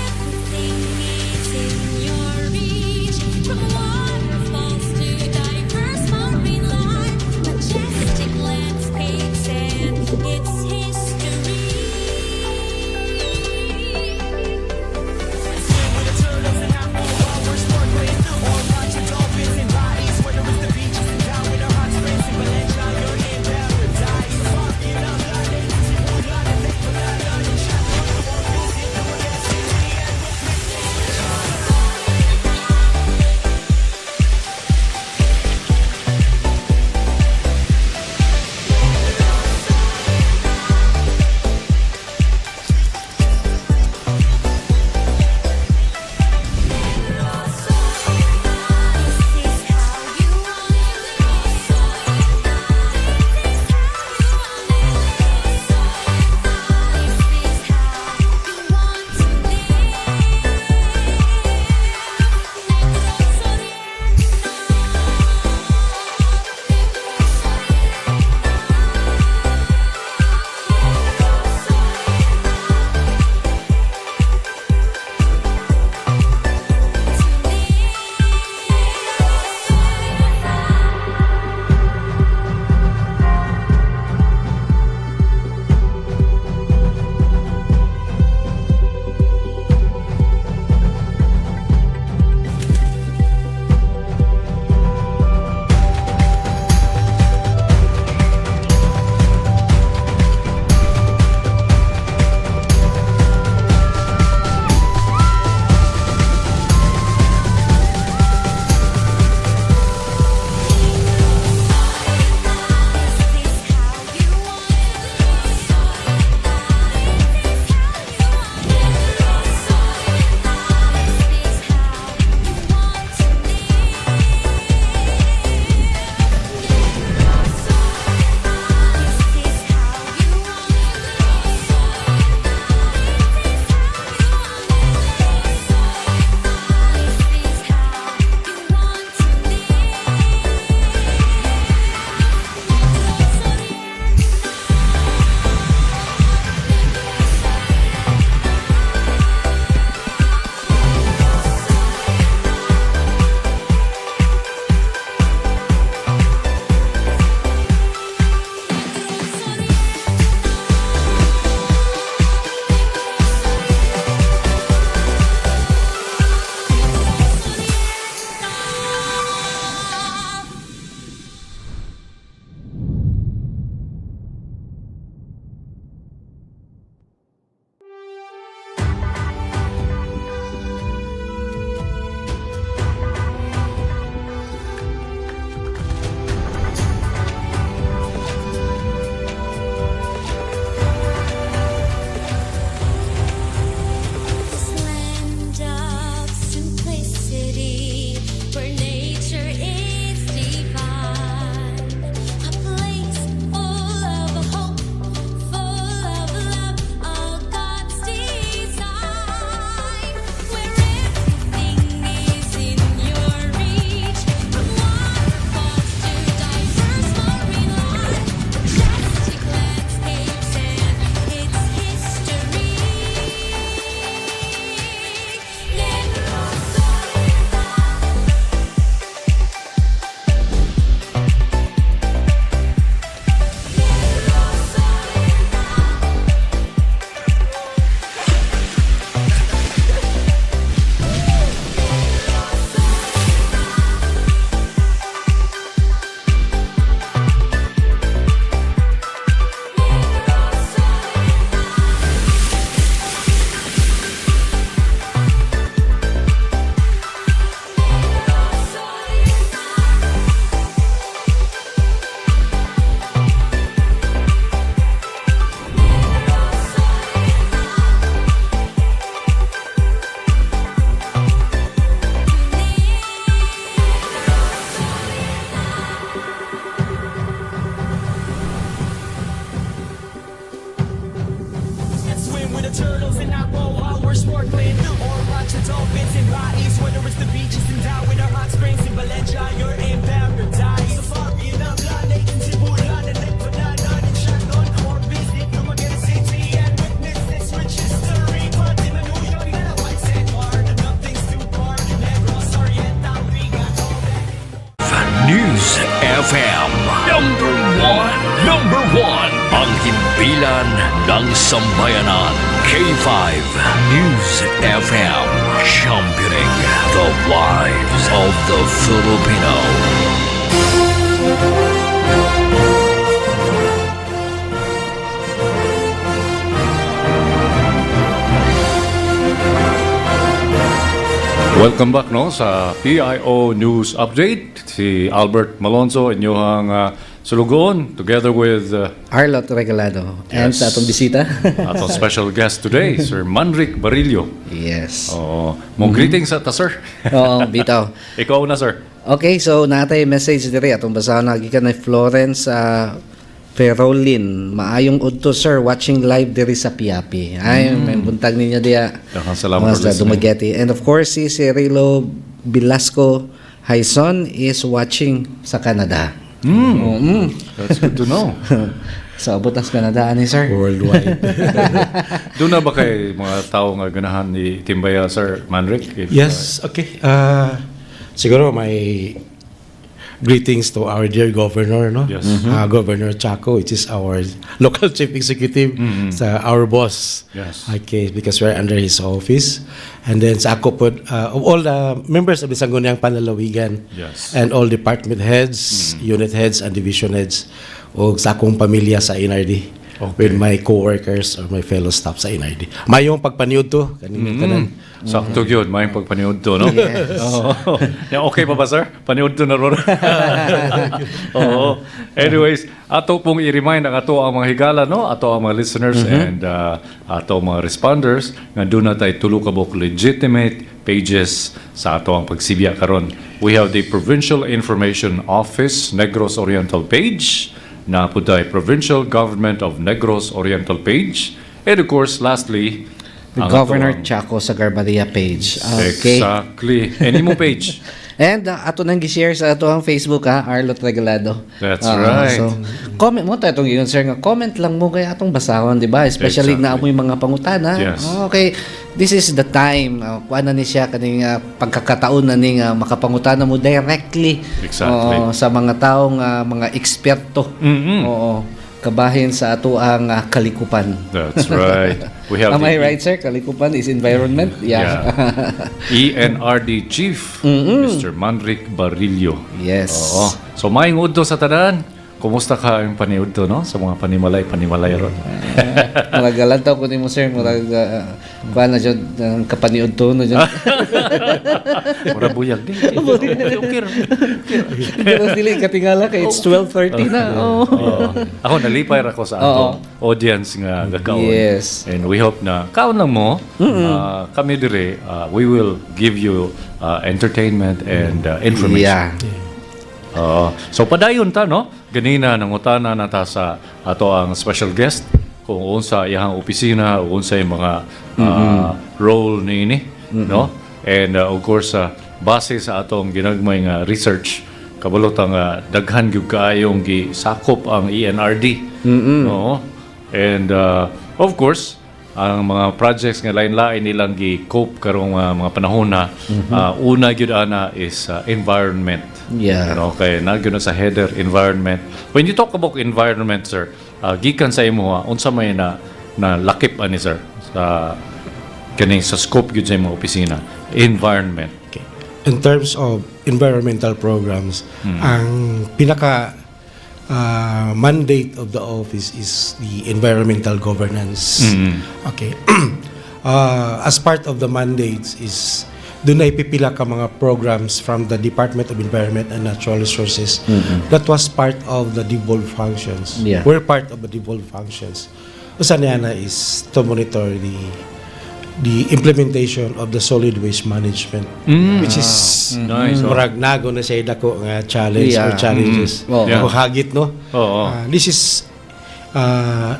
Everything is in your reach, from waterfalls to diverse marine life, majestic landscapes and its history. the turtles and I roll while we're snorkeling. Or watch the dolphins and bodies, whether it's the beaches in Darwin or hot springs in Valencia, you're in paradise. Safari and Alkaline, Tibulan and Negros and Shandon, or visit Dumaguete City and witness this rich history. But in the New York, that white sand bar, nothing's too far. Negros, Oriental, we got all that. News FM Number 1 Ang himpilan ng sambayanan. K5 News FM, championing the lives of the Filipino. Welcome back no sa PIO News Update. Si Albert Malonzo inyong sulugon together with Arlot Regalado. And Yes. sa atong bisita. atong special guest today, Sir Manric Barillo. Yes. Oo. Mong greetings sa ta, sir. Oo, bitaw. Ikaw na, sir. Okay, so natay message diri atong basahan na gikan ni Florence Ferolin. Maayong udto sir, watching live diri sa Piapi. Ay, may buntag ninyo diya. Daghang salamat for Sa listening. Dumaguete. And of course, si Cirilo Velasco Hyson is watching sa Canada. That's good to know. Sa abot ng Canada ani sir. Worldwide. Doon na ba kay mga tao nga ganahan ni Timbaya, Sir Manric? If, Yes, okay. Siguro may greetings to our dear governor, no? Yes. Governor Chaco, which is our local chief executive, sa our boss. Yes. Okay, because we're under his office. And then sa ako po, of all the members of the Sangguniang Panlalawigan, Yes. and all department heads, unit heads, and division heads, o sa akong pamilya sa NRD. With my co-workers or my fellow staff sa NRD. Mayong pagpaniud to, kanina tanan. Sakto yun, may pagpaniud to, no? Yes. Oo. Yeah, okay pa ba, sir? Paniud to na ron. Oo. Anyways, ato pong i-remind ang ato ang mga higala, no? Ato ang mga listeners and ato ang mga responders nga doon na tayo tulukabok legitimate pages sa ato ang pagsibya karon. We have the Provincial Information Office Negros Oriental page, na po tayo Provincial Government of Negros Oriental page, and of course, lastly, The ang Governor ato ang- Chaco sa Garbaria page. Okay. Exactly. Any mo page. And ato nang gi-share sa ato ang Facebook Arlot Regalado. That's right. So, comment mo tayo itong yun, sir, nga comment lang mo kaya atong basahon, di ba? Especially Exactly. na amoy mga pangutana. Yes. Okay, this is the time. Kuha na ni siya kaning pagkakataon na ning makapangutana mo directly. Exactly. Sa mga taong mga eksperto. Oo. Kabahin sa ato ang kalikupan. That's right. We have Am the I right, sir? Kalikupan is environment? Yeah. ENRD Chief, Mr. Manric Barillo. Yes. Oo. So, maing udto sa tanan. Kumusta ka yung paniudto, no? Sa mga panimalay ron. Murag galantaw ko nimo sir, murag kuha na jud ang kapaniud to no jud. Mura buyag din. Okay. Pero dili katingala kay it's 12:30 na. Oh. Ako, nalipay ra ko sa atong audience nga gakaon. Yes. And we hope na kaon lang mo, kami dire, we will give you entertainment and information. Yeah. So padayon ta, no? Ganina nangutana na ta sa ato ang special guest kung unsa iyang opisina o unsa yung mga role niini, no? And of course base sa atong ginagmay nga research kabalo ta nga daghan gyud kaayong gisakop ang ENRD, no? And of course ang mga projects nga lain-lain nilang gi-cope karong mga panahon na una gyud ana is environment. Yeah. Okay, nagyo na sa header environment. When you talk about environment, sir, gikan sa imo unsa may na lakip ani sir sa kani sa scope gyud sa imong opisina, environment. Okay. In terms of environmental programs, ang pinaka mandate of the office is the environmental governance. Okay. As part of the mandates is doon na ipipila ka mga programs from the Department of Environment and Natural Resources that was part of the devolved functions. Yeah. We're part of the devolved functions. Usa niya na is to monitor the implementation of the solid waste management, which is Nice. murag nago na siya dako nga challenge or Yeah. challenges. Yeah. O hagit, no? Oo. This is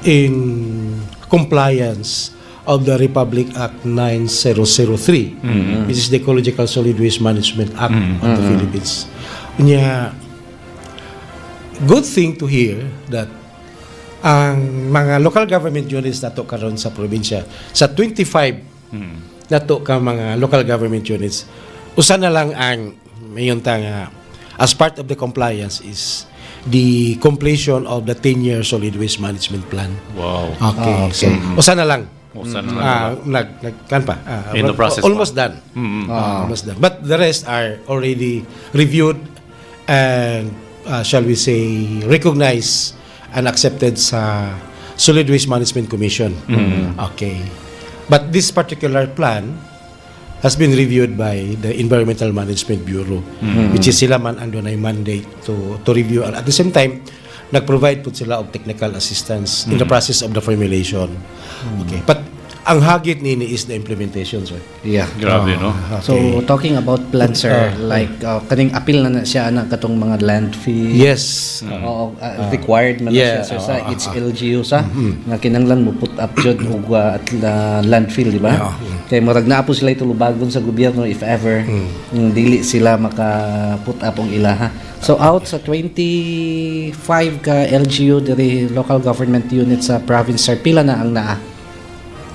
in compliance of the Republic Act 9003, which is the Ecological Solid Waste Management Act of the Philippines. Nya, good thing to hear that ang mga local government units nato karon sa probinsya, sa 25 nato ka mga local government units, usa na lang ang mayon nga as part of the compliance is the completion of the 10-year solid waste management plan. Wow. Okay. So, usa na lang. Kan pa. In the process almost done. Almost done. But the rest are already reviewed and shall we say recognized and accepted sa Solid Waste Management Commission. Okay. But this particular plan has been reviewed by the Environmental Management Bureau, which is sila man ang dunay mandate to review, and at the same time nag-provide po sila of technical assistance in the process of the formulation. Okay, but ang hagit nini is the implementation, sir. Yeah. Grabe, no? So talking about plants, sir, like kaning apil na siya na katong mga landfill. Yes. Required man na siya sa its LGU sa nga kinanglan mo put up jud og at landfill, di ba? Kay murag na po sila itulubagon sa gobyerno if ever yung dili sila maka put up ang ilaha. So out sa 25 ka LGU diri local government units sa province, sir, pila na ang naa?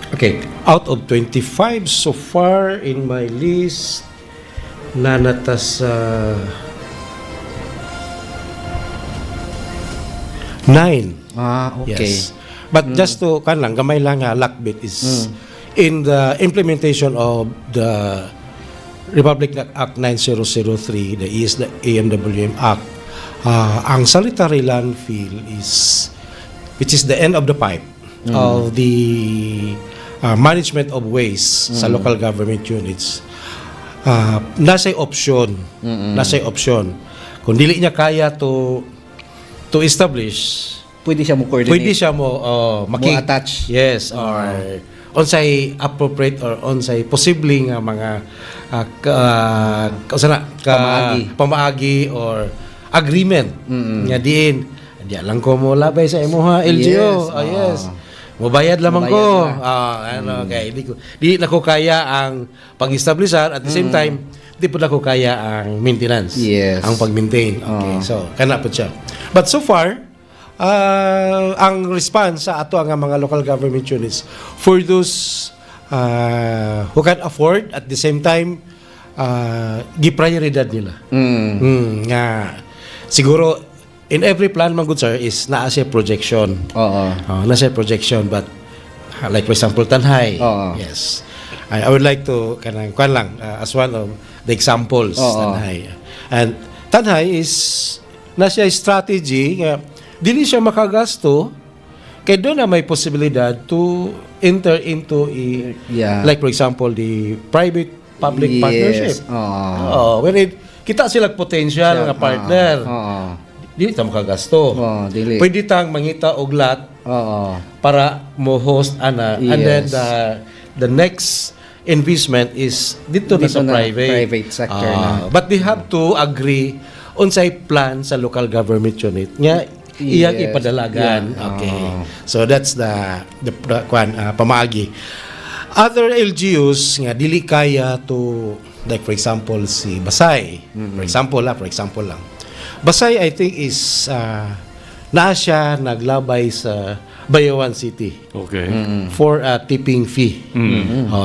Okay, out of 25 so far in my list, na natas 9. Okay. Yes. But just to kanlang gamay lang nga lakbit is in the implementation of the Republic Act 9003, the AMWM Act, ang sanitary landfill is, which is the end of the pipe of the management of waste sa local government units, nasa option, kung dili niya kaya to establish, Pwede siya mo coordinate. pwede siya mo attach. yes, or unsay appropriate or unsay posible nga mga pamaagi or agreement nga diin lang ko mo labay sa imuha LGU. Yes. Mobayad lamang ko. Okay, di na ko kaya ang pag-establishar, at the same time di po na ko kaya ang maintenance. Yes. Ang pag-maintain. Okay. So, kana po siya. But so far, ang response sa ato ang mga local government units for those who can afford, at the same time gi-prioridad nila. Nga siguro in every plan, man good sir, is naa siya projection. Na siya projection, but like for example Tanhay. Yes. I would like to kanang lang as one of the examples. Tanhay. And Tanhay is na siya strategy nga dili siya makagasto kay doon na may posibilidad to enter into like for example the private public partnership. When kita sila potential nga partner. Dili ta makagasto. Dili. Pwede tang mangita og lot para mo host and then the next investment is dito na sa private sector na. But they have to agree unsay plan sa local government unit nga iyang ipadalagan. Okay. So that's the pamaagi. Other LGUs nga dili kaya to, like for example si Basay. For example lang. Basay, I think is na siya naglabay sa Bayawan City. Okay. For a tipping fee.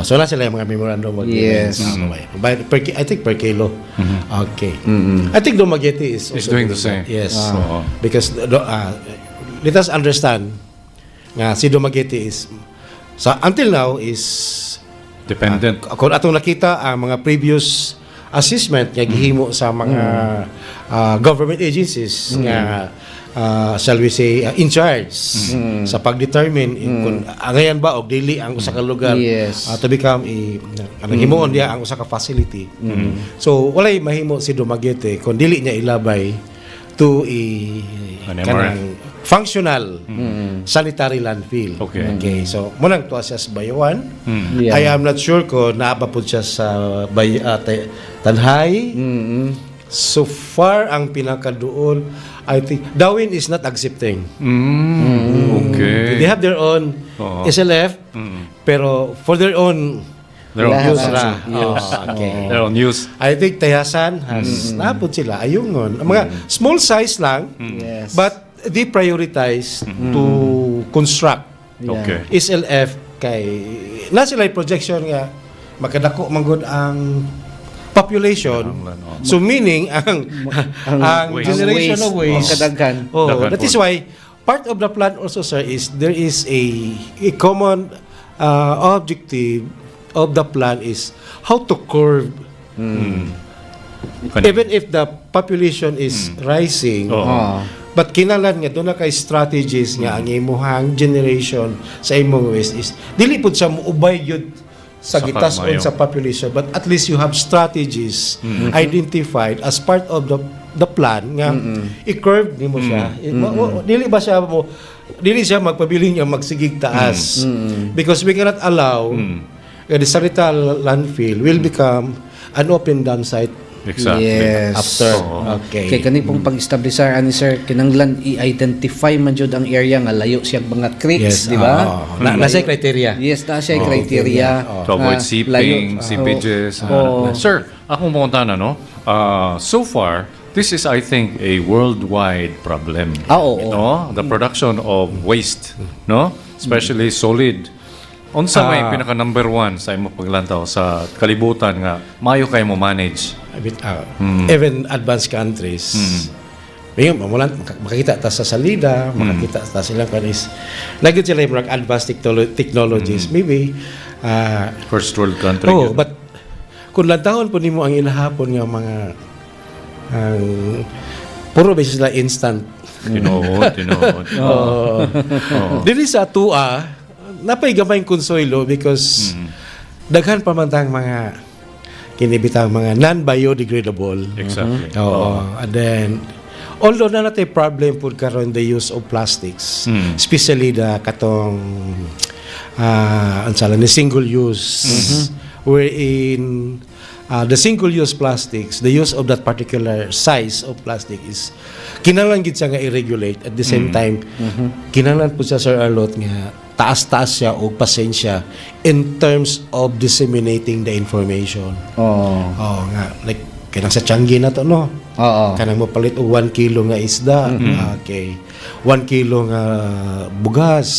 So na sila yung mga memorandum of agreement. Yes. I think per kilo. Okay. I think Dumaguete is also doing the same. Yes. Because let us understand nga si Dumaguete is until now is dependent. Kung atong nakita ang mga previous assessment nga gihimo sa mga government agencies nga shall we say in charge sa pag-determine kung angayan ba og dili ang usa ka lugar to become himuon diya ang usa ka facility. So walay mahimo si Dumaguete kung dili niya ilabay to kanang functional sanitary landfill. Okay. So munang tuwa siya sa Bayawan. I am not sure kung naapa po siya sa Tanhay. So far ang pinakaduol, I think Darwin is not accepting. Okay. They have their own SLF, pero for their own Their own use use. ra. Their own use. I think Tayasan has napod sila ayungon. Ang mga small size lang, Yes. but they prioritize to construct Okay. SLF kay na sila yung projection nga makadako manggod ang population. So meaning ang waste. generation of waste. Kadaghan. Daghan That is po. why part of the plan also, sir, is there is a common objective of the plan is how to curb even if the population is rising. But kinahanglan nga doon na kay strategies nga ang imuhang generation sa imong waste is dili pud sa muubay gyud sa Sa gitason kamayo. sa population, but at least you have strategies identified as part of the plan nga i-curve nimo siya. Dili ba siya mo dili siya magpabiling nga magsigig taas because we cannot allow the sanitary landfill will become an open dump site Exactly. Yes. after. Kay Okay. kani pong pag-establishar ani sir kinanglan i-identify man jud ang area nga layo siya mga creeks, di ba? Nasa criteria. Yes, na siya criteria. To avoid nga seeping, layo. seepages. Oo. Sir, akong pumunta na, no? So far, this is, I think, a worldwide problem. Oo. No? The production of waste, no? Especially solid. Unsa may pinaka number one sa imo paglantaw sa kalibutan nga maayo kay mo manage? A bit, even advanced countries. Ngayon, makakita ta sa salida, makakita ta sila kanis. Nagit sila yung mga advanced technologies. Maybe, First world country. oh, yun. but kung lantahon po nimo ang inahapon nga mga ang puro basis sila instant. Tinuod. Dili sa tua, napay gamayng konsuelo because daghan pa man tang mga kinibitang mga non-biodegradable. Exactly. Oo. And then, although na natin problem po karon the use of plastics, especially the katong the single use, wherein the single-use plastics, the use of that particular size of plastic is kinahanglan gid siya nga i-regulate. At the same time, kinahanglan po siya, Sir Arlot, nga taas-taas siya o pasensya in terms of disseminating the information. Oh, nga. Like, kanang sa Tianggi na to, no? Kanang mo palit o 1 kilo nga isda. Okay. 1 kilo nga bugas.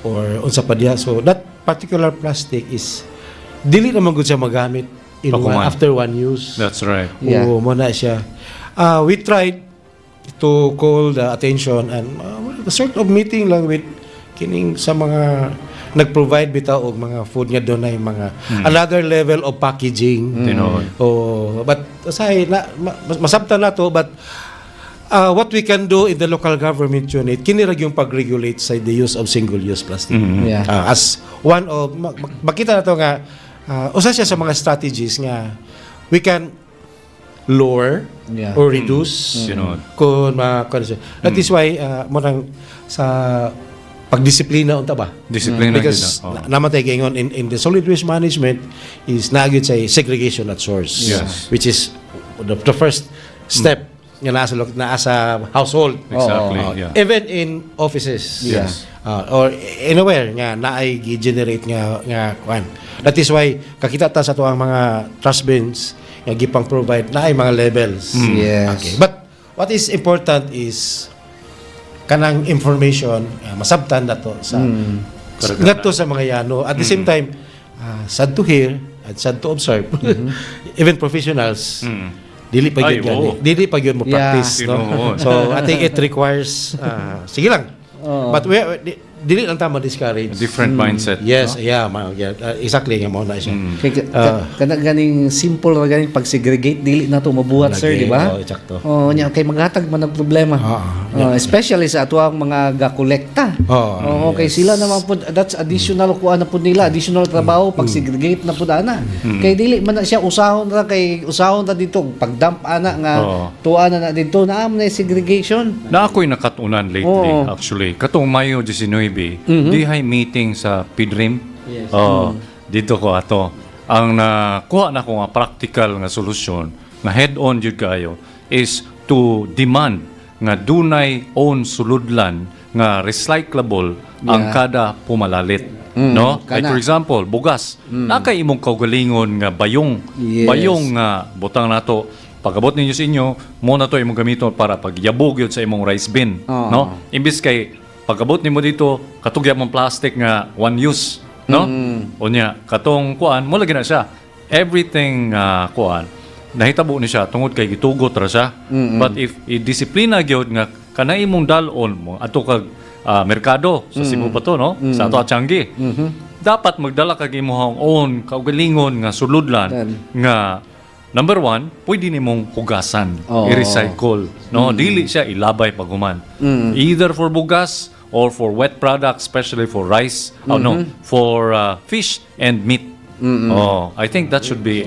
Or unsa pa diha. So, that particular plastic is dili naman gud siya magamit after one use. That's right. Yeah. Oo, mo na siya. We tried to call the attention and a sort of meeting lang with kining sa mga nag-provide bitaw og mga food nga doon ay mga another level of packaging. Oh, but say masabtan na to, but what we can do in the local government unit kinirag yung pag-regulate sa the use of single-use plastic. As one of makita na to nga usa siya sa mga strategies nga we can lower or reduce kung that is why mo nang sa pagdisiplina unta ba? Disiplina because namatay gingon in the solid waste management is nagit say segregation at source, which is the first step nga nasa household. Exactly. Even in offices. Or anywhere nga naay gi-generate nga kwan. That is why kakita ta sa tuang mga trash bins nga gipang provide naay mga levels. Okay. But what is important is kanang information masabtan nato sa ngadto sa mga yano. At the same time, sad to hear and sad to observe. Even professionals dili pa gyud mo practice, no? So I think it requires sige lang. But dili lang ta ma-discourage. Different mindset. Yes, exactly nga mo na siya. Kana ganing simple ra ganing pag-segregate dili na to mabuhat, sir, di ba? Exacto. Nya kay maghatag man og problema. Especially sa ato ang mga gakolekta. Okay, sila naman po that's additional kuan na po nila, additional trabaho pag-segregate na po ana. Kay dili man na siya usahon ra dito pag-dump ana nga tuana na dito na am na segregation. Na ako'y nakatunan lately, actually. Katong Mayo 19, dihay meeting sa PIDRIM. Dito ko ato. Ang nakuha na ko nga practical nga solusyon, nga head-on jud kayo, is to demand nga dunay own suludlan nga recyclable ang kada pumalalit. No? Like kana. for example, bugas. Nakay imong kaugalingon nga bayong. Yes. Bayong nga butang nato. Pagabot ninyo sa inyo, mo na to imong gamiton para pagyabog yun sa imong rice bin. Oo. No? Imbis kay pagabot nimo dito, katugya mong plastic nga one use. No? Unya, katong kuan, mo lagi na siya. Everything kuan, nahitabo ni siya tungod kay gitugot ra siya. But if i-disiplina gyud nga kanay imong dalon mo ato kag merkado sa Cebu pa to, no? Sa ato Changi. Dapat magdala kag imong own kaugalingon nga suludlan nga number one, pwede nimong hugasan, Oo. i-recycle, no? Dili siya ilabay paguman. Either for bugas or for wet products, especially for rice, for fish and meat. Oh, I think that should be.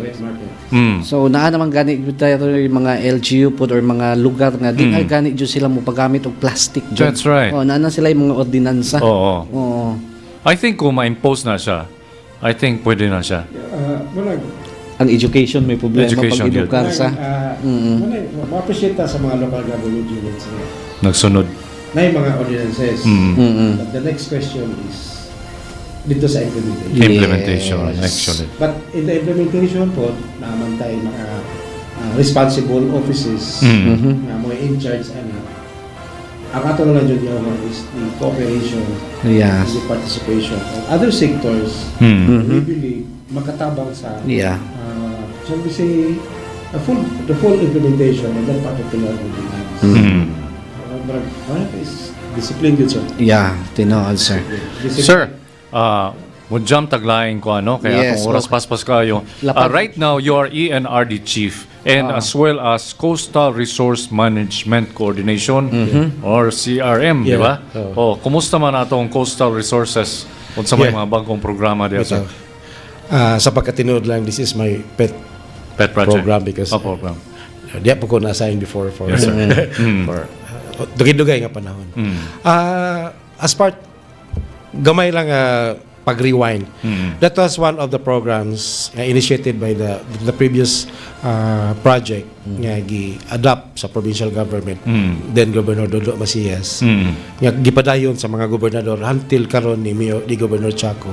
So naa naman gani jud tayo yung mga LGU pod or mga lugar nga di ay gani jud sila mo paggamit og plastic jud. That's right. Oh, naa na sila yung mga ordinansa. Oo. Oo. I think kung ma-impose na siya, I think pwede na siya. Ang education may problema Education, pag edukar sa. Ma-appreciate ta sa mga local government units Nagsunod. na yung mga ordinances. But the next question is dito sa implementation. Implementation, actually. But in the implementation po, naman tayo mga responsible offices na mga in charge ang ato na lang dyan yung is the cooperation Yes. and the participation of other sectors. We believe makatabang sa shall we say the full implementation and that part of the ordinance. But is discipline good, sir. Yeah, tinood sir. Sir, would jump taglaing ko kaya Yes, atong oras okay. paspas kayo. Lapad. Right now, you are ENRD Chief and as well as Coastal Resource Management Coordination or CRM, di ba? Kumusta man atong coastal resources kung sa may mga bagong programa diya, sir? Sa pagkatinood lang, this is my pet Project. program because program. di po ko na-assign before for Yes, sir. for dugay-dugay nga panahon. As part gamay lang pag-rewind. That was one of the programs initiated by the previous project nga gi-adapt sa provincial government then Governor Dodo Macías nga gipadayon sa mga gobernador until karon ni Governor Chaco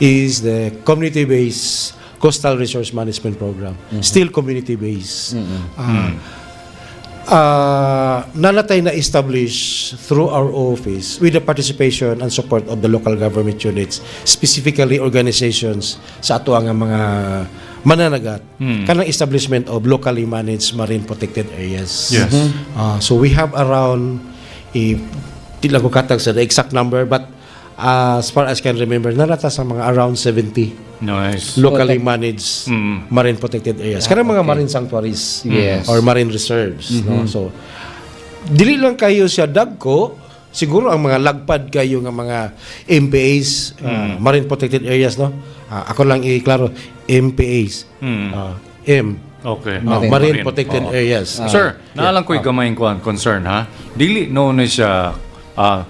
is the community-based coastal resource management program. Still community-based. Nanatay na establish through our office with the participation and support of the local government units, specifically organizations sa ato ang mga mananagat kanang establishment of locally managed marine protected areas. Yes. So we have around di lang ko katag sa the exact number but as far as I can remember narata sa mga around 70 Nice. locally managed marine protected areas. Kanang mga marine sanctuaries Yes. or marine reserves. No? So, dili lang kayo siya dagko, siguro ang mga lagpad kayo ng mga MPAs, marine protected areas. No? Ako lang i-klaro, MPAs. M. Okay. Marine protected areas. Sir, naalang ko'y gamayng concern, ha? Dili no na siya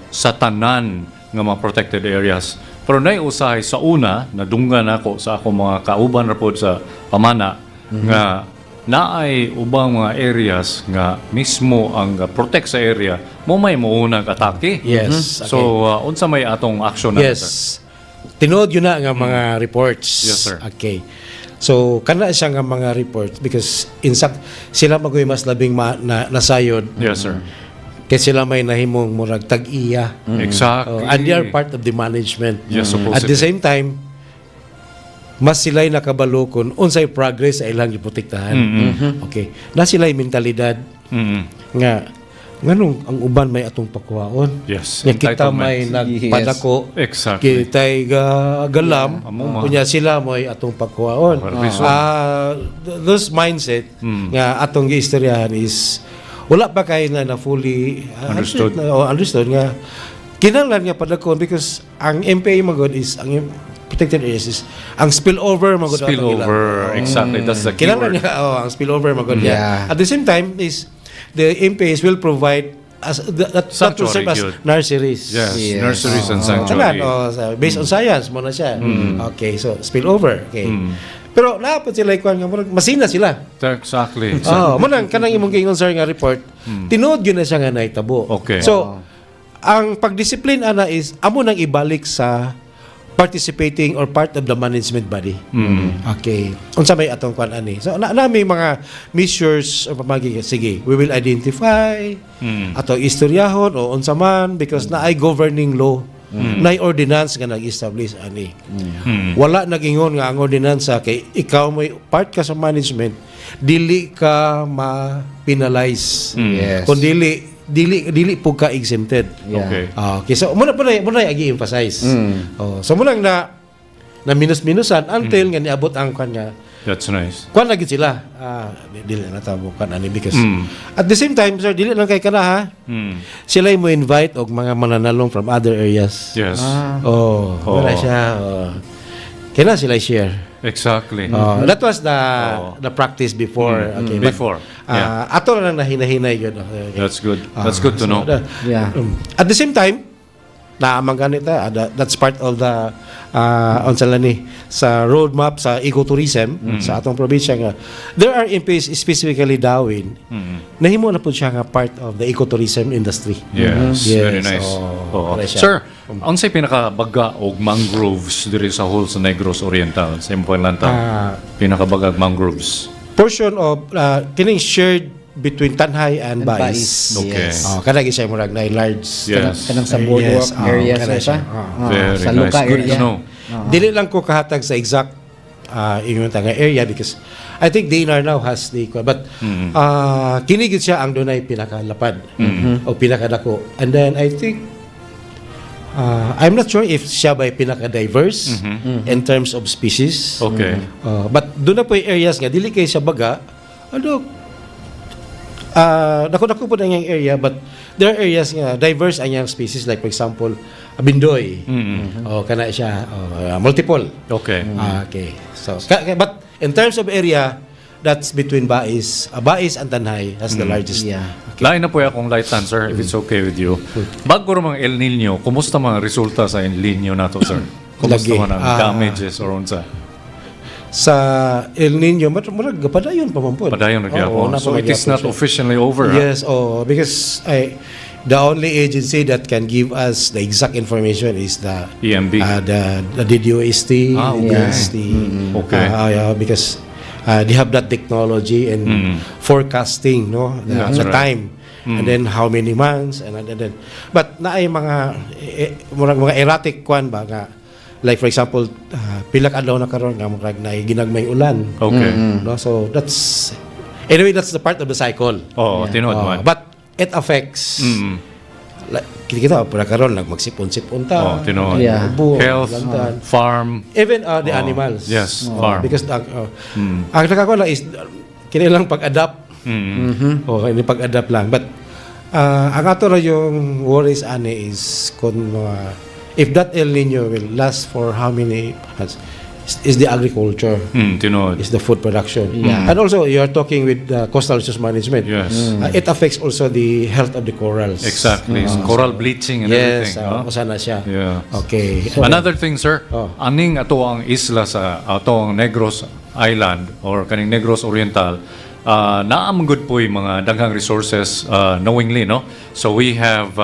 sa tanan nga mga protected areas. Pero naiusahay sa una, nadunggan ako sa ako mga kauban rapod sa pamana nga naay ubang mga areas nga mismo ang protect sa area mo may maunang atake. Yes. So, unsa may atong action na? Yes. Tinood yun na nga mga reports. Yes, sir. Okay. So, kana siya nga mga reports because in fact, sila magoy mas labing nasayod. Yes, sir. Kasi sila may nahimong murag tag-iya. Exactly. And they are part of the management. Yes, supposedly. At the same time, mas sila'y nakabalo kung unsay progress sa ilang iprotektahan. Okay. Na sila'y mentalidad nga nganong ang uban may atong pakuhaon. Yes. Nga kita Entitlement. may nagpadako. Exactly. Kita'y galam. Amuma. Kunya sila may atong pakuhaon. Those mindset nga atong giistoryahan is wala pa kayo na fully Understood. understood nga kinahanglan nga padakon because ang MPA magod is ang protected areas is ang spillover magod Spillover. Exactly. That's the key kinahanglan word. nga ang spillover magod Yeah. at the same time is the MPAs will provide as that will serve as Good. nurseries. Yes. Yes. Nurseries and Tanan, sanctuary. based on science mo na siya. Okay, so spillover. Okay. Pero naapot sila ikuan nga murag masina sila. Exactly. Oh, mo nang kanang imong gingon sir nga report. Tinuod gyud na siya nga nahitabo. Okay. So ang pagdiscipline ana is amo nang ibalik sa participating or part of the management body. Okay. Unsa may atong kwan ani. So may mga measures o pamagi sige, we will identify ato istoryahon o unsa man because na ay governing law. Na ordinance nga nag-establish ani. Wala nagingon nga ang ordinansa kay ikaw may part ka sa management, dili ka ma-penalize. Yes. Kung dili po ka exempted. Okay. Okay, so muna i-emphasize. So muna na minus-minusan until nga niabot ang kanya. That's nice. Kuan lagi sila. Dili na tabo kan ani because at the same time sir dili lang kay kana ha. Sila mo invite og mga mananalong from other areas. Yes. Wala siya. Kailan sila share? Exactly. That was the practice before. Okay. Before. Ato lang nahinahinay yun. Okay. That's good. That's good to know. At the same time, naamang ganita, that's part of the sa roadmap sa ecotourism sa atong probinsya nga there are MPs specifically Darwin nahimo na po siya nga part of the ecotourism industry. Yes, very nice. Sir, unsay pinakabaga og mangroves diri sa whole sa Negros Oriental sa imong lantaw? Pinakabagag mangroves. Portion of kining shared between Tanhay and Bais. Okay. Kada siya murag na large. Yes. Kanang sa boardwalk area kada sa Very sa nice. Lugar Good to area. know. Dili lang ko kahatag sa exact ingon nga area because I think DNR now has the but kini gid siya ang dunay pinakalapad o pinakadako. And then I think I'm not sure if siya ba pinaka-diverse in terms of species. Okay. But doon na po yung areas nga dili kay siya baga. Dako po na yung area but there are areas nga diverse ang yung species like for example Bindoy. Kana siya multiple. Okay. Okay. So but in terms of area that's between Bais and Tanhay has the largest. Lain na po akong lightan, sir, if it's okay with you. Bago mga El Nino, kumusta mga resulta sa El Nino nato, sir? Kumusta man ang damages or unsa? Sa El Nino, murag padayon pa man po. Padayon na gyapon. So it is not officially over. Yes, because the only agency that can give us the exact information is the EMB. The DDOST. Okay. Because they have that technology and forecasting, no, the time. And then how many months and then but naay mga erratic kwan ba nga like for example pila ka adlaw na karon nga murag naay ginagmay ulan. Okay. No, so that's anyway that's the part of the cycle. Tinuod man. But it affects like, kita pala karon magsipon-sipon ta. Tinuod. Health, farm, even the animals. Yes, farm. Because ang nakako lang is kinilang pag-adapt. Hindi pag-adapt lang. But ang ato ra yung worries ani is kung if that El Nino will last for how many months is the agriculture, is the food production. And also you are talking with coastal resource management. Yes. It affects also the health of the corals. Exactly. Coral bleaching and everything. Sana siya. Yeah. Okay. Another thing, sir, aning ato ang isla sa atong Negros Island or kaning Negros Oriental, naamgod po yung mga daghang resources knowingly, no? So we have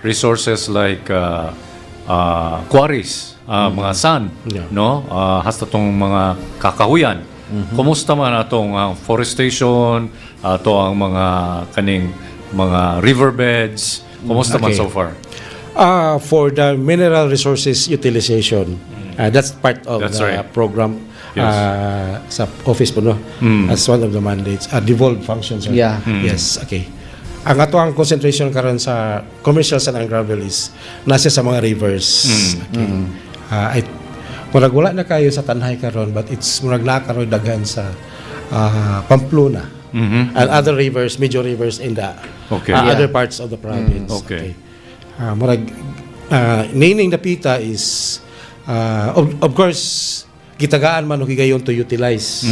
resources like quarries, mga sand, no? Hasta tong mga kakahuyan. Kumusta man atong forestation, ato ang mga kaning mga riverbeds, kumusta man so far? For the mineral resources utilization, that's part of the program. Sa office po, no? As one of the mandates. Devolved functions. Yes, okay. Ang ato ang concentration karon sa commercial sand and gravel is nasa sa mga rivers. Okay. Murag wala na kayo sa Tanhay karon but it's murag na karon daghan sa Pamplona and other rivers, major rivers in the other parts of the province. Okay. Murag nining napita is of course gitagaan man o higayon to utilize.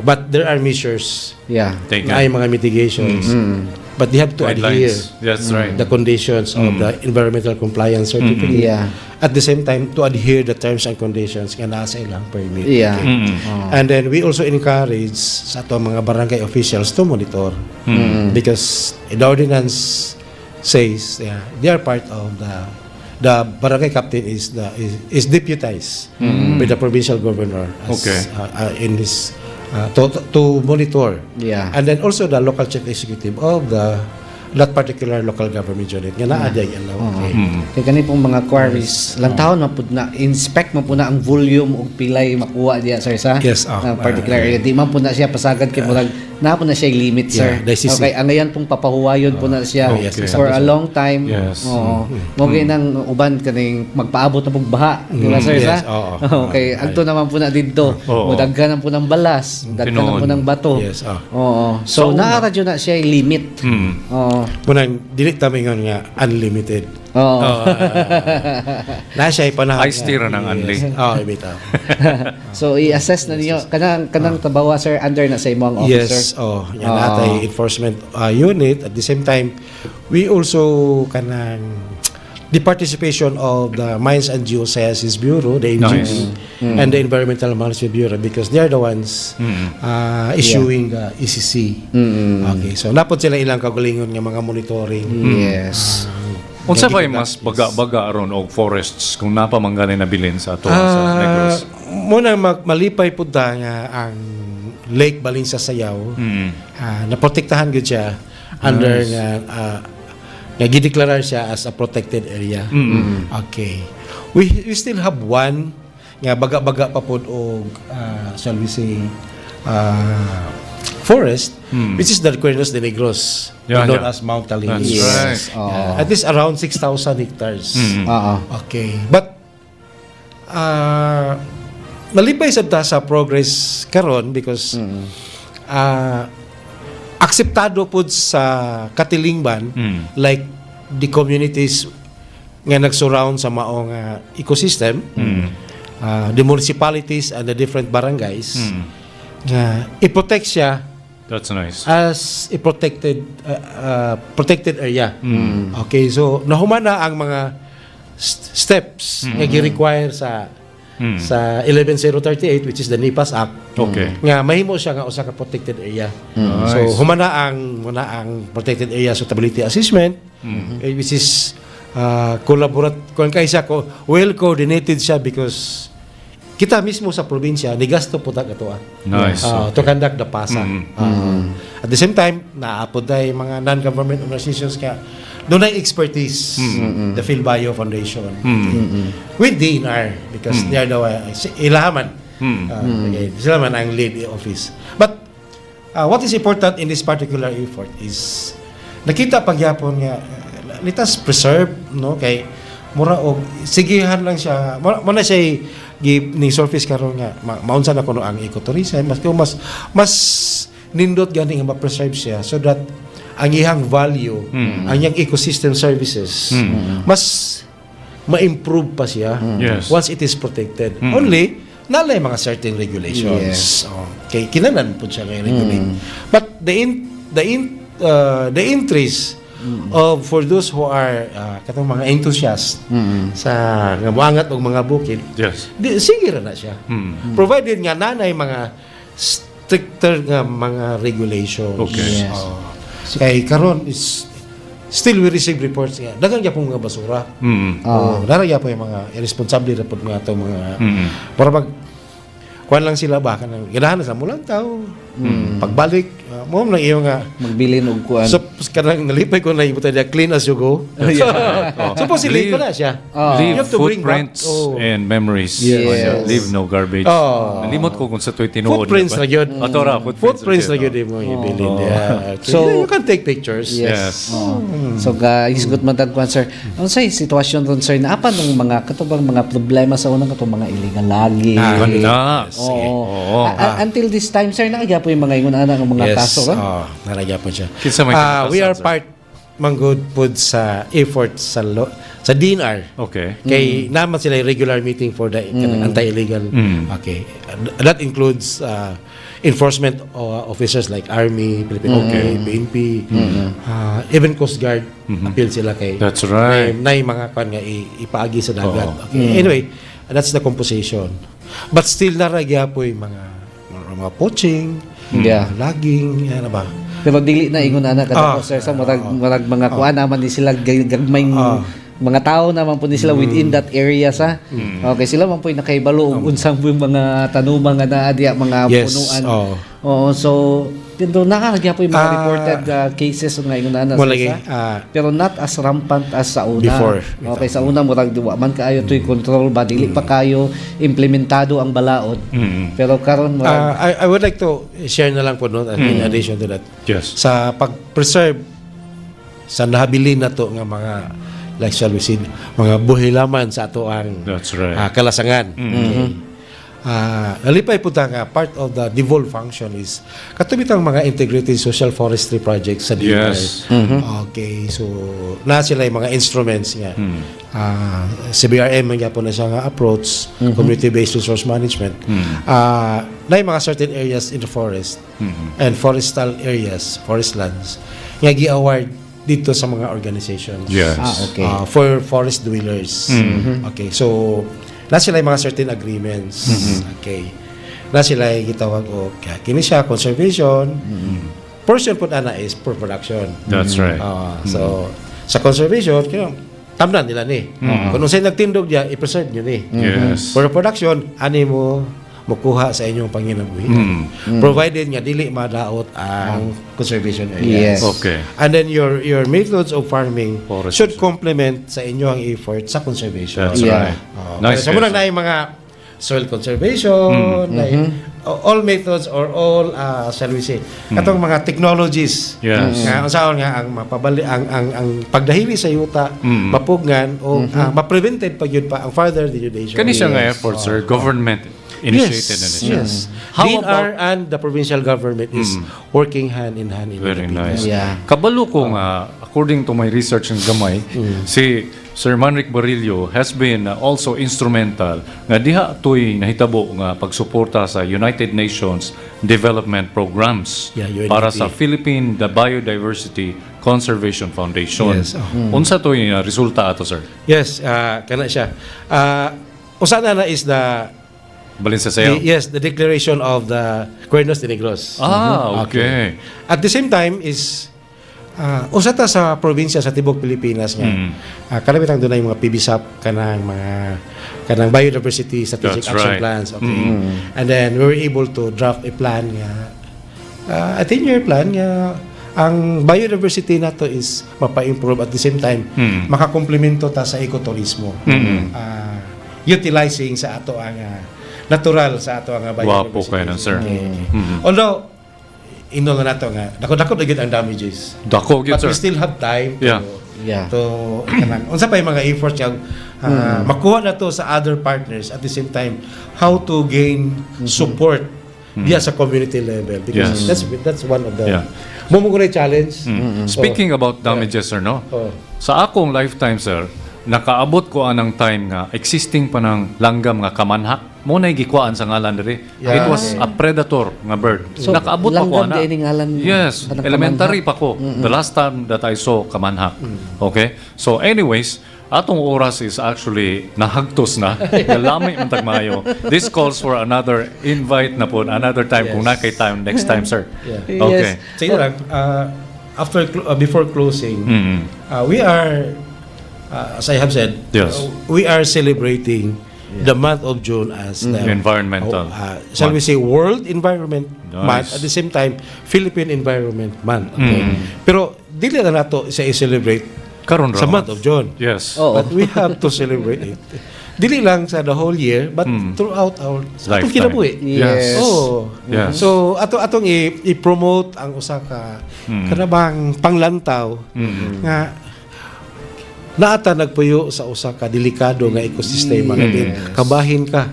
But there are measures. Ay mga mitigations. But they have to adhere the conditions of the environmental compliance certificate. At the same time, to adhere the terms and conditions nga nasa ilang permit. And then we also encourage sa ato mga barangay officials to monitor. Because the ordinance says they are part of the barangay captain is deputized by the provincial governor as, in this to monitor. Yeah. And then also the local chief executive of that particular local government unit nga naa day Kaya kani pong mga quarries, lantahon man pud na inspect man po na ang volume og pilay makuha diya sir sa Yes, particular area. Di man po na siya pasagad kay murag na po na siya limit sir. Okay, ang ngayon pong papahuwayon po na siya for a long time. Yes. Oo. Mo nang uban kaning magpaabot na pog baha, di ba sir sa? Okay, adto naman po na didto. Mudaghan po ng balas, daghan po ng bato. Yes. Oo. So naara jud na siya limit. Oo. Munang dili ta mingon nga unlimited. Oo. Na siya panahon. Ice tea ra ng unli. Bitaw. So i-assess na niyo kanang tabawa sir under na sa imong officer. Yes, yan natay enforcement unit. At the same time, we also kanang the participation of the Mines and Geosciences Bureau, the MGB, and the Environmental Management Bureau because they are the ones issuing the ECC. Okay, so napod sila ilang kagalingon nga mga monitoring. Yes. Unsa ba mas baga-baga aron og forests kung napamangganay na bilin sa ato sa Negros? Muna malipay pud nga ang Lake Balinsa Sayaw. Naprotektahan gud siya under nga gideklarar siya as a protected area. Okay. We still have one nga baga-baga pa pod og shall we say forest which is the Cuernos de Negros known as Mount Alkaline. That's right. At least around 6,000 hectares. Okay. But malipay sad ta sa progress karon because akseptado pud sa katilingban like the communities nga nagsurround sa maong ecosystem, the municipalities and the different barangays nga i-protect siya. That's nice. As a protected area. Okay, so nahumana ang mga steps nga gi-require sa 11038 which is the NIPAS Act. Okay. Nga mahimo siya nga usa ka protected area. So humana ang protected area suitability assessment which is well coordinated siya because kita mismo sa probinsya nigasto po ta ato Nice. to conduct the PASA. At the same time naapod day mga non-government organizations ka doon ay expertise the PhilBio Foundation with DNR because they are the ilaman sila man ang lead office. But what is important in this particular effort is nakita pagyapon nga let us preserve kay mura og sigihan lang siya mo na siya ni surface karon nga maunsa na kuno ang ecotourism mas nindot gani nga ma-preserve siya so that ang iyang value ang iyang ecosystem services mas ma-improve pa siya once it is protected. Only nalay mga certain regulations. Okay, kinanan po siya nga regulate. But the interest of for those who are katong mga enthusiasts sa nga moangat og mga bukid, sige ra na siya. Provided nga nanay mga stricter nga mga regulations. Okay. Kay karon is still we receive reports nga daghang gyapon nga basura. Dara gyapon yung mga irresponsible ra pud nga ato mga para kuan lang sila ba kanang ganahan sa mulang tao. Pagbalik mo lang iyo nga magbilin og kuan. So kanang nalipay ko na ibuta dia clean as you go. So possibly ko na siya. Leave You have to bring back- footprints and memories. Yes. Leave no garbage. Nalimot ko kung sa to'y tinuod. Footprints na yun. Atora, Footprints na yun mo ibilin. So, you can take pictures. Yes. So isgot man tagkuan sir. Ano say sitwasyon ron sir na apan ng mga katubang mga problema sa unang katong mga illegal lagi. Oo. Until this time sir nagya po yung mga ingon ana ng mga kaso ron. Naragya po siya. Kinsa may We are sir? part manggod pod sa effort sa DNR. Okay. Kay naman sila yung regular meeting for the anti-illegal. Okay. That includes enforcement officers like Army, Philippine PNP, even Coast Guard. Appeal sila kay That's right. na yung mga kan nga ipaagi sa dagat. Okay. Anyway, that's the composition. But still naragya po yung mga poaching, logging, ano ba? Pero dili na ingon ana kadako sir sa murag mga kuan naman ni sila gagmay mga tao naman po ni sila within that area sa. Okay, sila man po nakaibalo og unsang mga tanumang nga naa diya mga punuan. Oo, so dito nakakagya po yung mga reported cases nga ingon ana sa. Pero not as rampant as sa una. Before. Okay, sa una murag duwa man kaayo tuy control ba dili pa kayo implementado ang balaod. Pero karon murag I would like to share na lang po no in addition to that. Yes. Sa pag-preserve sa nahabilin na to nga mga like shall we say mga buhilaman sa ato ang That's right. kalasangan. Nalipay po nga part of the devolved function is katubitang mga integrated social forestry projects sa DEOFRESH. Yes. Okay, so na sila yung mga instruments nga. CBRM nga po na siya nga approach, community-based resource management. Na yung mga certain areas in the forest and forestal areas, forest lands, nga gi-award dito sa mga organizations. Yes. okay. For forest dwellers. Okay, so na sila yung mga certain agreements. Okay. Na sila yung gitawag o kini siya conservation. Portion po na is for production. That's right. So sa conservation kaya tamnan nila ni. Kung sa'yo nagtindog diya, i-preserve nyo ni. Yes. For production, ani mo makuha sa inyong panginabuhi. Provided nga dili madaot ang conservation areas. Yes. Okay. And then your methods of farming Forest should complement sa inyong effort sa conservation. That's right. Nice. Sa muna na yung mga soil conservation, na all methods or all shall we say, katong mga technologies. Yes. Nga unsaon nga ang mapabali ang pagdahili sa yuta, mapugnan o ma-prevented pag yun pa ang further denudation. Kani siya nga effort, sir. Government initiated na siya. Yes. How DNR and the provincial government is working hand in hand in Very the nice. Yeah. Kabalo ko nga, according to my research ng gamay, si Sir Manric Barillo has been also instrumental nga diha to'y nahitabo nga pagsuporta sa United Nations development programs UNDP. para sa Philippine the Biodiversity Conservation Foundation. Yes. Unsa to'y resulta ato, sir? Yes, kana siya. Usana na is the Balin sa sayo? the declaration of the Cuernos de Negros. Okay. At the same time is usata sa probinsya sa tibok Pilipinas nga. Karamitan doon ay mga PBSAP kanang biodiversity strategic That's action right. plans. Okay. And then we were able to draft a plan nga a 10-year plan nga ang biodiversity nato is mapa-improve at the same time makakomplemento ta sa ecotourismo. Utilizing sa ato ang natural sa ato ang biodiversity. Wapo kayo na, sir. Although ino nga nato nga dako-dako na gyud ang damages. Dako gyud, But sir. we still have time Yeah. to kanang unsa pa yung mga efforts nga makuha na to sa other partners at the same time how to gain support diya sa community level because Yes. that's one of the mo challenge. Speaking about damages, sir, no? Sa akong lifetime, sir, nakaabot ko anang time nga existing pa ng langgam nga kamanhak mo na gikuan sa ngalan diri. It was a predator nga bird. So, Nakaabot pa ko langgam ana. di ini ngalan Yes, kanang elementary pa ko. The last time that I saw kamanhak. Okay? So anyways, atong oras is actually nahagtos na. Galamay man tag maayo. This calls for another invite na po another time kung na kay time next time, sir. Okay. So yun lang, before closing, we are as I have said, Yes. we are celebrating the month of June as the Environmental shall we say World Environment Nice. Month at the same time Philippine Environment Month. Okay? Pero dili na nato sa i-celebrate Karon sa ra. month of June. Yes. But we have to celebrate it. Dili lang sa the whole year but throughout our atong Lifetime. kinabuhi. Yes. Oh. Yes. So atong i-promote ang usa ka kanabang panglantaw nga naata nagpuyo sa usa ka delikado nga ekosistema nga din kabahin ka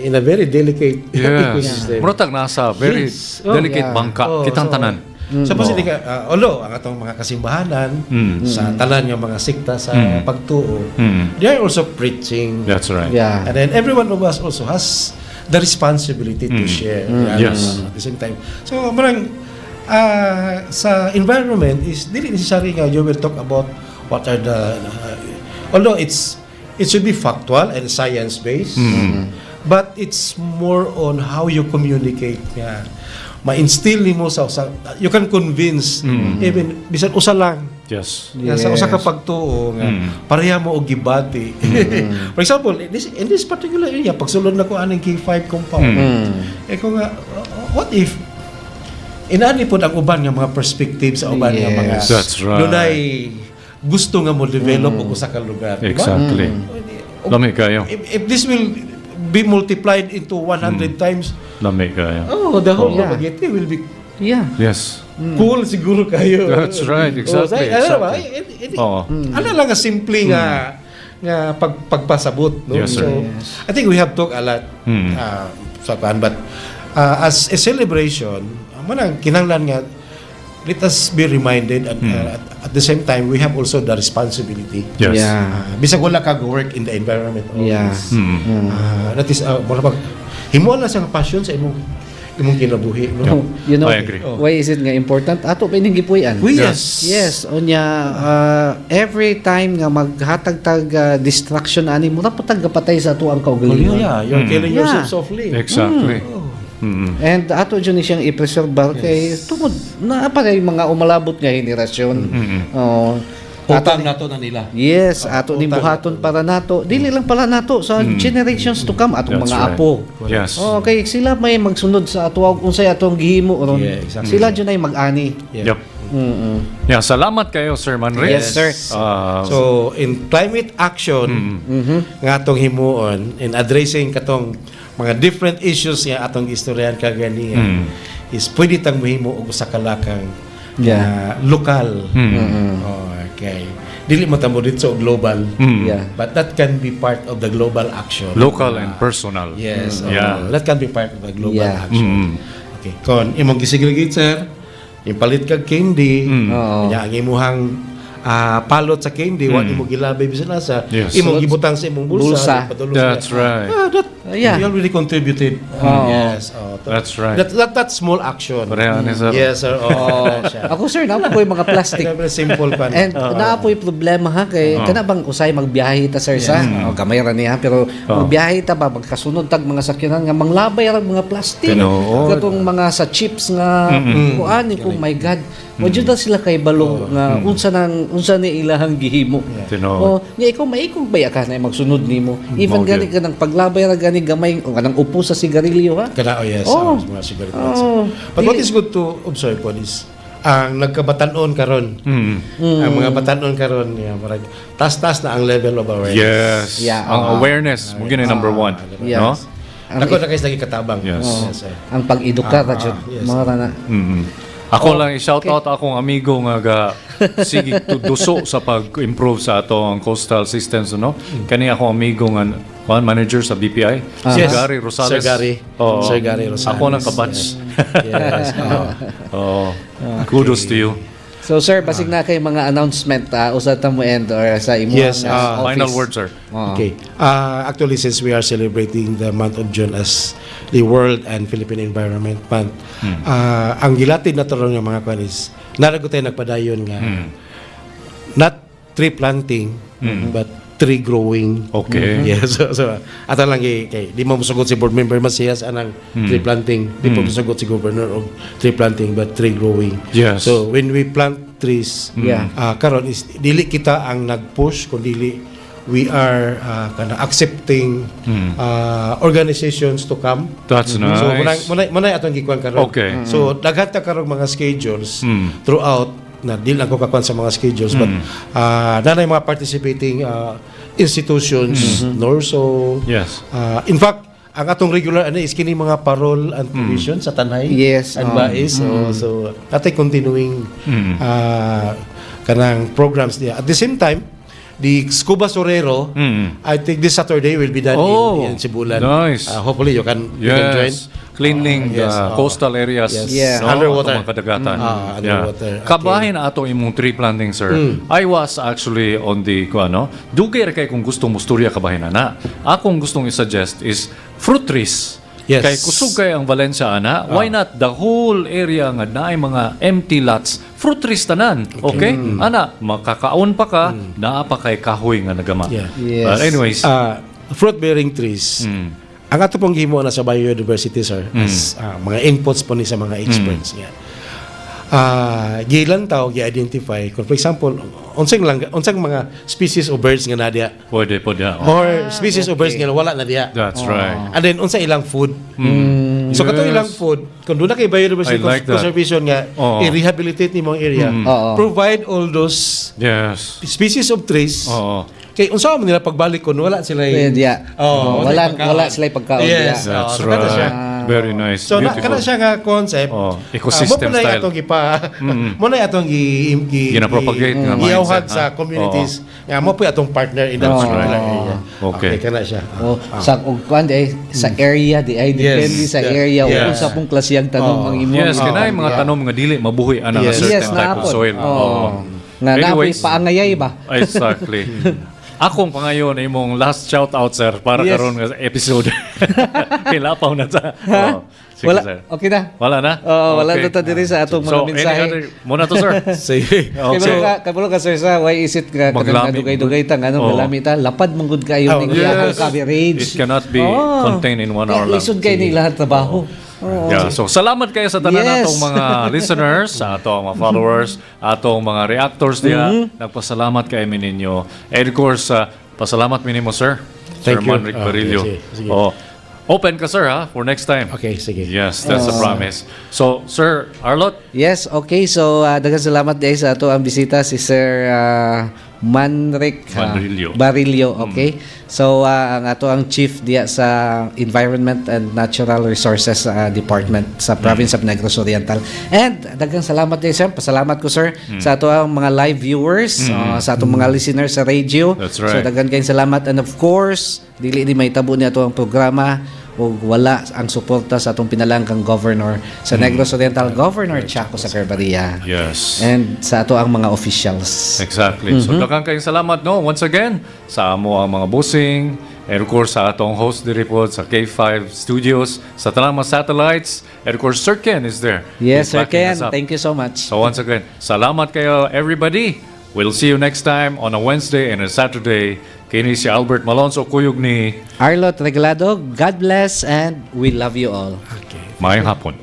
in a very delicate ecosystem. Murag nasa very delicate bangka kitang tanan. Suppose although ang atong mga kasimbahanan sa tanan nga mga sikta sa pagtuo, they are also preaching. That's right. Yeah. And then every one of us also has the responsibility to share. Yes. At the same time. So marang sa environment is dili necessary nga you will talk about what are the although it should be factual and science based. But it's more on how you communicate nga. Ma-instill nimo sa you can convince even bisan usa lang. Yes. Nga sa usa ka pagtuo nga pareha mo og gibati. For example, in this particular area pagsulod na ko aning K5 compound. Ko nga what if inani pod ang uban nga mga perspective sa uban nga mga That's right. dunay gusto nga mo develop og usa ka lugar. Diba? Exactly. Lami kayo. If this will be multiplied into 100 times, Lami kayo. the whole Dumaguete will be Yes. cool siguro kayo. That's right. Exactly. Ano lang nga simple nga pagpasabot, no? Yes, sir. So I think we have talked a lot sa pan, but as a celebration, manang kinahanglan nga let us be reminded at the same time we have also the responsibility. Yes. Bisag wala ka work in the environment always. That is himo na sa passion sa imong kinabuhi, no? You know, I agree. why is it nga important? Ato pa ining gipuy-an. Yes. Onya, every time nga maghatag tag distraction ani mo napatag patay sa ato ang kaugalingon. You're killing yourself softly. Exactly. And ato dyan siyang i-preserve kay tungod na pa rin mga umalabot nga henerasyon. Utang nato na nila. Yes, ato ni buhaton para nato. Dili lang pala nato sa generations to come atong That's mga right. apo. Yes. Okay, sila may magsunod sa ato unsay atong gihimo ron. Yeah, exactly. Sila dyan ay mag-ani. Yep. Yeah, salamat kayo, Sir Manri. Yes, sir. So in climate action nga atong himuon in addressing katong mga different issues nga atong istoryahan kaganiya is pwede tang mahimo og usa ka lakang lokal. Okay. Dili mo tamo dito global. But that can be part of the global action. Local and personal. Yes. Yeah. That can be part of the global action. Okay. Kon imong gisigligit sir, ipalit kag candy. Nya ang imuhang palot sa candy, wa imo gilabay bisan asa. Imong gibutang sa imong bulsa. That's right. You already contributed. Yes. That's right. That small action. Pareha ni sir. Yes, sir. Ako sir, naapoy mga plastic. Simple pa. And naapoy problema ha kay kana bang usay magbiyahe ta sir sa gamay ra niya pero magbiyahe ta ba magkasunod tag mga sakyanan nga manglabay ra mga plastic. Katong mga sa chips nga kuan ko my god. Wadyo ta sila kay balong nga unsa ni ilahang gihimo. Nga ikaw maikog baya ka na magsunod nimo. Even gani ka nang paglabay ra gani gamay o kanang upo sa sigarilyo ha. Kana yes, mga cigarette. But what is good to observe po is ang nagkabatanon karon. Ang mga batanon karon marag tas-tas na ang level of awareness. Yes. Ang awareness mo gini number 1, no? Ako na kayo lagi katabang. Yes. Ang pag-eduka ra jud. Mara na. Ako lang i-shout out akong amigo nga sige duso sa pag-improve sa atong coastal systems, no? Kani akong amigo nga manager sa BPI, Sir Gary Rosales. Sir Gary Rosales. Ako nang kabatch. Yes. Kudos to you. So sir, basig na kay mga announcement usa ta mo end or sa imo Yes, final word, sir. Okay. Actually, since we are celebrating the month of June as the World and Philippine Environment Month, ang gilatid na tarong ng mga kwanis, narago tayo nagpadayon nga, not tree planting, but tree growing. Okay. Yes. So ato lang kay di mo musugot si board member Masiyas anang tree planting, di mo musugot si governor og tree planting but tree growing. Yes. So when we plant trees, karon is dili kita ang nag-push kundi we are kind of accepting organizations to come. That's nice. So muna atong gikuan karon. Okay. So daghan ta karong mga schedules throughout na di lang ko kakuan sa mga schedules but nanay mga participating institutions NORSO. Yes. In fact ang atong regular is kini mga parol and provision sa tanay and bais so natay continuing kanang programs niya at the same time the Scuba Sorero I think this Saturday will be done in Sibulan. Nice. Hopefully you can join. Cleaning coastal areas. Yes. No? Underwater. Mga kadagatan. Underwater. Okay. Kabahin na ato imong tree planting, sir. I was actually on the dugay kay kung gustong musturya kabahin na. Akong gustong i-suggest is fruit trees. Yes. Kay kusog kay ang Valencia ana, why not the whole area nga naay mga empty lots, fruit trees tanan. Okay? Ana, makakaon pa ka, naa pa kay kahoy nga nagama. Yeah. Yes. But anyways, Fruit bearing trees. ang ato pong gihimo na sa biodiversity, sir, as mga inputs po ni sa mga experts nga. Gilantaw, gi-identify kung for example unsang mga species of birds nga na diya Pwede. or species of birds nga wala na diya. That's right. And then unsa ilang food. So kato ilang food kung doon na kay biodiversity I like that. conservation nga i-rehabilitate nimo ang area, provide all those Yes. species of trees. Oo. Kay unsa man nila pagbalik kun wala sila Diya. Wala sila pagkaon diya. Yes. That's So kana siya. right. Very nice. So Beautiful. kana siya nga concept. Ecosystem mo na style. atong mo na atong Gina-propagate nga iawhag mindset, sa ha? communities. Nga mo po atong partner in that That's particular right. area. Okay. kana siya. Sa kuan sa area di ay depende sa area Yes. unsa pong klaseng tanom ang imong. Yes, kanay mga tanom nga dili mabuhi ana nga Yes. certain Yes, type of naapod. soil. Nga napoy Anyways. paangayay ba? Exactly. Akong pangayon imong last shout out sir para Yes. karon nga episode. Kilapaw na ta. Sige, Wala, sir. okay na. Wala na? Wala Okay. na ta diri sa atong mga So, mensahe. any other, muna to sir. Sige. Kabalo ka sir sa why is it ka kanang Maglami. dugay-dugay ta ngano galami ta lapad mong good kayo ning Yes. coverage. It cannot be contained in 1 hour lang. Lisod kay ni lahat trabaho. Yeah, so salamat kayo sa tanan Yes. natong mga listeners, sa atong mga followers, atong mga reactors diya. Nagpasalamat kay mi ninyo. And of course, pasalamat mi nimo sir. Sir Thank you. Manric Barillo. Sige. Open ka sir ha for next time. Okay, sige. Yes, that's a promise. So, Sir Arlot, Yes, okay. So, daghang salamat din sa ato ang bisita si Sir Manric Barillo. Okay. So, ang ato ang chief diya sa Environment and Natural Resources Department sa Province of Negros Oriental. And daghang salamat din sir. Pasalamat ko sir sa ato ang mga live viewers, sa atong mga listeners sa radio. That's right. So, daghang kayong salamat. And of course, dili di may tabo ni ato ang programa o wala ang suporta sa atong pinalangkang governor sa Negros Oriental, Governor Chaco sa Carbaria. yes. And sa ato ang mga officials. Exactly. So, daghang kayong salamat no once again sa amo ang mga bossing and of course sa atong host diri po sa K5 Studios, sa tanang mga satellites, and of course Sir Ken is there. Yes, He's Sir backing Ken. us up. Thank you so much. So once again, salamat kayo everybody. We'll see you next time on a Wednesday and a Saturday. Kini si Albert Malonzo Kuyog ni Arlot Reglado, God bless and we love you all. Mayang Hapon.